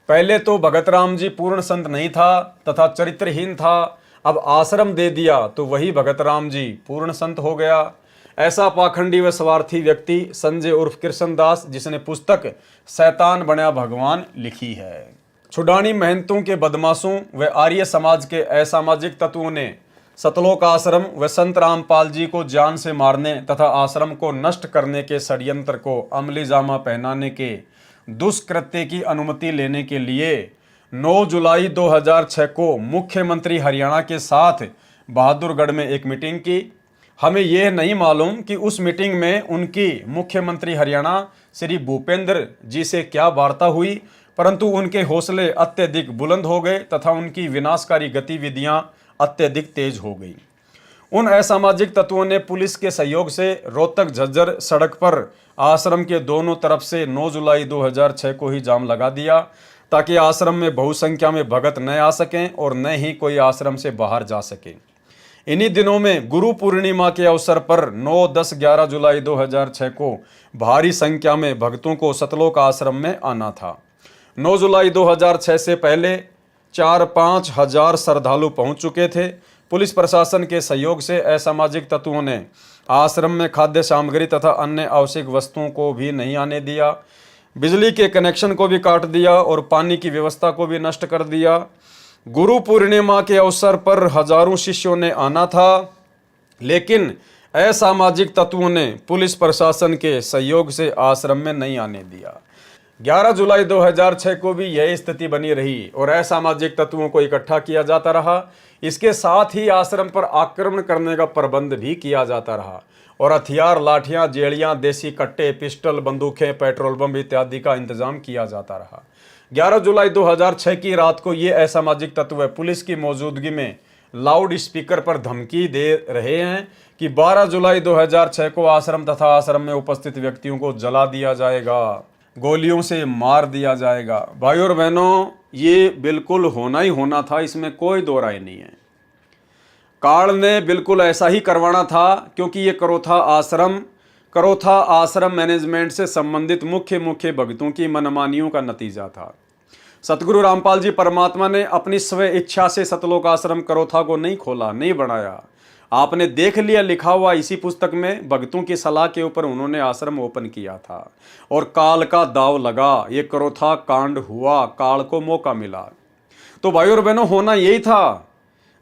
पहले तो भगत राम जी पूर्ण संत नहीं था तथा चरित्रहीन था, अब आश्रम दे दिया तो वही भगत राम जी पूर्ण संत हो गया। ऐसा पाखंडी व स्वार्थी व्यक्ति संजय उर्फ कृष्णदास, जिसने पुस्तक शैतान बना भगवान लिखी है। छुडानी महंतों के बदमाशों व आर्य समाज के असामाजिक तत्वों ने सतलोक आश्रम व संत रामपाल जी को जान से मारने तथा आश्रम को नष्ट करने के षड्यंत्र को अमली जामा पहनाने के दुष्कृत्य की अनुमति लेने के लिए 9 जुलाई 2006 को मुख्यमंत्री हरियाणा के साथ बहादुरगढ़ में एक मीटिंग की। हमें यह नहीं मालूम कि उस मीटिंग में उनकी मुख्यमंत्री हरियाणा श्री भूपेंद्र जी से क्या वार्ता हुई, परंतु उनके हौसले अत्यधिक बुलंद हो गए तथा उनकी विनाशकारी गतिविधियां अत्यधिक तेज हो गई। उन असामाजिक तत्वों ने पुलिस के सहयोग से रोहतक झज्जर सड़क पर आश्रम के दोनों तरफ से 9 जुलाई 2006 को ही जाम लगा दिया, ताकि आश्रम में बहुसंख्या में भगत न आ सकें और न ही कोई आश्रम से बाहर जा सके। इन्हीं दिनों में गुरु पूर्णिमा के अवसर पर 9, 10, 11 जुलाई 2006 को भारी संख्या में भक्तों को सतलोक आश्रम में आना था। 9 जुलाई 2006 से पहले 4-5 हजार श्रद्धालु पहुंच चुके थे। पुलिस प्रशासन के सहयोग से असामाजिक तत्वों ने आश्रम में खाद्य सामग्री तथा अन्य आवश्यक वस्तुओं को भी नहीं आने दिया, बिजली के कनेक्शन को भी काट दिया और पानी की व्यवस्था को भी नष्ट कर दिया। गुरु पूर्णिमा के अवसर पर हजारों शिष्यों ने आना था, लेकिन असामाजिक तत्वों ने पुलिस प्रशासन के सहयोग से आश्रम में नहीं आने दिया। 11 जुलाई 2006 को भी यही स्थिति बनी रही और असामाजिक तत्वों को इकट्ठा किया जाता रहा। इसके साथ ही आश्रम पर आक्रमण करने का प्रबंध भी किया जाता रहा और हथियार, लाठियां, जेड़ियां, देसी कट्टे, पिस्टल, बंदूकें, पेट्रोल बम इत्यादि का इंतजाम किया जाता रहा। 11 जुलाई 2006 की रात को ये असामाजिक तत्व पुलिस की मौजूदगी में लाउड स्पीकर पर धमकी दे रहे हैं कि 12 जुलाई 2006 को आश्रम तथा आश्रम में उपस्थित व्यक्तियों को जला दिया जाएगा, गोलियों से मार दिया जाएगा। भाइयों और बहनों, ये बिल्कुल होना ही होना था, इसमें कोई दो राय नहीं है। काल ने बिल्कुल ऐसा ही करवाना था, क्योंकि ये करोथा आश्रम मैनेजमेंट से संबंधित मुख्य भक्तों की मनमानियों का नतीजा था। सतगुरु रामपाल जी परमात्मा ने अपनी स्व इच्छा से सतलोक आश्रम करोथा को नहीं खोला, नहीं बनाया। आपने देख लिया लिखा हुआ इसी पुस्तक में, भक्तों की सलाह के ऊपर उन्होंने आश्रम ओपन किया था और काल का दाव लगा, ये करोथा कांड हुआ, काल को मौका मिला। तो भाइयों और बहनों, होना यही था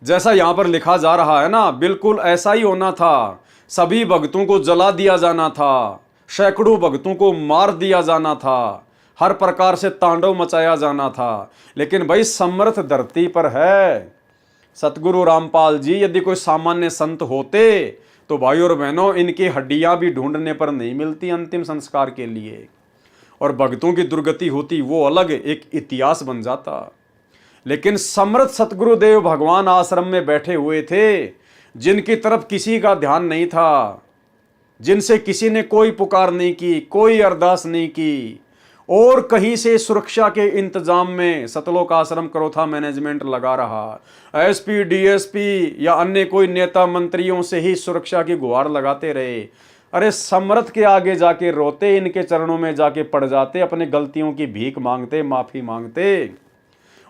जैसा यहाँ पर लिखा जा रहा है ना, बिल्कुल ऐसा ही होना था। सभी भक्तों को जला दिया जाना था, सैकड़ों भक्तों को मार दिया जाना था, हर प्रकार से तांडव मचाया जाना था। लेकिन भाई समर्थ धरती पर है सतगुरु रामपाल जी, यदि कोई सामान्य संत होते तो भाइयों और बहनों, इनकी हड्डियां भी ढूंढने पर नहीं मिलती अंतिम संस्कार के लिए, और भक्तों की दुर्गति होती वो अलग एक इतिहास बन जाता। लेकिन समर्थ सतगुरुदेव भगवान आश्रम में बैठे हुए थे, जिनकी तरफ किसी का ध्यान नहीं था, जिनसे किसी ने कोई पुकार नहीं की, कोई अरदास नहीं की, और कहीं से सुरक्षा के इंतजाम में सतलोक आश्रम करोथा मैनेजमेंट लगा रहा। एसपी, डीएसपी या अन्य कोई नेता मंत्रियों से ही सुरक्षा की गुहार लगाते रहे। अरे समर्थ के आगे जाके रोते, इनके चरणों में जाके पड़ जाते, अपने गलतियों की भीख मांगते, माफी मांगते,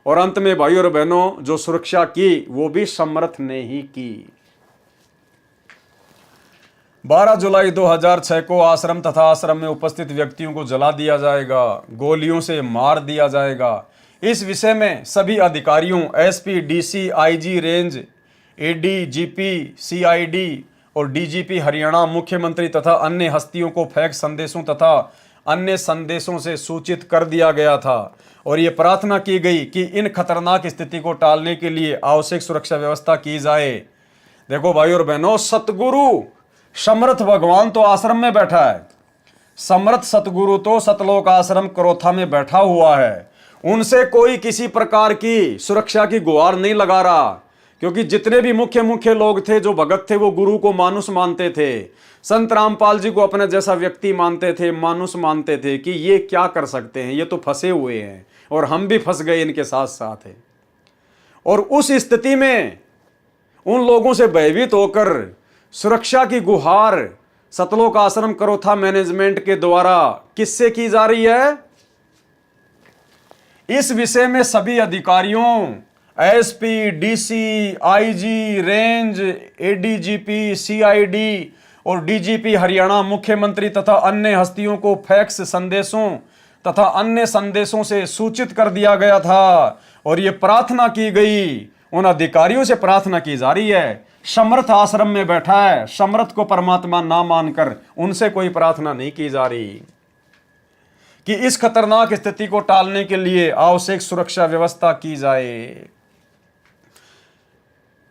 और अंत में भाइयों और बहनों, जो सुरक्षा की वो भी समर्थ ने ही की। 12 जुलाई 2006 को आश्रम तथा आश्रम में उपस्थित व्यक्तियों को जला दिया जाएगा, गोलियों से मार दिया जाएगा। इस विषय में सभी अधिकारियों, SP, DC, IG range, ADGP, CID और डीजीपी हरियाणा, मुख्यमंत्री तथा अन्य हस्तियों को फैक्स संदेशों तथा अन्य संदेशों से सूचित कर दिया गया था और ये प्रार्थना की गई कि इन खतरनाक स्थिति को टालने के लिए आवश्यक सुरक्षा व्यवस्था की जाए। देखो भाइयों और बहनों, सतगुरु समर्थ भगवान तो आश्रम में बैठा है, समर्थ सतगुरु तो सतलोक आश्रम करोथा में बैठा हुआ है। उनसे कोई किसी प्रकार की सुरक्षा की गुहार नहीं लगा रहा, क्योंकि जितने भी मुख्य लोग थे, जो भगत थे, वो गुरु को मानुष मानते थे, संत रामपाल जी को अपने जैसा व्यक्ति मानते थे, मानुष मानते थे कि ये क्या कर सकते हैं, ये तो फंसे हुए हैं और हम भी फंस गए इनके साथ साथ है। और उस स्थिति में उन लोगों से भयभीत होकर सुरक्षा की गुहार सतलोक आश्रम करोथा मैनेजमेंट के द्वारा किससे की जा रही है? इस विषय में सभी अधिकारियों, SP, DC, IG range, ADGP, CID और डीजीपी हरियाणा, मुख्यमंत्री तथा अन्य हस्तियों को फैक्स संदेशों तथा अन्य संदेशों से सूचित कर दिया गया था और यह प्रार्थना की गई, उन अधिकारियों से प्रार्थना की जा रही है। समर्थ आश्रम में बैठा है, समर्थ को परमात्मा ना मानकर उनसे कोई प्रार्थना नहीं की जा रही कि इस खतरनाक स्थिति को टालने के लिए आवश्यक सुरक्षा व्यवस्था की जाए।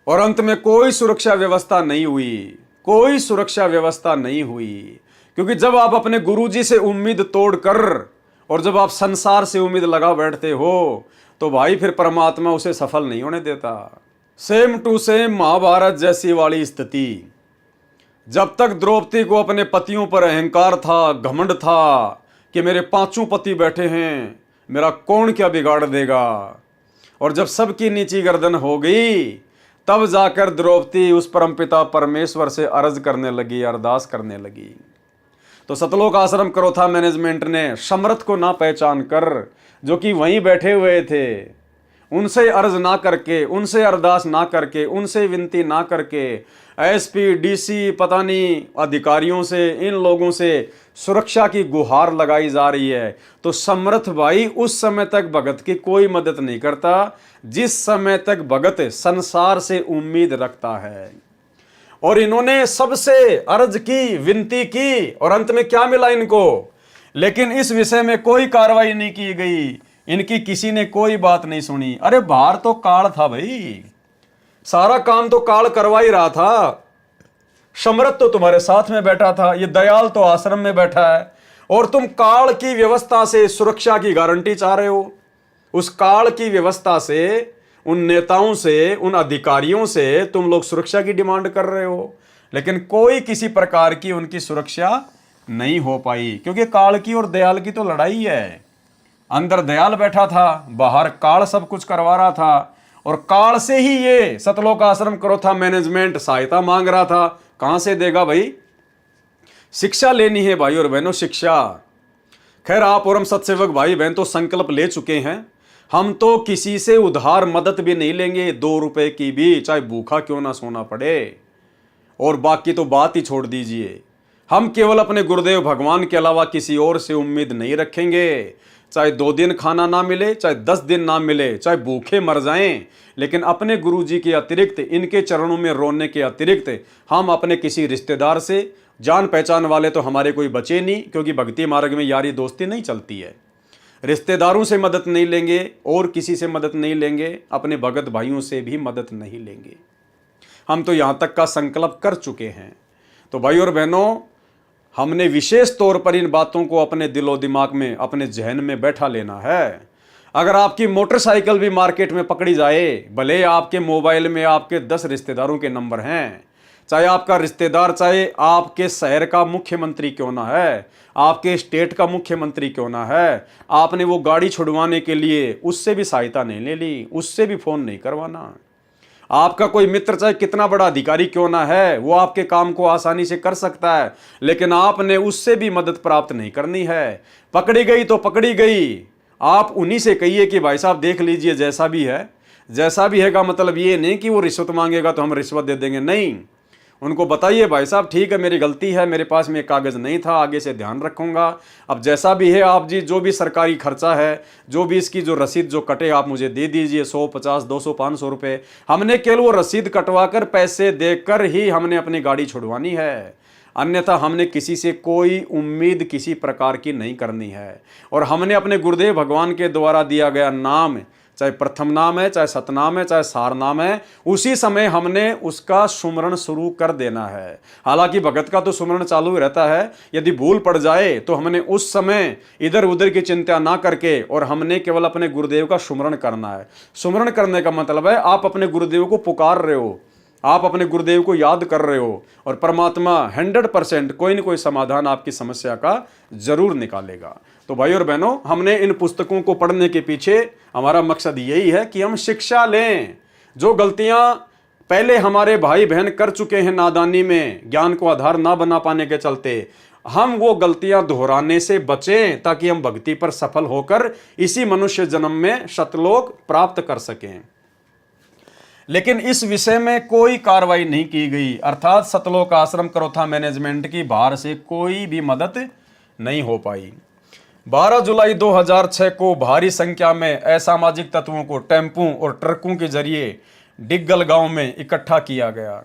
और अंत में कोई सुरक्षा व्यवस्था नहीं हुई, कोई सुरक्षा व्यवस्था नहीं हुई, क्योंकि जब आप अपने गुरुजी से उम्मीद तोड़कर और जब आप संसार से उम्मीद लगा बैठते हो तो भाई फिर परमात्मा उसे सफल नहीं होने देता। सेम टू सेम महाभारत जैसी वाली स्थिति। जब तक द्रौपदी को अपने पतियों पर अहंकार था, घमंड था कि मेरे 5 पति बैठे हैं, मेरा कौन क्या बिगाड़ देगा, और जब सबकी नीची गर्दन हो गई तब जाकर द्रौपदी उस परमपिता परमेश्वर से अर्ज करने लगी, अरदास करने लगी। तो सतलोक आश्रम करोथा मैनेजमेंट ने समर्थ को ना पहचान कर, जो कि वहीं बैठे हुए थे, उनसे अर्ज ना करके, उनसे अरदास ना करके, उनसे विनती ना करके, एसपी डीसी पता नहीं अधिकारियों से, इन लोगों से सुरक्षा की गुहार लगाई जा रही है। तो समर्थ भाई उस समय तक भगत की कोई मदद नहीं करता जिस समय तक भगत संसार से उम्मीद रखता है। और इन्होंने सबसे अर्ज की, विनती की, और अंत में क्या मिला इनको? लेकिन इस विषय में कोई कार्रवाई नहीं की गई, इनकी किसी ने कोई बात नहीं सुनी। अरे बाहर तो काल था भाई, सारा काम तो काल करवा ही रहा था। समर्थ तो तुम्हारे साथ में बैठा था, ये दयाल तो आश्रम में बैठा है, और तुम काल की व्यवस्था से सुरक्षा की गारंटी चाह रहे हो। उस काल की व्यवस्था से, उन नेताओं से, उन अधिकारियों से तुम लोग सुरक्षा की डिमांड कर रहे हो, लेकिन कोई किसी प्रकार की उनकी सुरक्षा नहीं हो पाई, क्योंकि काल की और दयाल की तो लड़ाई है। अंदर दयाल बैठा था, बाहर काल सब कुछ करवा रहा था, और काल से ही ये सतलोक आश्रम करोथा मैनेजमेंट सहायता मांग रहा था। कहां से देगा भाई? शिक्षा लेनी है भाई और बहनों, शिक्षा। खैर आप और हम सत्सेवक भाई बहन तो संकल्प ले चुके हैं, हम तो किसी से उधार मदद भी नहीं लेंगे, 2 रुपए की भी, चाहे भूखा क्यों ना सोना पड़े। और बाकी तो बात ही छोड़ दीजिए, हम केवल अपने गुरुदेव भगवान के अलावा किसी और से उम्मीद नहीं रखेंगे। चाहे 2 दिन खाना ना मिले, चाहे 10 दिन ना मिले, चाहे भूखे मर जाएं, लेकिन अपने गुरु जी के अतिरिक्त, इनके चरणों में रोने के अतिरिक्त हम अपने किसी रिश्तेदार से, जान पहचान वाले तो हमारे कोई बचे नहीं, क्योंकि भक्ति मार्ग में यारी दोस्ती नहीं चलती है। रिश्तेदारों से मदद नहीं लेंगे, और किसी से मदद नहीं लेंगे, अपने भगत भाइयों से भी मदद नहीं लेंगे। हम तो यहाँ तक का संकल्प कर चुके हैं। तो भाई और बहनों, हमने विशेष तौर पर इन बातों को अपने दिलो दिमाग में, अपने जहन में बैठा लेना है। अगर आपकी मोटरसाइकिल भी मार्केट में पकड़ी जाए, भले आपके मोबाइल में आपके 10 रिश्तेदारों के नंबर हैं, चाहे आपका रिश्तेदार, चाहे आपके शहर का मुख्यमंत्री क्यों ना है, आपके स्टेट का मुख्यमंत्री क्यों ना है, आपने वो गाड़ी छुड़वाने के लिए उससे भी सहायता नहीं ले ली, उससे भी फोन नहीं करवाना। आपका कोई मित्र चाहे कितना बड़ा अधिकारी क्यों ना है, वो आपके काम को आसानी से कर सकता है, लेकिन आपने उससे भी मदद प्राप्त नहीं करनी है। पकड़ी गई तो पकड़ी गई, आप उन्हीं से कहिए कि भाई साहब देख लीजिए, जैसा भी है, जैसा भी है का मतलब ये नहीं कि वो रिश्वत मांगेगा तो हम रिश्वत दे देंगे, नहीं। उनको बताइए भाई साहब ठीक है, मेरी गलती है, मेरे पास में कागज़ नहीं था, आगे से ध्यान रखूंगा। अब जैसा भी है आप जी, जो भी सरकारी खर्चा है, जो भी इसकी जो रसीद जो कटे आप मुझे दे दीजिए, 100, 50, 200, 500 रुपये। हमने केवल वो रसीद कटवा कर, पैसे देकर ही हमने अपनी गाड़ी छुड़वानी है, अन्यथा हमने किसी से कोई उम्मीद किसी प्रकार की नहीं करनी है। और हमने अपने गुरुदेव भगवान के द्वारा दिया गया नाम, चाहे प्रथम नाम है, चाहे सतनाम है, चाहे सार नाम है, उसी समय हमने उसका सुमरण शुरू कर देना है। हालांकि भगत का तो सुमरण चालू ही रहता है, यदि भूल पड़ जाए तो हमने उस समय इधर उधर की चिंता ना करके, और हमने केवल अपने गुरुदेव का सुमरण करना है। सुमरण करने का मतलब है आप अपने गुरुदेव को पुकार रहे हो, आप अपने गुरुदेव को याद कर रहे हो, और परमात्मा 100% कोई न कोई समाधान आपकी समस्या का जरूर निकालेगा। तो भाई और बहनों, हमने इन पुस्तकों को पढ़ने के पीछे हमारा मकसद यही है कि हम शिक्षा लें। जो गलतियां पहले हमारे भाई बहन कर चुके हैं नादानी में, ज्ञान को आधार ना बना पाने के चलते, हम वो गलतियां दोहराने से बचें, ताकि हम भक्ति पर सफल होकर इसी मनुष्य जन्म में सतलोक प्राप्त कर सकें। लेकिन इस विषय में कोई कार्रवाई नहीं की गई, अर्थात सतलोक आश्रम करोथा मैनेजमेंट की बाहर से कोई भी मदद नहीं हो पाई। 12 जुलाई 2006 को भारी संख्या में असामाजिक तत्वों को टेम्पू और ट्रकों के जरिए डिग्गल गांव में इकट्ठा किया गया।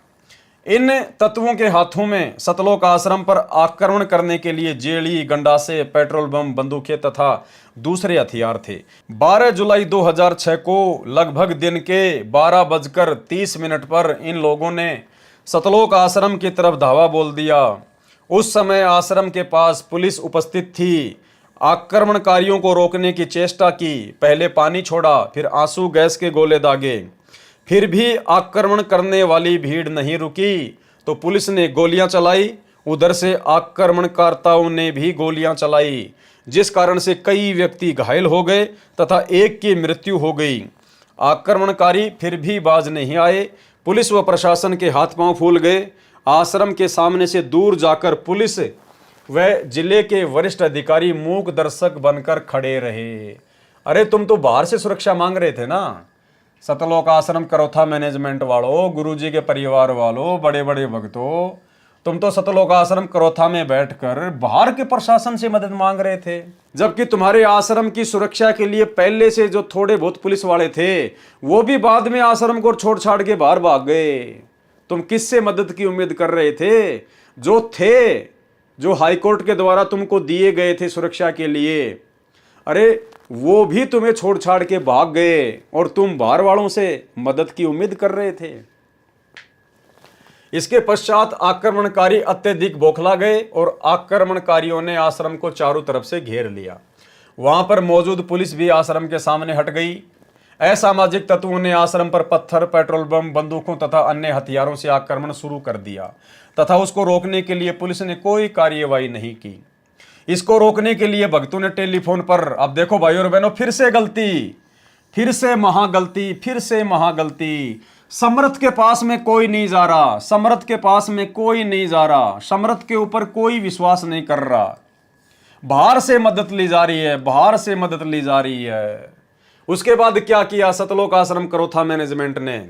इन तत्वों के हाथों में सतलोक आश्रम पर आक्रमण करने के लिए जेली, गंडासे, पेट्रोल बम, बंदूकें तथा दूसरे हथियार थे। 12 जुलाई 2006 को लगभग दिन के 12:30 पर इन लोगों ने सतलोक आश्रम की तरफ धावा बोल दिया। उस समय आश्रम के पास पुलिस उपस्थित थी। आक्रमणकारियों को रोकने की चेष्टा की, पहले पानी छोड़ा, फिर आंसू गैस के गोले दागे, फिर भी आक्रमण करने वाली भीड़ नहीं रुकी तो पुलिस ने गोलियां चलाई। उधर से आक्रमणकर्ताओं ने भी गोलियां चलाई, जिस कारण से कई व्यक्ति घायल हो गए तथा एक की मृत्यु हो गई। आक्रमणकारी फिर भी बाज नहीं आए। पुलिस व प्रशासन के हाथ पांव फूल गए। आश्रम के सामने से दूर जाकर पुलिस व जिले के वरिष्ठ अधिकारी मूक दर्शक बनकर खड़े रहे। अरे तुम तो बाहर से सुरक्षा मांग रहे थे ना, सतलोक आश्रम करोथा मैनेजमेंट वालों, गुरुजी के परिवार वालों, बड़े बड़े भक्तों, तुम तो सतलोक आश्रम करोथा में बैठकर बाहर के प्रशासन से मदद मांग रहे थे, जबकि तुम्हारे आश्रम की सुरक्षा के लिए पहले से जो थोड़े बहुत पुलिस वाले थे वो भी बाद में आश्रम को छोड़ छाड़ के बाहर भाग गए। तुम किससे मदद की उम्मीद कर रहे थे? जो हाईकोर्ट के द्वारा तुमको दिए गए थे सुरक्षा के लिए, अरे वो भी तुम्हें छोड़ छाड़ के भाग गए और तुम बाहर वालों से मदद की उम्मीद कर रहे थे। इसके पश्चात आक्रमणकारी अत्यधिक बौखला गए और आक्रमणकारियों ने आश्रम को चारों तरफ से घेर लिया। वहां पर मौजूद पुलिस भी आश्रम के सामने हट गई। असामाजिक तत्वों ने आश्रम पर पत्थर, पेट्रोल बम, बंदूकों तथा अन्य हथियारों से आक्रमण शुरू कर दिया तथा उसको रोकने के लिए पुलिस ने कोई कार्यवाही नहीं की। इसको रोकने के लिए भक्तों ने टेलीफोन पर, अब देखो भाई और बहनों, फिर से गलती, फिर से महागलती, फिर से महागलती। समर्थ के पास में कोई नहीं जा रहा, समर्थ के पास में कोई नहीं जा रहा, समर्थ के ऊपर कोई विश्वास नहीं कर रहा। बाहर से मदद ली जा रही है, बाहर से मदद ली जा रही है। उसके बाद क्या किया सतलोक आश्रम करोथा मैनेजमेंट ने?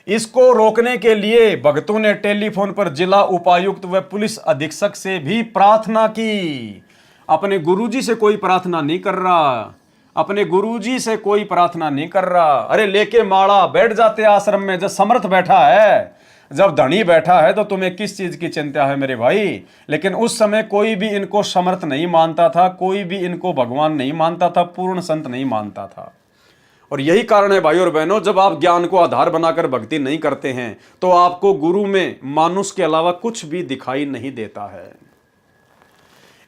इसको रोकने के लिए भक्तों ने टेलीफोन पर जिला उपायुक्त व पुलिस अधीक्षक से भी प्रार्थना की। अपने गुरुजी से कोई प्रार्थना नहीं कर रहा, अपने गुरुजी से कोई प्रार्थना नहीं कर रहा। अरे लेके माड़ा बैठ जाते आश्रम में, जब समर्थ बैठा है, जब धनी बैठा है, तो तुम्हें किस चीज की चिंता है मेरे भाई? लेकिन उस समय कोई भी इनको समर्थ नहीं मानता था, कोई भी इनको भगवान नहीं मानता था, पूर्ण संत नहीं मानता था। और यही कारण है भाई और बहनों, जब आप ज्ञान को आधार बनाकर भक्ति नहीं करते हैं तो आपको गुरु में मानुष के अलावा कुछ भी दिखाई नहीं देता है।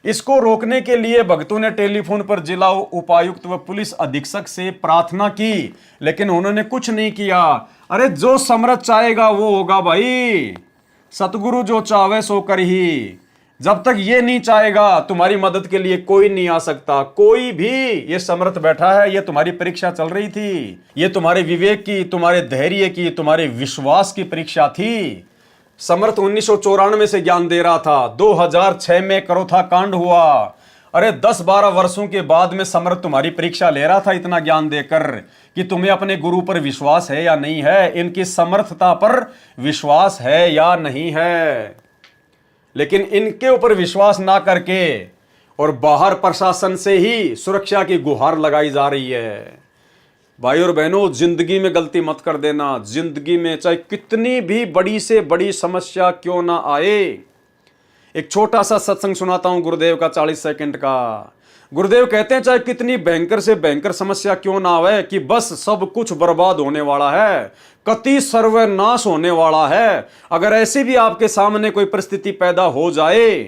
इसको रोकने के लिए भक्तों ने टेलीफोन पर जिला उपायुक्त व पुलिस अधीक्षक से प्रार्थना की, लेकिन उन्होंने कुछ नहीं किया। अरे जो समर्थ चाहेगा वो होगा भाई, सतगुरु जो चाहे सो कर ही। जब तक ये नहीं चाहेगा तुम्हारी मदद के लिए कोई नहीं आ सकता, कोई भी। ये समर्थ बैठा है, ये तुम्हारी परीक्षा चल रही थी, ये तुम्हारे विवेक की, तुम्हारे धैर्य की, तुम्हारे विश्वास की परीक्षा थी। समर्थ 1994 से ज्ञान दे रहा था, 2006 में करोथा कांड हुआ। अरे 10-12 वर्षों के बाद में समर्थ तुम्हारी परीक्षा ले रहा था इतना ज्ञान देकर कि तुम्हें अपने गुरु पर विश्वास है या नहीं है, इनकी समर्थता पर विश्वास है या नहीं है। लेकिन इनके ऊपर विश्वास ना करके और बाहर प्रशासन से ही सुरक्षा की गुहार लगाई जा रही है। भाई और बहनों, जिंदगी में गलती मत कर देना। जिंदगी में चाहे कितनी भी बड़ी से बड़ी समस्या क्यों ना आए, एक छोटा सा सत्संग सुनाता हूं गुरुदेव का 40 सेकंड का। गुरुदेव कहते हैं चाहे कितनी भयंकर से भयंकर समस्या क्यों ना आवे, कि बस सब कुछ बर्बाद होने वाला है, कति सर्वनाश होने वाला है। अगर ऐसी भी आपके सामने कोई परिस्थिति पैदा हो जाए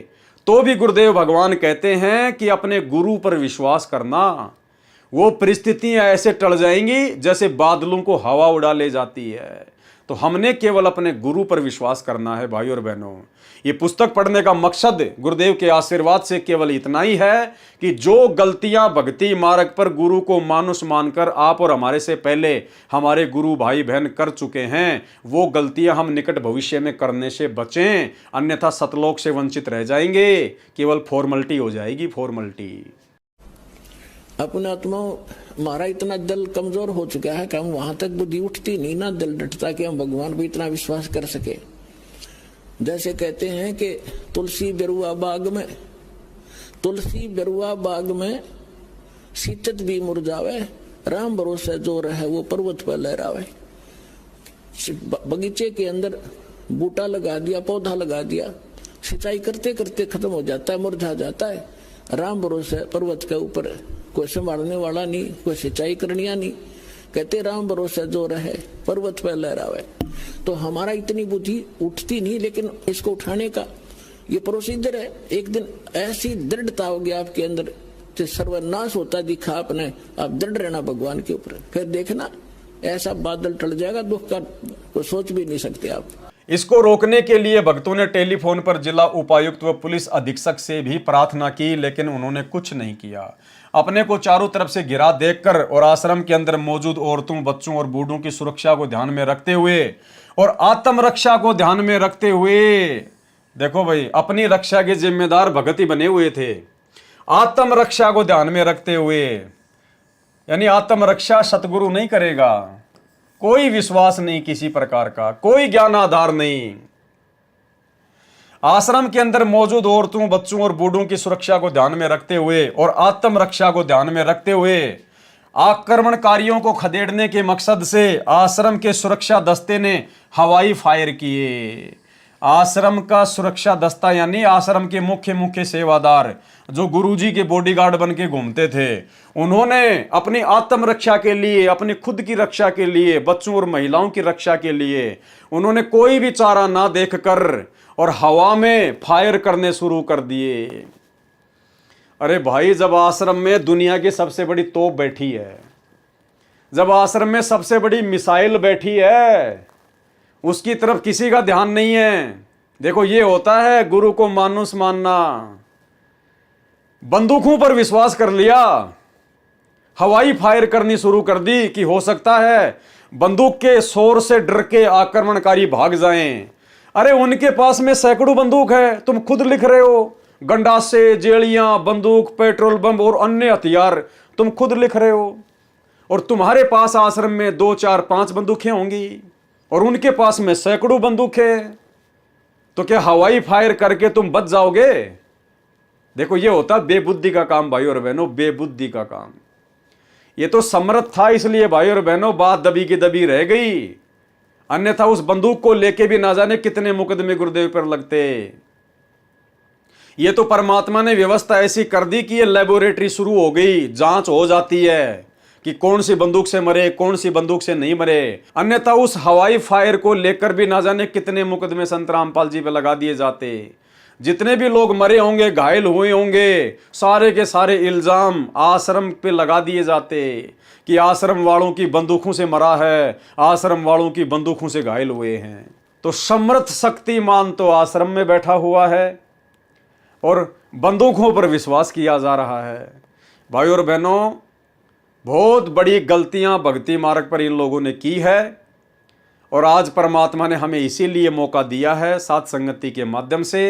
तो भी गुरुदेव भगवान कहते हैं कि अपने गुरु पर विश्वास करना। वो परिस्थितियां ऐसे टल जाएंगी जैसे बादलों को हवा उड़ा ले जाती है। तो हमने केवल अपने गुरु पर विश्वास करना है भाई और बहनों। ये पुस्तक पढ़ने का मकसद गुरुदेव के आशीर्वाद से केवल इतना ही है कि जो गलतियां भक्ति मार्ग पर गुरु को मानुष मानकर आप और हमारे से पहले हमारे गुरु भाई बहन कर चुके हैं, वो गलतियां हम निकट भविष्य में करने से बचें, अन्यथा सतलोक से वंचित रह जाएंगे। केवल फॉर्मेलिटी हो जाएगी, फॉर्मेलिटी। अपने आत्माओं हमारा इतना दिल कमजोर हो चुका है कि हम वहां तक बुद्धि उठती नहीं ना, दिल डटता कि हम भगवान पर इतना विश्वास कर सके। जैसे कहते हैं कि तुलसी बेरुआ बाग में सीतत भी मुरझावे, राम भरोसे जो रहे वो पर्वत पर लहरावे। बगीचे के अंदर बूटा लगा दिया, पौधा लगा दिया, सिंचाई करते करते खत्म हो जाता है, मुरझा जाता है। राम भरोसे पर्वत के ऊपर कोई संभालने वाला नहीं, कोई सिंचाई करनिया नहीं। कहते राम भरोसे जो रहे पर्वत पर लहरावे। तो हमारा इतनी बुद्धि उठती नहीं, लेकिन इसको उठाने का ये प्रोसीजर है। एक दिन ऐसी दृढ़ता होगी आपके अंदर, सर्वनाश होता दिखा आपने, आप दृढ़ रहना भगवान के ऊपर। फिर देखना ऐसा बादल टल जाएगा दुख का, तो सोच भी नहीं सकते आप। इसको रोकने के लिए भक्तों ने टेलीफोन पर जिला उपायुक्त व पुलिस अधीक्षक से भी प्रार्थना की, लेकिन उन्होंने कुछ नहीं किया। अपने को चारों तरफ से घिरा देखकर और आश्रम के अंदर मौजूद औरतों, बच्चों और बूढ़ों की सुरक्षा को ध्यान में रखते हुए और आत्मरक्षा को ध्यान में रखते हुए, देखो भाई, अपनी रक्षा के जिम्मेदार भगत ही बने हुए थे। आत्मरक्षा को ध्यान में रखते हुए, यानी आत्मरक्षा सतगुरु नहीं करेगा, कोई विश्वास नहीं किसी प्रकार का, कोई ज्ञान आधार नहीं। आश्रम के अंदर मौजूद औरतों, बच्चों और बूढ़ों की सुरक्षा को ध्यान में रखते हुए और आत्मरक्षा को ध्यान में रखते हुए आक्रमणकारियों को खदेड़ने के मकसद से आश्रम के सुरक्षा दस्ते ने हवाई फायर किए। आश्रम का सुरक्षा दस्ता यानी आश्रम के मुख्य सेवादार जो गुरुजी के बॉडीगार्ड बन के घूमते थे, उन्होंने अपनी आत्मरक्षा के लिए, अपनी खुद की रक्षा के लिए, बच्चों और महिलाओं की रक्षा के लिए उन्होंने कोई भी चारा ना देखकर और हवा में फायर करने शुरू कर दिए। अरे भाई, जब आश्रम में दुनिया की सबसे बड़ी तोप बैठी है, जब आश्रम में सबसे बड़ी मिसाइल बैठी है, उसकी तरफ किसी का ध्यान नहीं है। देखो, ये होता है गुरु को मानुस मानना। बंदूकों पर विश्वास कर लिया, हवाई फायर करनी शुरू कर दी कि हो सकता है बंदूक के शोर से डर के आक्रमणकारी भाग जाएं। अरे उनके पास में सैकड़ों बंदूक है, तुम खुद लिख रहे हो, गंडासे, जेलियां, बंदूक, पेट्रोल बम और अन्य हथियार तुम खुद लिख रहे हो। और तुम्हारे पास आश्रम में 2, 4, 5 बंदूकें होंगी और उनके पास में सैकड़ों बंदूकें, तो क्या हवाई फायर करके तुम बच जाओगे? देखो, ये होता बेबुद्धि का काम भाई और बहनों, बेबुद्धि का काम। ये तो समर्थ था, इसलिए भाई और बहनों बात दबी की दबी रह गई, अन्यथा उस बंदूक को लेके भी ना जाने कितने मुकदमे गुरुदेव पर लगते। ये तो परमात्मा ने व्यवस्था ऐसी कर दी कि ये लेबोरेटरी शुरू हो गई, जांच हो जाती है कि कौन सी बंदूक से मरे, कौन सी बंदूक से नहीं मरे। अन्यथा उस हवाई फायर को लेकर भी ना जाने कितने मुकदमे संत रामपाल जी पे लगा दिए जाते। जितने भी लोग मरे होंगे, घायल हुए होंगे, सारे के सारे इल्जाम आश्रम पे लगा दिए जाते कि आश्रम वालों की बंदूकों से मरा है, आश्रम वालों की बंदूकों से घायल हुए हैं। तो समर्थ शक्तिमान तो आश्रम में बैठा हुआ है और बंदूकों पर विश्वास किया जा रहा है। भाई और बहनों, बहुत बड़ी गलतियां भक्ति मार्ग पर इन लोगों ने की है और आज परमात्मा ने हमें इसीलिए मौका दिया है साथ संगति के माध्यम से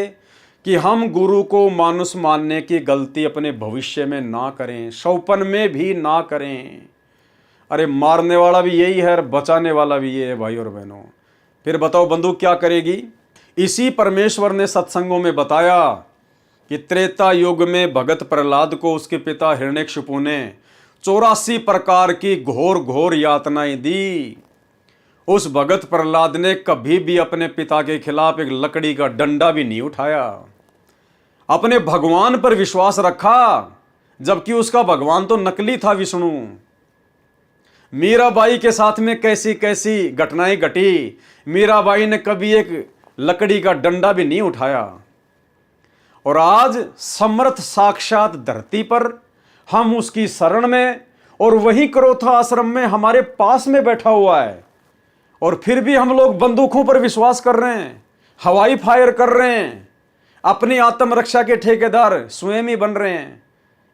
कि हम गुरु को मानुष मानने की गलती अपने भविष्य में ना करें, शौपन में भी ना करें। अरे मारने वाला भी यही है और बचाने वाला भी ये है भाई और बहनों। फिर बताओ बंदूक क्या करेगी? इसी परमेश्वर ने सत्संगों में बताया कि त्रेता युग में भगत प्रहलाद को उसके पिता हिरण्यकशिपु ने 84 प्रकार की घोर घोर यातनाएं दी। उस भगत प्रहलाद ने कभी भी अपने पिता के खिलाफ एक लकड़ी का डंडा भी नहीं उठाया, अपने भगवान पर विश्वास रखा, जबकि उसका भगवान तो नकली था, विष्णु। मीराबाई के साथ में कैसी कैसी घटनाएं घटी, मीराबाई ने कभी एक लकड़ी का डंडा भी नहीं उठाया। और आज समर्थ साक्षात धरती पर हम उसकी शरण में, और वही क्रोथा आश्रम में हमारे पास में बैठा हुआ है, और फिर भी हम लोग बंदूकों पर विश्वास कर रहे हैं, हवाई फायर कर रहे हैं, अपनी आत्मरक्षा के ठेकेदार स्वयं ही बन रहे हैं।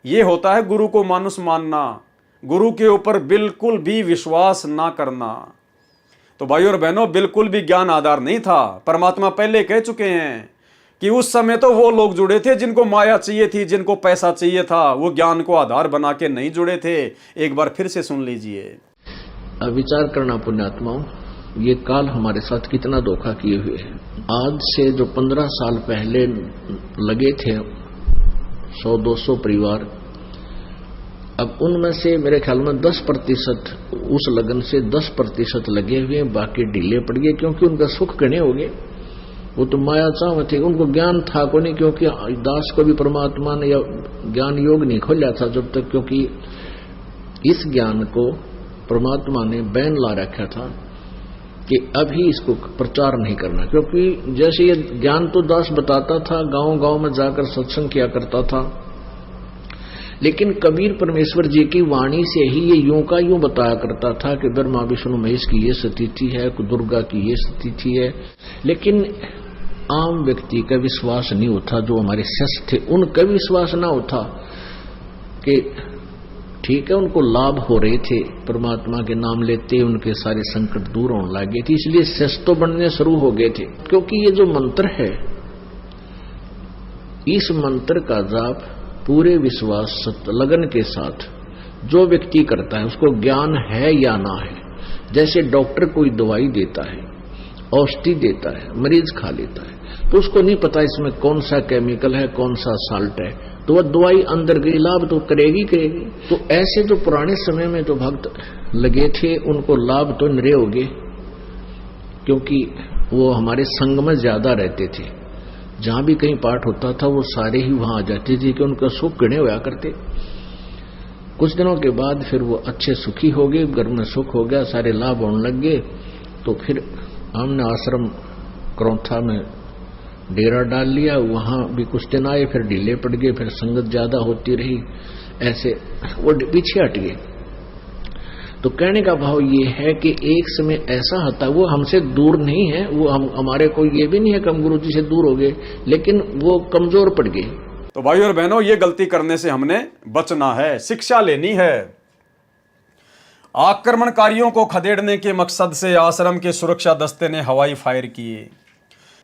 यह होता है गुरु को मानुष मानना, गुरु के ऊपर बिल्कुल भी विश्वास ना करना। तो भाई और बहनों, बिल्कुल भी ज्ञान आधार नहीं था। परमात्मा पहले कह चुके हैं कि उस समय तो वो लोग जुड़े थे जिनको माया चाहिए थी, जिनको पैसा चाहिए था, वो ज्ञान को आधार बना के नहीं जुड़े थे। एक बार फिर से सुन लीजिए। विचार करना पुण्यात्माओं, ये काल हमारे साथ कितना धोखा किए हुए है। आज से जो 15 साल पहले लगे थे 100-200 परिवार, अब उनमें से मेरे ख्याल में 10% उस लगन से 10% लगे हुए, बाकी ढीले पड़ गए, क्योंकि उनका सुख गणे हो गए। वो तो माया चाव थे, उनको ज्ञान था को नहीं, क्योंकि दास को भी परमात्मा ने या ज्ञान योग नहीं खोला था जब तक, क्योंकि इस ज्ञान को परमात्मा ने बैन ला रखा था कि अभी इसको प्रचार नहीं करना। क्योंकि जैसे ये ज्ञान तो दास बताता था, गांव गांव में जाकर सत्संग किया करता था, लेकिन कबीर परमेश्वर जी की वाणी से ही ये यूं का यूं बताया करता था कि ब्रह्मा विष्णु महेश की ये स्थिति है, दुर्गा की ये स्थिति है। लेकिन आम व्यक्ति का विश्वास नहीं होता, जो हमारे शिष्य थे उनका विश्वास ना होता कि ठीक है, उनको लाभ हो रहे थे, परमात्मा के नाम लेते उनके सारे संकट दूर होने लगे थे, इसलिए शिष्य तो बनने शुरू हो गए थे। क्योंकि ये जो मंत्र है, इस मंत्र का जाप पूरे विश्वास लगन के साथ जो व्यक्ति करता है, उसको ज्ञान है या ना है, जैसे डॉक्टर कोई दवाई देता है, औषधि देता है, मरीज खा लेता है, तो उसको नहीं पता इसमें कौन सा केमिकल है, कौन सा साल्ट है, तो वह दवाई अंदर गई, लाभ तो करेगी। तो ऐसे जो पुराने समय में जो भक्त लगे थे, उनको लाभ तो नरे हो गए, क्योंकि वो हमारे संग में ज्यादा रहते थे। जहां भी कहीं पाठ होता था वो सारे ही वहां आ जाते थे कि उनका सुख गणे होया करते। कुछ दिनों के बाद फिर वो अच्छे सुखी हो गए, घर में सुख हो गया, सारे लाभ होने लग गए। तो फिर हमने आश्रम करौथा में डेरा डाल लिया, वहां भी कुछ दिन आए, फिर ढीले पड़ गए, फिर संगत ज्यादा होती रही, ऐसे वो पीछे हट गए। तो कहने का भाव ये है कि एक समय ऐसा आता, वो हमसे दूर नहीं है, वो हमारे कोई ये भी नहीं है कि हम गुरु जी से दूर हो गए, लेकिन वो कमजोर पड़ गए। तो भाई और बहनों, ये गलती करने से हमने बचना है, शिक्षा लेनी है। आक्रमणकारियों को खदेड़ने के मकसद से आश्रम के सुरक्षा दस्ते ने हवाई फायर किए।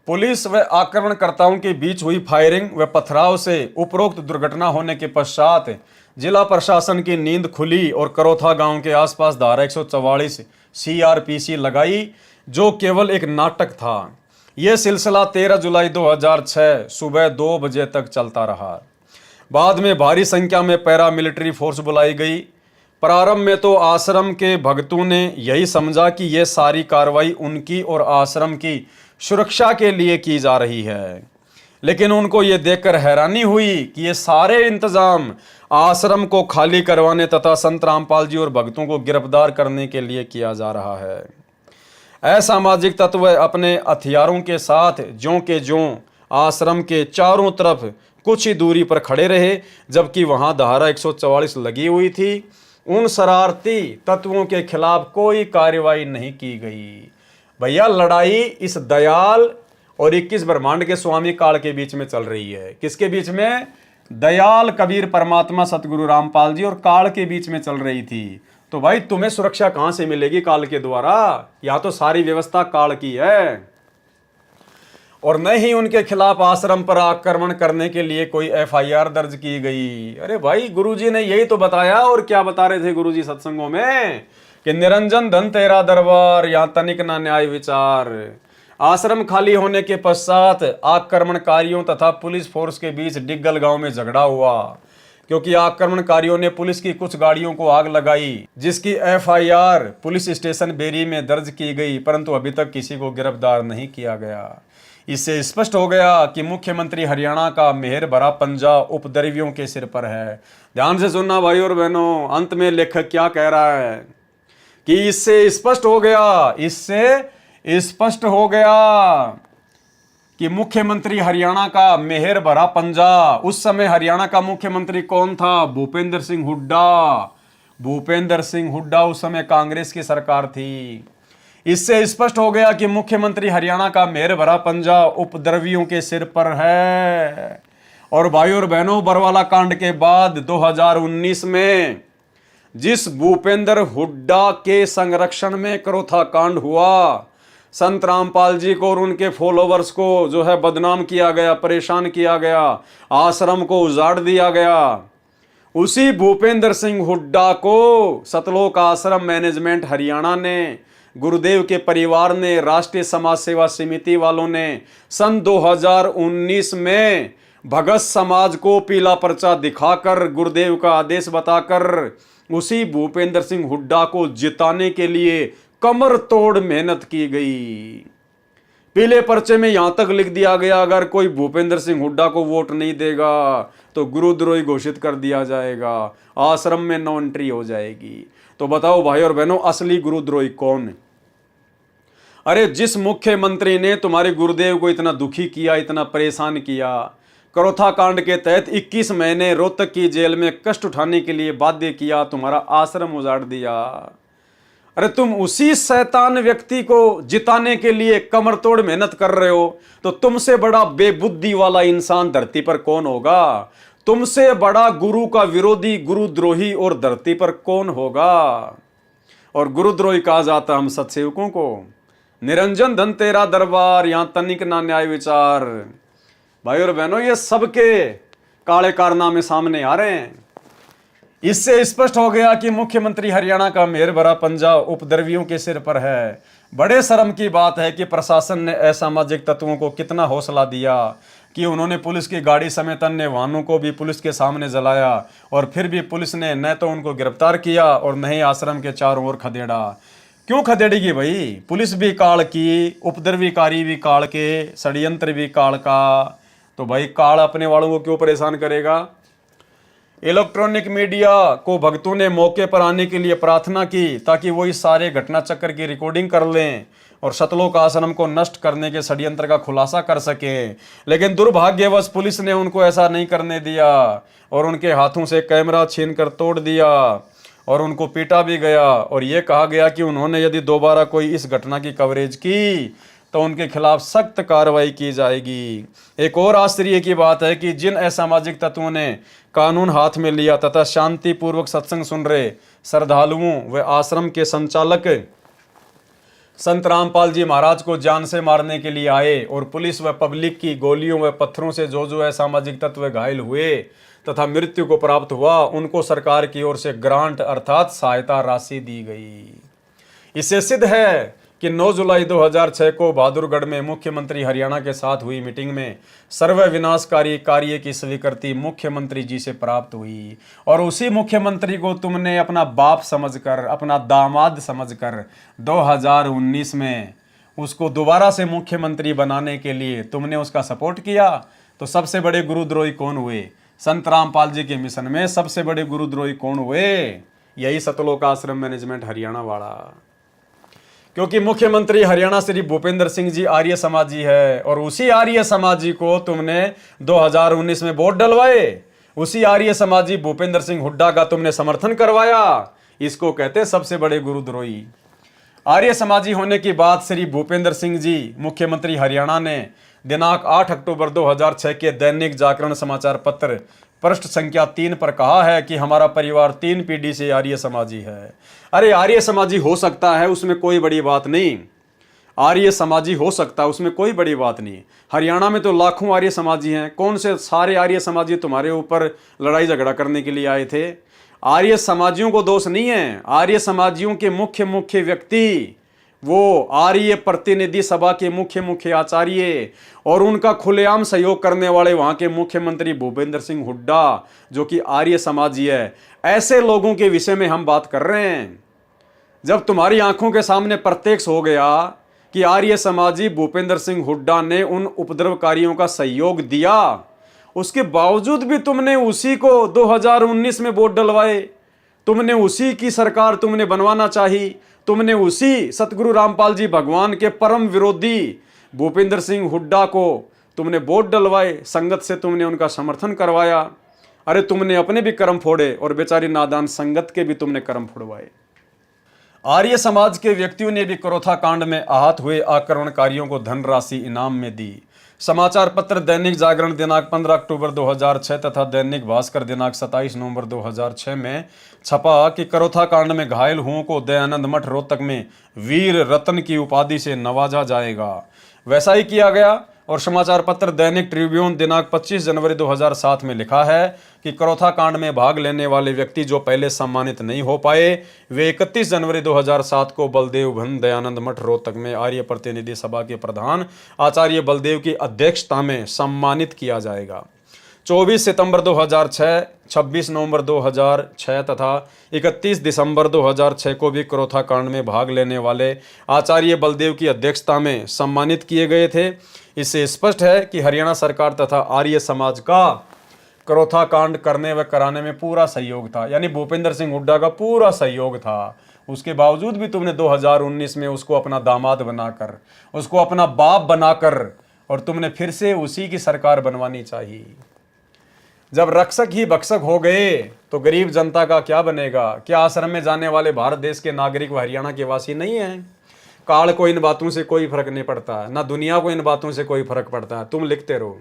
पुलिस व आक्रमणकर्ताओं के बीच हुई फायरिंग व पथराव से उपरोक्त दुर्घटना होने के पश्चात जिला प्रशासन की नींद खुली और करौथा गांव के आसपास धारा 144 CRPC लगाई, जो केवल एक नाटक था। यह सिलसिला 13 जुलाई 2006 सुबह 2 बजे तक चलता रहा। बाद में भारी संख्या में पैरामिलिट्री फोर्स बुलाई गई। प्रारंभ में तो आश्रम के भक्तों ने यही समझा कि यह सारी कार्रवाई उनकी और आश्रम की सुरक्षा के लिए की जा रही है, लेकिन उनको ये देखकर हैरानी हुई कि ये सारे इंतजाम आश्रम को खाली करवाने तथा संत रामपाल जी और भक्तों को गिरफ्तार करने के लिए किया जा रहा है। असामाजिक तत्व अपने हथियारों के साथ ज्यों के ज्यों आश्रम के चारों तरफ कुछ ही दूरी पर खड़े रहे, जबकि वहां धारा 144 लगी हुई थी। उन शरारती तत्वों के खिलाफ कोई कार्रवाई नहीं की गई। भैया, लड़ाई इस दयाल और 21 ब्रह्मांड के स्वामी काल के बीच में चल रही है। किसके बीच में? दयाल कबीर परमात्मा सतगुरु रामपाल जी और काल के बीच में चल रही थी। तो भाई, तुम्हें सुरक्षा कहां से मिलेगी काल के द्वारा? या तो सारी व्यवस्था काल की है, और न ही उनके खिलाफ आश्रम पर आक्रमण करने के लिए कोई FIR दर्ज की गई। अरे भाई, गुरुजी ने यही तो बताया। और क्या बता रहे थे गुरुजी सत्संगों में? कि निरंजन धन तेरा दरबार, यहाँ तनिक ना न्याय विचार। आश्रम खाली होने के पश्चात आक्रमणकारियों तथा पुलिस फोर्स के बीच डिग्गल गांव में झगड़ा हुआ, क्योंकि आक्रमणकारियों ने पुलिस की कुछ गाड़ियों को आग लगाई, जिसकी FIR पुलिस स्टेशन बेरी में दर्ज की गई, परंतु अभी तक किसी को गिरफ्तार नहीं किया गया। इससे स्पष्ट हो गया कि मुख्यमंत्री हरियाणा का मेहर भरा पंजा उपद्रवियों के सिर पर है। ध्यान से सुनना भाई और बहनों, अंत में लेखक क्या कह रहा है कि इससे स्पष्ट हो गया कि मुख्यमंत्री हरियाणा का मेहर भरा पंजा। उस समय हरियाणा का मुख्यमंत्री कौन था? भूपेंद्र सिंह हुड्डा। भूपेंद्र सिंह हुड्डा उस समय कांग्रेस की सरकार थी। इससे स्पष्ट हो गया कि मुख्यमंत्री हरियाणा का मेहर भरा पंजा उपद्रवियों के सिर पर है। और भाई और बहनों, बरवाला कांड के बाद 2019 में जिस भूपेंद्र हुड्डा के संरक्षण में करौथा कांड हुआ, संत रामपाल जी को और उनके फॉलोवर्स को जो है बदनाम किया गया, परेशान किया गया, आश्रम को उजाड़ दिया गया, उसी भूपेंद्र सिंह हुड्डा को सतलोक आश्रम मैनेजमेंट हरियाणा ने, गुरुदेव के परिवार ने, राष्ट्रीय समाज सेवा समिति वालों ने सन 2019 में भगत समाज को पीला पर्चा दिखाकर, गुरुदेव का आदेश बताकर उसी भूपेंद्र सिंह हुड्डा को जिताने के लिए कमर तोड़ मेहनत की गई। पीले पर्चे में यहां तक लिख दिया गया, अगर कोई भूपेंद्र सिंह हुड्डा को वोट नहीं देगा तो गुरुद्रोही घोषित कर दिया जाएगा, आश्रम में नो एंट्री हो जाएगी। तो बताओ भाई और बहनों, असली गुरुद्रोही कौन? अरे जिस मुख्यमंत्री ने तुम्हारे गुरुदेव को इतना दुखी किया, इतना परेशान किया, करोथा कांड के तहत 21 महीने रोहतक की जेल में कष्ट उठाने के लिए बाध्य किया, तुम्हारा आश्रम उजाड़ दिया। अरे तुम उसी शैतान व्यक्ति को जिताने के लिए कमर तोड़ मेहनत कर रहे हो, तो तुमसे बड़ा बेबुद्धि वाला इंसान धरती पर कौन होगा? तुमसे बड़ा गुरु का विरोधी, गुरुद्रोही और धरती पर कौन होगा? और गुरुद्रोही कहा जाता हम सत्सेवकों को। निरंजन धन तेरा दरबार, यहां तनिक ना न्याय विचार। भाई और बहनों, ये सबके काले कारनामे सामने आ रहे हैं। इससे स्पष्ट हो गया कि मुख्यमंत्री हरियाणा का मेहर भरा पंजा उपद्रवियों के सिर पर है। बड़े शर्म की बात है कि प्रशासन ने असामाजिक तत्वों को कितना हौसला दिया कि उन्होंने पुलिस की गाड़ी समेत अन्य वाहनों को भी पुलिस के सामने जलाया, और फिर भी पुलिस ने न तो उनको गिरफ्तार किया और न ही आश्रम के चारों ओर खदेड़ा। क्यों खदेड़ेगी भाई? पुलिस भी काल की, उपद्रवीकारी भी काल के, षड्यंत्र भी काल का। तो भाई काल अपने वालों को क्यों परेशान करेगा? इलेक्ट्रॉनिक मीडिया को भक्तों ने मौके पर आने के लिए प्रार्थना की ताकि वो इस सारे घटना चक्र की रिकॉर्डिंग कर लें और सतलोक आश्रम को नष्ट करने के षड्यंत्र का खुलासा कर सकें। लेकिन दुर्भाग्यवश पुलिस ने उनको ऐसा नहीं करने दिया और उनके हाथों से कैमरा छीनकर तोड़ दिया और उनको पीटा भी गया। और ये कहा गया कि उन्होंने यदि दोबारा कोई इस घटना की कवरेज की तो उनके खिलाफ सख्त कार्रवाई की जाएगी। एक और आश्चर्य की बात है कि जिन असामाजिक तत्वों ने कानून हाथ में लिया तथा शांतिपूर्वक सत्संग सुन रहे श्रद्धालुओं व आश्रम के संचालक संत रामपाल जी महाराज को जान से मारने के लिए आए और पुलिस व पब्लिक की गोलियों व पत्थरों से जो असामाजिक तत्व घायल हुए तथा मृत्यु को प्राप्त हुआ, उनको सरकार की ओर से ग्रांट अर्थात सहायता राशि दी गई। इससे सिद्ध है कि 9 जुलाई 2006 को बहादुरगढ़ में मुख्यमंत्री हरियाणा के साथ हुई मीटिंग में सर्व विनाशकारी कार्य की स्वीकृति मुख्यमंत्री जी से प्राप्त हुई, और उसी मुख्यमंत्री को तुमने अपना बाप समझकर, अपना दामाद समझकर 2019 में उसको दोबारा से मुख्यमंत्री बनाने के लिए तुमने उसका सपोर्ट किया। तो सबसे बड़े गुरुद्रोही कौन हुए? संत रामपाल जी के मिशन में सबसे बड़े गुरुद्रोही कौन हुए? यही सतलोक आश्रम मैनेजमेंट हरियाणा वाला। क्योंकि मुख्यमंत्री हरियाणा श्री भूपेंद्र सिंह जी आर्य समाजी है, और उसी आर्य समाजी को तुमने 2019 में वोट डलवाए, उसी आर्य समाजी भूपेंद्र सिंह हुड्डा का तुमने समर्थन करवाया। इसको कहते हैं सबसे बड़े गुरुद्रोही। आर्य समाजी होने की बात श्री भूपेंद्र सिंह जी मुख्यमंत्री हरियाणा ने दिनांक 8 अक्टूबर 2006 के दैनिक जागरण समाचार पत्र पृष्ठ संख्या 3 पर कहा है कि हमारा परिवार 3 पीढ़ी से आर्य समाजी है। अरे आर्य समाजी हो सकता है, उसमें कोई बड़ी बात नहीं। आर्य समाजी हो सकता है, उसमें कोई बड़ी बात नहीं। हरियाणा में तो लाखों आर्य समाजी हैं। कौन से सारे आर्य समाजी तुम्हारे ऊपर लड़ाई झगड़ा करने के लिए आए थे? आर्य समाजियों को दोष नहीं है। आर्य समाजियों के मुख्य व्यक्ति वो आर्य प्रतिनिधि सभा के मुख्य आचार्य और उनका खुलेआम सहयोग करने वाले वहां के मुख्यमंत्री भूपेंद्र सिंह हुड्डा, जो कि आर्य समाजी है। ऐसे लोगों के विषय में हम बात कर रहे हैं। जब तुम्हारी आंखों के सामने प्रत्यक्ष हो गया कि आर्य समाजी भूपेंद्र सिंह हुड्डा ने उन उपद्रवकारियों का सहयोग दिया, उसके बावजूद भी तुमने उसी को 2019 में वोट डलवाए। तुमने उसी की सरकार तुमने बनवाना चाहिए। तुमने उसी सतगुरु रामपाल जी भगवान के परम विरोधी भूपेंद्र सिंह हुड्डा को तुमने वोट डलवाए, संगत से तुमने उनका समर्थन करवाया। अरे तुमने अपने भी कर्म फोड़े और बेचारी नादान संगत के भी तुमने कर्म फोड़वाए। आर्य समाज के व्यक्तियों ने भी करोथा कांड में आहत हुए आक्रमणकारियों को धनराशि इनाम में दी। समाचार पत्र दैनिक जागरण दिनांक 15 अक्टूबर 2006 तथा दैनिक भास्कर दिनांक 27 नवंबर 2006 में छपा कि करोथा कांड में घायल हुओं को दयानंद मठ रोहतक में वीर रत्न की उपाधि से नवाजा जाएगा। वैसा ही किया गया। और समाचार पत्र दैनिक ट्रिब्यून दिनांक 25 जनवरी 2007 में लिखा है कि करोथा कांड में भाग लेने वाले व्यक्ति जो पहले सम्मानित नहीं हो पाए, वे 31 जनवरी 2007 को बलदेव भवन दयानंद मठ रोहतक में आर्य प्रतिनिधि सभा के प्रधान आचार्य बलदेव की अध्यक्षता में सम्मानित किया जाएगा। 24 सितंबर 2006, 26 नवंबर 2006 तथा 31 दिसंबर 2006 को भी करोथा कांड में भाग लेने वाले आचार्य बलदेव की अध्यक्षता में सम्मानित किए गए थे। इससे स्पष्ट है कि हरियाणा सरकार तथा आर्य समाज का करोथा कांड करने व कराने में पूरा सहयोग था, यानी भूपेंद्र सिंह हुड्डा का पूरा सहयोग था। उसके बावजूद भी तुमने 2019 में उसको अपना दामाद बनाकर, उसको अपना बाप बनाकर और तुमने फिर से उसी की सरकार बनवानी चाहिए। जब रक्षक ही भक्षक हो गए तो गरीब जनता का क्या बनेगा? क्या आश्रम में जाने वाले भारत देश के नागरिक व हरियाणा के वासी नहीं हैं? काल को इन बातों से कोई फर्क नहीं पड़ता है, ना दुनिया को इन बातों से कोई फर्क पड़ता है। तुम लिखते रहो।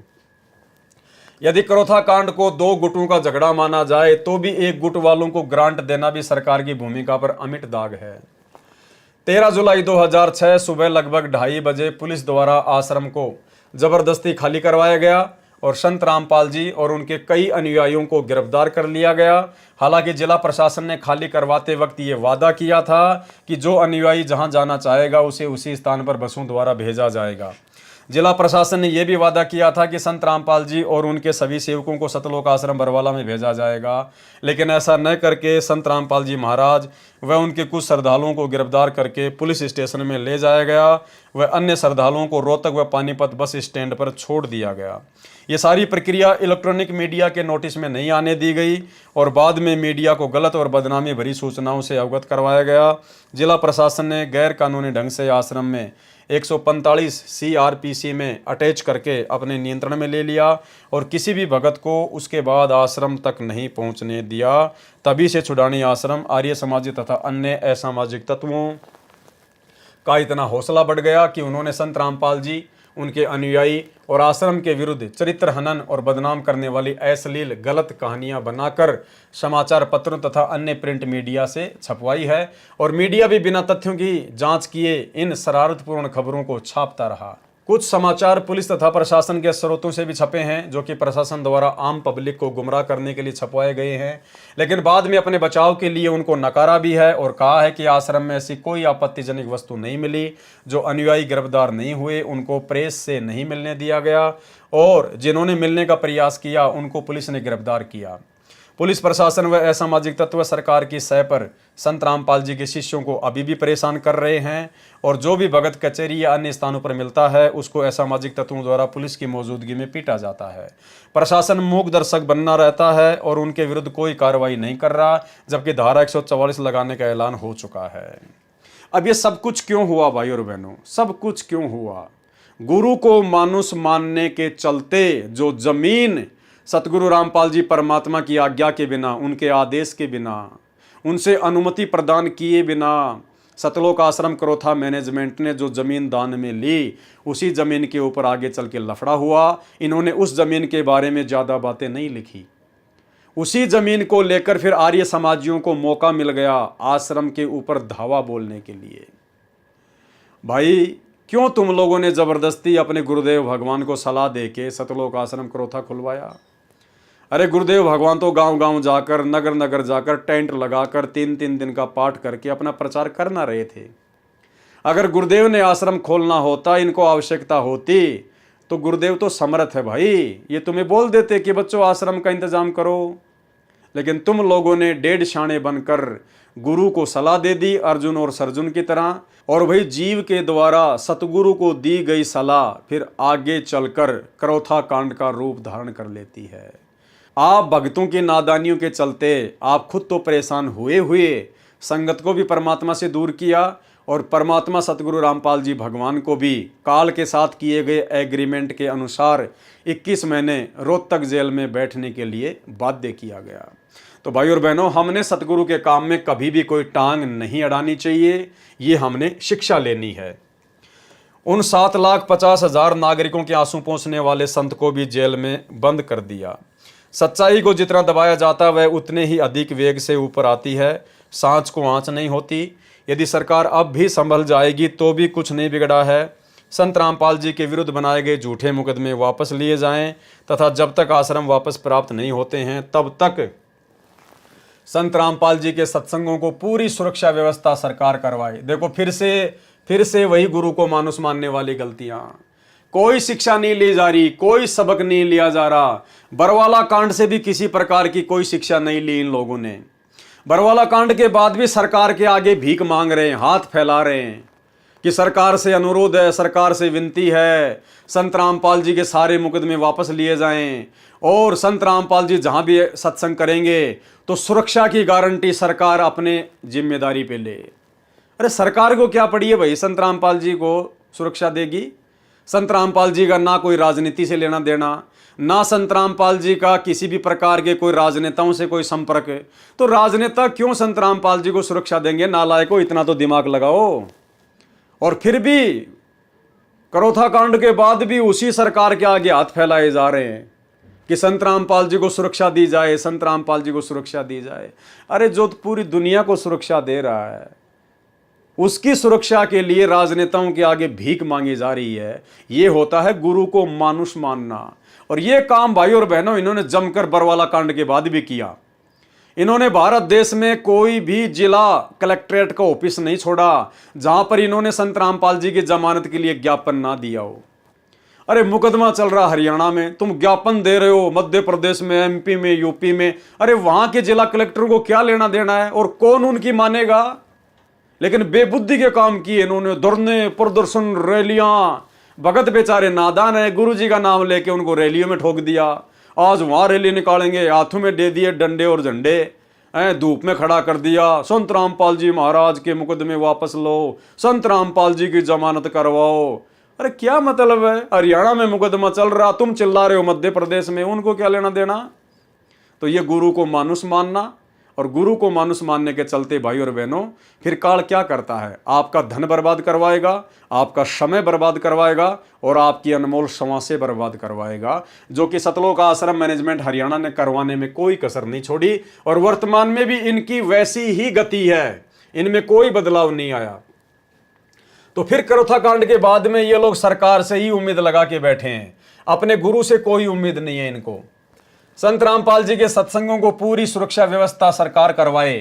यदि करोथा कांड को 2 गुटों का झगड़ा माना जाए तो भी 1 गुट वालों को ग्रांट देना भी सरकार की भूमिका पर अमिट दाग है। 13 जुलाई 2006 सुबह लगभग 2:30 बजे पुलिस द्वारा आश्रम को जबरदस्ती खाली करवाया गया और संत रामपाल जी और उनके कई अनुयायियों को गिरफ्तार कर लिया गया। हालांकि जिला प्रशासन ने खाली करवाते वक्त ये वादा किया था कि जो अनुयायी जहां जाना चाहेगा उसे उसी स्थान पर बसों द्वारा भेजा जाएगा। जिला प्रशासन ने यह भी वादा किया था कि संत रामपाल जी और उनके सभी सेवकों को सतलोक आश्रम बरवाला में भेजा जाएगा, लेकिन ऐसा न करके संत रामपाल जी महाराज व उनके कुछ श्रद्धालुओं को गिरफ्तार करके पुलिस स्टेशन में ले जाया गया व अन्य श्रद्धालुओं को रोहतक व पानीपत बस स्टैंड पर छोड़ दिया गया। ये सारी प्रक्रिया इलेक्ट्रॉनिक मीडिया के नोटिस में नहीं आने दी गई और बाद में मीडिया को गलत और बदनामी भरी सूचनाओं से अवगत करवाया गया। जिला प्रशासन ने गैर कानूनी ढंग से आश्रम में 145 CRPC में अटैच करके अपने नियंत्रण में ले लिया और किसी भी भगत को उसके बाद आश्रम तक नहीं पहुंचने दिया। तभी से छुड़ानी आश्रम आर्य समाजी तथा अन्य असामाजिक तत्वों का इतना हौसला बढ़ गया कि उन्होंने संत रामपाल जी, उनके अनुयायी और आश्रम के विरुद्ध चरित्र हनन और बदनाम करने वाली अश्लील गलत कहानियां बनाकर समाचार पत्रों तथा अन्य प्रिंट मीडिया से छपवाई है और मीडिया भी बिना तथ्यों की जांच किए इन शरारतपूर्ण खबरों को छापता रहा। कुछ समाचार पुलिस तथा प्रशासन के स्रोतों से भी छपे हैं जो कि प्रशासन द्वारा आम पब्लिक को गुमराह करने के लिए छपवाए गए हैं, लेकिन बाद में अपने बचाव के लिए उनको नकारा भी है और कहा है कि आश्रम में ऐसी कोई आपत्तिजनक वस्तु नहीं मिली। जो अनुयायी गिरफ्तार नहीं हुए उनको प्रेस से नहीं मिलने दिया गया और जिन्होंने मिलने का प्रयास किया उनको पुलिस ने गिरफ्तार किया। पुलिस प्रशासन व असामाजिक तत्व सरकार की सह पर संत रामपाल जी के शिष्यों को अभी भी परेशान कर रहे हैं और जो भी भगत कचहरी या अन्य स्थानों पर मिलता है उसको असामाजिक तत्वों द्वारा पुलिस की मौजूदगी में पीटा जाता है। प्रशासन मूक दर्शक बनना रहता है और उनके विरुद्ध कोई कार्रवाई नहीं कर रहा, जबकि धारा 144 लगाने का ऐलान हो चुका है। अब ये सब कुछ क्यों हुआ भाई और बहनों? सब कुछ क्यों हुआ? गुरु को मानुष मानने के चलते जो जमीन सतगुरु रामपाल जी परमात्मा की आज्ञा के बिना, उनके आदेश के बिना, उनसे अनुमति प्रदान किए बिना सतलोक आश्रम करोथा मैनेजमेंट ने जो ज़मीन दान में ली, उसी ज़मीन के ऊपर आगे चल के लफड़ा हुआ। इन्होंने उस ज़मीन के बारे में ज़्यादा बातें नहीं लिखी। उसी ज़मीन को लेकर फिर आर्य समाजियों को मौका मिल गया आश्रम के ऊपर धावा बोलने के लिए। भाई क्यों तुम लोगों ने ज़बरदस्ती अपने गुरुदेव भगवान को सलाह दे के सतलोक आश्रम करोथा खुलवाया? अरे गुरुदेव भगवान तो गांव गांव जाकर, नगर नगर जाकर टेंट लगाकर 3-3 दिन का पाठ करके अपना प्रचार करना रहे थे। अगर गुरुदेव ने आश्रम खोलना होता, इनको आवश्यकता होती, तो गुरुदेव तो समर्थ है भाई, ये तुम्हें बोल देते कि बच्चों आश्रम का इंतजाम करो। लेकिन तुम लोगों ने डेढ़ शाणे बनकर गुरु को सलाह दे दी अर्जुन और सर्जुन की तरह, और भाई जीव के द्वारा सतगुरु को दी गई सलाह फिर आगे चलकर करोथा कांड का रूप धारण कर लेती है। आप भक्तों की नादानियों के चलते आप खुद तो परेशान हुए संगत को भी परमात्मा से दूर किया और परमात्मा सतगुरु रामपाल जी भगवान को भी काल के साथ किए गए एग्रीमेंट के अनुसार 21 महीने रोहतक जेल में बैठने के लिए बाध्य किया गया। तो भाई और बहनों, हमने सतगुरु के काम में कभी भी कोई टांग नहीं अड़ानी चाहिए, ये हमने शिक्षा लेनी है। उन 7,50,000 नागरिकों के आंसू पोंछने वाले संत को भी जेल में बंद कर दिया। सच्चाई को जितना दबाया जाता है वह उतने ही अधिक वेग से ऊपर आती है, सांच को आंच नहीं होती। यदि सरकार अब भी संभल जाएगी तो भी कुछ नहीं बिगड़ा है। संत रामपाल जी के विरुद्ध बनाए गए झूठे मुकदमे वापस लिए जाएं तथा जब तक आश्रम वापस प्राप्त नहीं होते हैं तब तक संत रामपाल जी के सत्संगों को पूरी सुरक्षा व्यवस्था सरकार करवाए। देखो फिर से वही गुरु को मानुष मानने वाली गलतियां। कोई शिक्षा नहीं ली जा रही, कोई सबक नहीं लिया जा रहा। बरवाला कांड से भी किसी प्रकार की कोई शिक्षा नहीं ली इन लोगों ने। बरवाला कांड के बाद भी सरकार के आगे भीख मांग रहे हैं, हाथ फैला रहे हैं कि सरकार से अनुरोध है, सरकार से विनती है, संत रामपाल जी के सारे मुकदमे वापस लिए जाएं और संत रामपाल जी जहां भी सत्संग करेंगे तो सुरक्षा की गारंटी सरकार अपने जिम्मेदारी पे ले। अरे सरकार को क्या पड़ी है भाई, संत रामपाल जी को सुरक्षा देगी? संत रामपाल जी का ना कोई राजनीति से लेना देना, ना संत रामपाल जी का किसी भी प्रकार के कोई राजनेताओं से कोई संपर्क है। तो राजनेता क्यों संत रामपाल जी को सुरक्षा देंगे? नालायकों, इतना तो दिमाग लगाओ। और फिर भी करोथा कांड के बाद भी उसी सरकार के आगे हाथ फैलाए जा रहे हैं कि संत रामपाल जी को सुरक्षा दी जाए, संत रामपाल जी को सुरक्षा दी जाए। अरे जो पूरी दुनिया को सुरक्षा दे रहा है, उसकी सुरक्षा के लिए राजनेताओं के आगे भीख मांगी जा रही है। ये होता है गुरु को मानुष मानना। और ये काम भाई और बहनों इन्होंने जमकर बरवाला कांड के बाद भी किया। इन्होंने भारत देश में कोई भी जिला कलेक्ट्रेट का ऑफिस नहीं छोड़ा जहां पर इन्होंने संत रामपाल जी की जमानत के लिए ज्ञापन ना दिया हो। अरे मुकदमा चल रहा हरियाणा में, तुम ज्ञापन दे रहे हो मध्य प्रदेश में, एमपी में, यूपी में। अरे वहां के जिला कलेक्टर को क्या लेना देना है और कौन उनकी मानेगा? लेकिन बेबुद्धि के काम किए इन्होंने, धरने, प्रदर्शन, रैलियां। भगत बेचारे नादान है, गुरु जी का नाम लेके उनको रैलियों में ठोक दिया। आज वहां रैली निकालेंगे, हाथों में दे दिए डंडे और झंडे, धूप में खड़ा कर दिया। संत रामपाल जी महाराज के मुकदमे वापस लो, संत रामपाल जी की जमानत करवाओ। अरे क्या मतलब है? हरियाणा में मुकदमा चल रहा, तुम चिल्ला रहे हो मध्य प्रदेश में, उनको क्या लेना देना? तो ये गुरु को मानुष मानना, और गुरु को मानुष मानने के चलते भाई और बहनों फिर काल क्या करता है? आपका धन बर्बाद करवाएगा, आपका समय बर्बाद करवाएगा और आपकी अनमोल समासें बर्बाद करवाएगा, जो कि सतलोक आश्रम मैनेजमेंट हरियाणा ने करवाने में कोई कसर नहीं छोड़ी। और वर्तमान में भी इनकी वैसी ही गति है, इनमें कोई बदलाव नहीं आया। तो फिर करोथा कांड के बाद में ये लोग सरकार से ही उम्मीद लगा के बैठे हैं, अपने गुरु से कोई उम्मीद नहीं है इनको। संत रामपाल जी के सत्संगों को पूरी सुरक्षा व्यवस्था सरकार करवाए,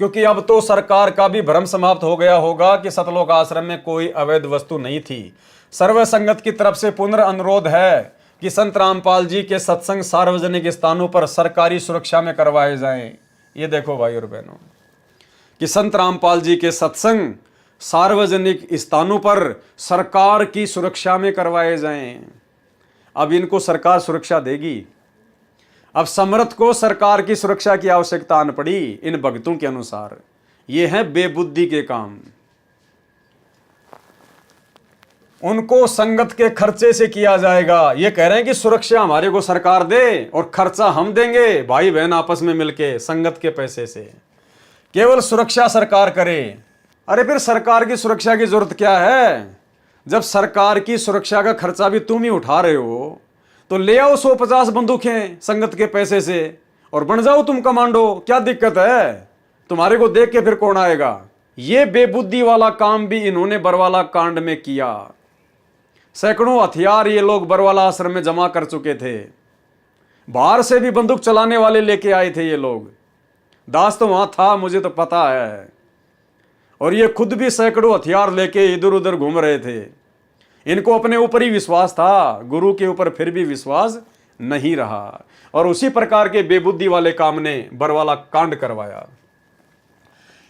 क्योंकि अब तो सरकार का भी भ्रम समाप्त हो गया होगा कि सतलोक आश्रम में कोई अवैध वस्तु नहीं थी। सर्व संगत की तरफ से पुनर्अनुरोध है कि संत रामपाल जी के सत्संग सार्वजनिक स्थानों पर सरकारी सुरक्षा में करवाए जाएं। ये देखो भाई और बहनों कि संत रामपाल जी के सत्संग सार्वजनिक स्थानों पर सरकार की सुरक्षा में करवाए जाएं। अब इनको सरकार सुरक्षा देगी। अब समर्थ को सरकार की सुरक्षा की आवश्यकता आन पड़ी इन भक्तों के अनुसार। ये है बेबुद्धि के काम। उनको संगत के खर्चे से किया जाएगा। ये कह रहे हैं कि सुरक्षा हमारे को सरकार दे और खर्चा हम देंगे, भाई बहन आपस में मिलके संगत के पैसे से। केवल सुरक्षा सरकार करे। अरे फिर सरकार की सुरक्षा की जरूरत क्या है? जब सरकार की सुरक्षा का खर्चा भी तुम ही उठा रहे हो तो ले आओ 150 बंदूकें संगत के पैसे से और बन जाओ तुम कमांडो। क्या दिक्कत है? तुम्हारे को देख के फिर कौन आएगा? ये बेबुद्धि वाला काम भी इन्होंने बरवाला कांड में किया। सैकड़ों हथियार ये लोग बरवाला आश्रम में जमा कर चुके थे। बाहर से भी बंदूक चलाने वाले लेके आए थे ये लोग। दास तो वहां था, मुझे तो पता है। और ये खुद भी सैकड़ों हथियार लेके इधर उधर घूम रहे थे। इनको अपने ऊपर ही विश्वास था, गुरु के ऊपर फिर भी विश्वास नहीं रहा। और उसी प्रकार के बेबुद्धि वाले काम ने बरवाला कांड करवाया।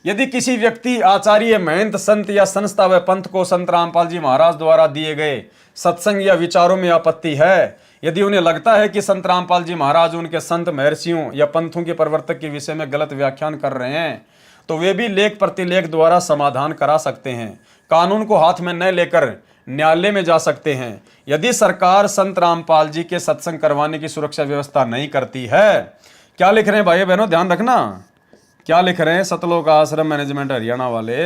यदि किसी व्यक्ति, आचार्य, महंत, संत या संस्था व पंथ को संत रामपाल जी महाराज द्वारा दिए गए सत्संग या विचारों में आपत्ति है, यदि उन्हें लगता है कि संत रामपाल जी महाराज उनके संत, महर्षियों या पंथों के प्रवर्तक के विषय में गलत व्याख्यान कर रहे हैं, तो वे भी लेख प्रतिलेख द्वारा समाधान करा सकते हैं। कानून को हाथ में न लेकर न्यायालय में जा सकते हैं। यदि सरकार संत रामपाल जी के सत्संग करवाने की सुरक्षा व्यवस्था नहीं करती है, क्या लिख रहे हैं भाई बहनों, ध्यान रखना क्या लिख रहे हैं सतलोक आश्रम मैनेजमेंट हरियाणा वाले।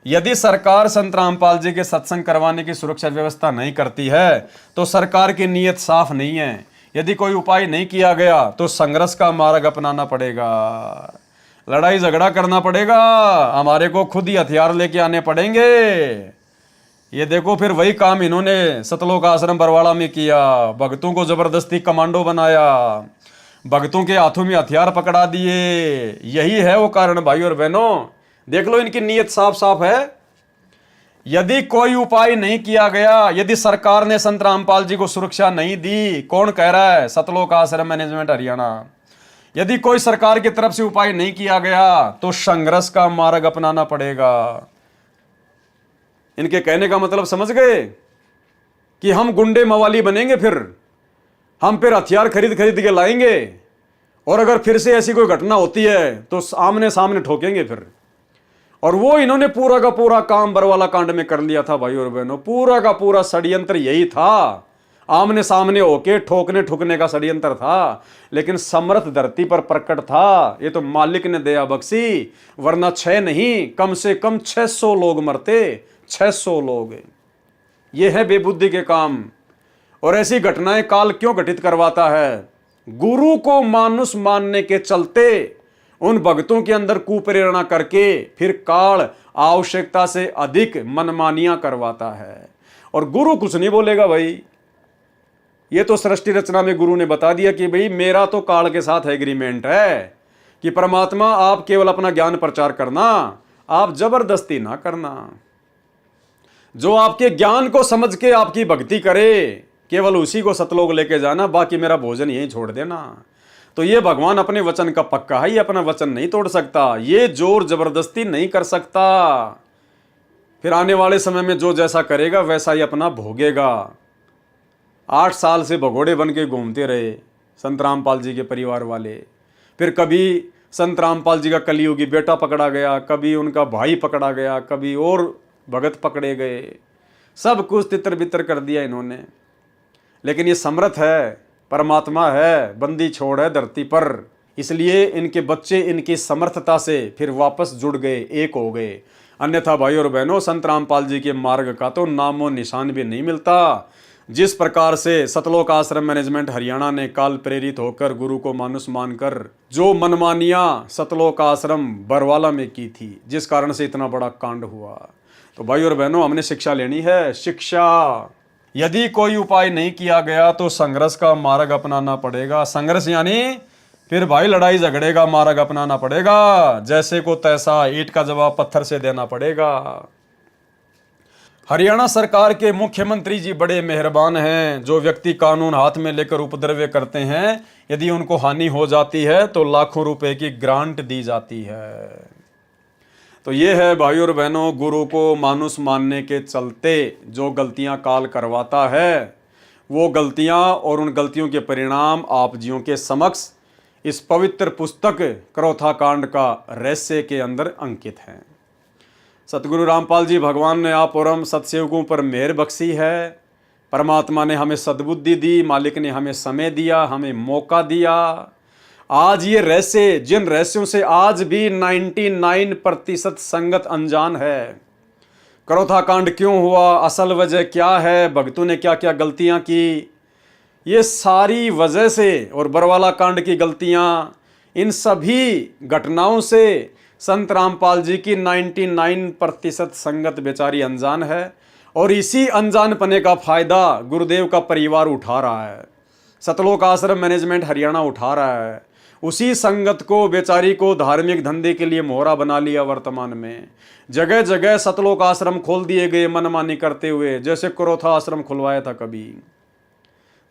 यदि सरकार संत रामपाल जी के सत्संग करवाने की सुरक्षा व्यवस्था नहीं करती है तो सरकार की नीयत साफ नहीं है। यदि कोई उपाय नहीं किया गया तो संघर्ष का मार्ग अपनाना पड़ेगा, लड़ाई झगड़ा करना पड़ेगा, हमारे को खुद ही हथियार लेके आने पड़ेंगे। ये देखो फिर वही काम इन्होंने सतलोक आश्रम बरवाड़ा में किया। भक्तों को जबरदस्ती कमांडो बनाया, भक्तों के हाथों में हथियार पकड़ा दिए। यही है वो कारण भाई और बहनों। देख लो इनकी नीयत साफ साफ है। यदि कोई उपाय नहीं किया गया, यदि सरकार ने संत रामपाल जी को सुरक्षा नहीं दी, कौन कह रहा है? सतलोक आश्रम मैनेजमेंट हरियाणा। यदि कोई सरकार की तरफ से उपाय नहीं किया गया तो संघर्ष का मार्ग अपनाना पड़ेगा। इनके कहने का मतलब समझ गए कि हम गुंडे मवाली बनेंगे, हम फिर हथियार खरीद के लाएंगे और अगर फिर से ऐसी कोई घटना होती है तो आमने सामने ठोकेंगे फिर। और वो इन्होंने पूरा का पूरा काम बरवाला कांड में कर लिया था भाई और बहनों। पूरा का पूरा षड्यंत्र यही था, आमने सामने होके ठोकने ठुकने का षड्यंत्र था, लेकिन समर्थ धरती पर प्रकट था। ये तो मालिक ने दया बख्शी, वरना 6 नहीं कम से कम 600 लोग मरते, 600 लोग। ये है बेबुद्धि के काम। और ऐसी घटनाएं काल क्यों घटित करवाता है? गुरु को मानुष मानने के चलते उन भक्तों के अंदर कुप्रेरणा करके फिर काल आवश्यकता से अधिक मनमानियां करवाता है। और गुरु कुछ नहीं बोलेगा भाई, ये तो सृष्टि रचना में गुरु ने बता दिया कि भाई मेरा तो काल के साथ एग्रीमेंट है कि परमात्मा आप केवल अपना ज्ञान प्रचार करना, आप जबरदस्ती ना करना। जो आपके ज्ञान को समझ के आपकी भक्ति करे केवल उसी को सतलोक लेके जाना, बाकी मेरा भोजन यहीं छोड़ देना। तो ये भगवान अपने वचन का पक्का है, ये अपना वचन नहीं तोड़ सकता, ये जोर जबरदस्ती नहीं कर सकता। फिर आने वाले समय में जो जैसा करेगा वैसा ही अपना भोगेगा। 8 साल से भगोड़े बन के घूमते रहे संत रामपाल जी के परिवार वाले। फिर कभी संत रामपाल जी का कलियुगी बेटा पकड़ा गया, कभी उनका भाई पकड़ा गया, कभी और भगत पकड़े गए, सब कुछ तितर बितर कर दिया इन्होंने। लेकिन ये समर्थ है, परमात्मा है, बंदी छोड़ है धरती पर, इसलिए इनके बच्चे इनकी समर्थता से फिर वापस जुड़ गए, एक हो गए। अन्यथा भाई और बहनों, संत रामपाल जी के मार्ग का तो नामो निशान भी नहीं मिलता। जिस प्रकार से सतलोक आश्रम मैनेजमेंट हरियाणा ने काल प्रेरित होकर गुरु को मानुष मानकर जो मनमानियां सतलोक आश्रम बरवाला में की थी, जिस कारण से इतना बड़ा कांड हुआ। तो भाई और बहनों, हमने शिक्षा लेनी है, शिक्षा। यदि कोई उपाय नहीं किया गया तो संघर्ष का मार्ग अपनाना पड़ेगा। संघर्ष यानी फिर भाई लड़ाई झगड़े का मार्ग अपनाना पड़ेगा। जैसे को तैसा, ईंट का जवाब पत्थर से देना पड़ेगा। हरियाणा सरकार के मुख्यमंत्री जी बड़े मेहरबान हैं। जो व्यक्ति कानून हाथ में लेकर उपद्रव करते हैं, यदि उनको हानि हो जाती है तो लाखों रुपए की ग्रांट दी जाती है। तो ये है भाई और बहनों, गुरु को मानुष मानने के चलते जो गलतियां काल करवाता है, वो गलतियां और उन गलतियों के परिणाम आप जियों के समक्ष इस पवित्र पुस्तक क्रोथा कांड का रहस्य के अंदर अंकित हैं। सतगुरु रामपाल जी भगवान ने आप और हम सत्सेवकों पर मेहर बख्शी है। परमात्मा ने हमें सद्बुद्धि दी, मालिक ने हमें समय दिया, हमें मौका दिया। आज ये रहस्य, जिन रहस्यों से आज भी 99% संगत अनजान है। क्रोथा कांड क्यों हुआ, असल वजह क्या है, भक्तों ने क्या क्या गलतियां की, ये सारी वजह से, और बरवाला कांड की गलतियां, इन सभी घटनाओं से संत रामपाल जी की 99% संगत बेचारी अनजान है। और इसी अनजानपने का फायदा गुरुदेव का परिवार उठा रहा है, सतलोक आश्रम मैनेजमेंट हरियाणा उठा रहा है। उसी संगत को, बेचारी को धार्मिक धंधे के लिए मोहरा बना लिया। वर्तमान में जगह जगह सतलोक आश्रम खोल दिए गए मनमानी करते हुए, जैसे क्रोथा आश्रम खुलवाया था कभी।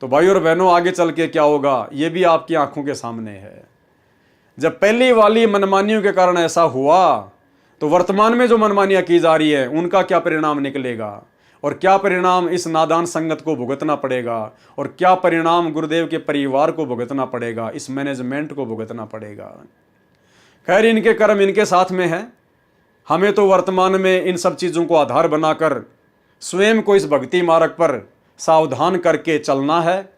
तो भाई और बहनों, आगे चल के क्या होगा ये भी आपकी आंखों के सामने है। जब पहली वाली मनमानियों के कारण ऐसा हुआ, तो वर्तमान में जो मनमानियां की जा रही है उनका क्या परिणाम निकलेगा, और क्या परिणाम इस नादान संगत को भुगतना पड़ेगा, और क्या परिणाम गुरुदेव के परिवार को भुगतना पड़ेगा, इस मैनेजमेंट को भुगतना पड़ेगा। खैर, इनके कर्म इनके साथ में है। हमें तो वर्तमान में इन सब चीज़ों को आधार बनाकर स्वयं को इस भक्ति मार्ग पर सावधान करके चलना है।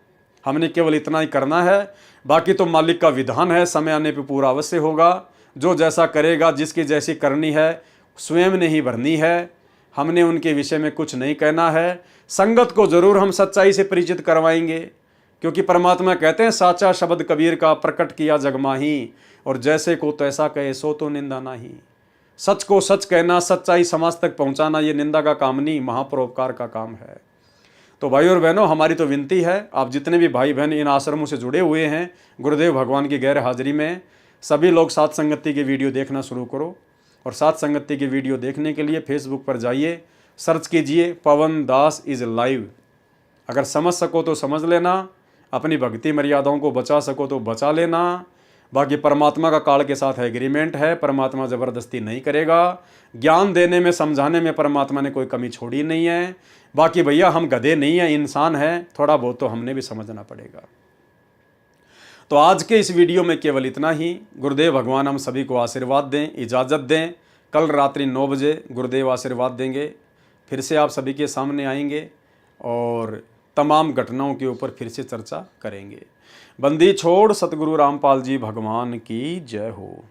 हमने केवल इतना ही करना है, बाकी तो मालिक का विधान है, समय आने पे पूरा अवश्य होगा। जो जैसा करेगा, जिसकी जैसी करनी है, स्वयं ने ही भरनी है। हमने उनके विषय में कुछ नहीं कहना है। संगत को जरूर हम सच्चाई से परिचित करवाएंगे, क्योंकि परमात्मा कहते हैं साचा शब्द कबीर का प्रकट किया जगमाही, और जैसे को तैसा कहे सो तो निंदा नहीं। सच को सच कहना, सच्चाई समाज तक पहुंचाना, ये निंदा का काम नहीं, महापरोपकार का काम है। तो भाई और बहनों, हमारी तो विनती है, आप जितने भी भाई बहन इन आश्रमों से जुड़े हुए हैं गुरुदेव भगवान की गैर हाजिरी में, सभी लोग साथ संगति की वीडियो देखना शुरू करो। और साथ संगति की वीडियो देखने के लिए फेसबुक पर जाइए, सर्च कीजिए पवन दास इज़ लाइव। अगर समझ सको तो समझ लेना, अपनी भक्ति मर्यादाओं को बचा सको तो बचा लेना। बाकी परमात्मा का काल के साथ एग्रीमेंट है, परमात्मा ज़बरदस्ती नहीं करेगा। ज्ञान देने में, समझाने में परमात्मा ने कोई कमी छोड़ी नहीं है। बाकी भैया, हम गधे नहीं हैं, इंसान हैं, थोड़ा बहुत तो हमने भी समझना पड़ेगा। तो आज के इस वीडियो में केवल इतना ही। गुरुदेव भगवान हम सभी को आशीर्वाद दें, इजाज़त दें। कल रात्रि 9 बजे गुरुदेव आशीर्वाद देंगे, फिर से आप सभी के सामने आएंगे और तमाम घटनाओं के ऊपर फिर से चर्चा करेंगे। बंदी छोड़ सतगुरु रामपाल जी भगवान की जय हो।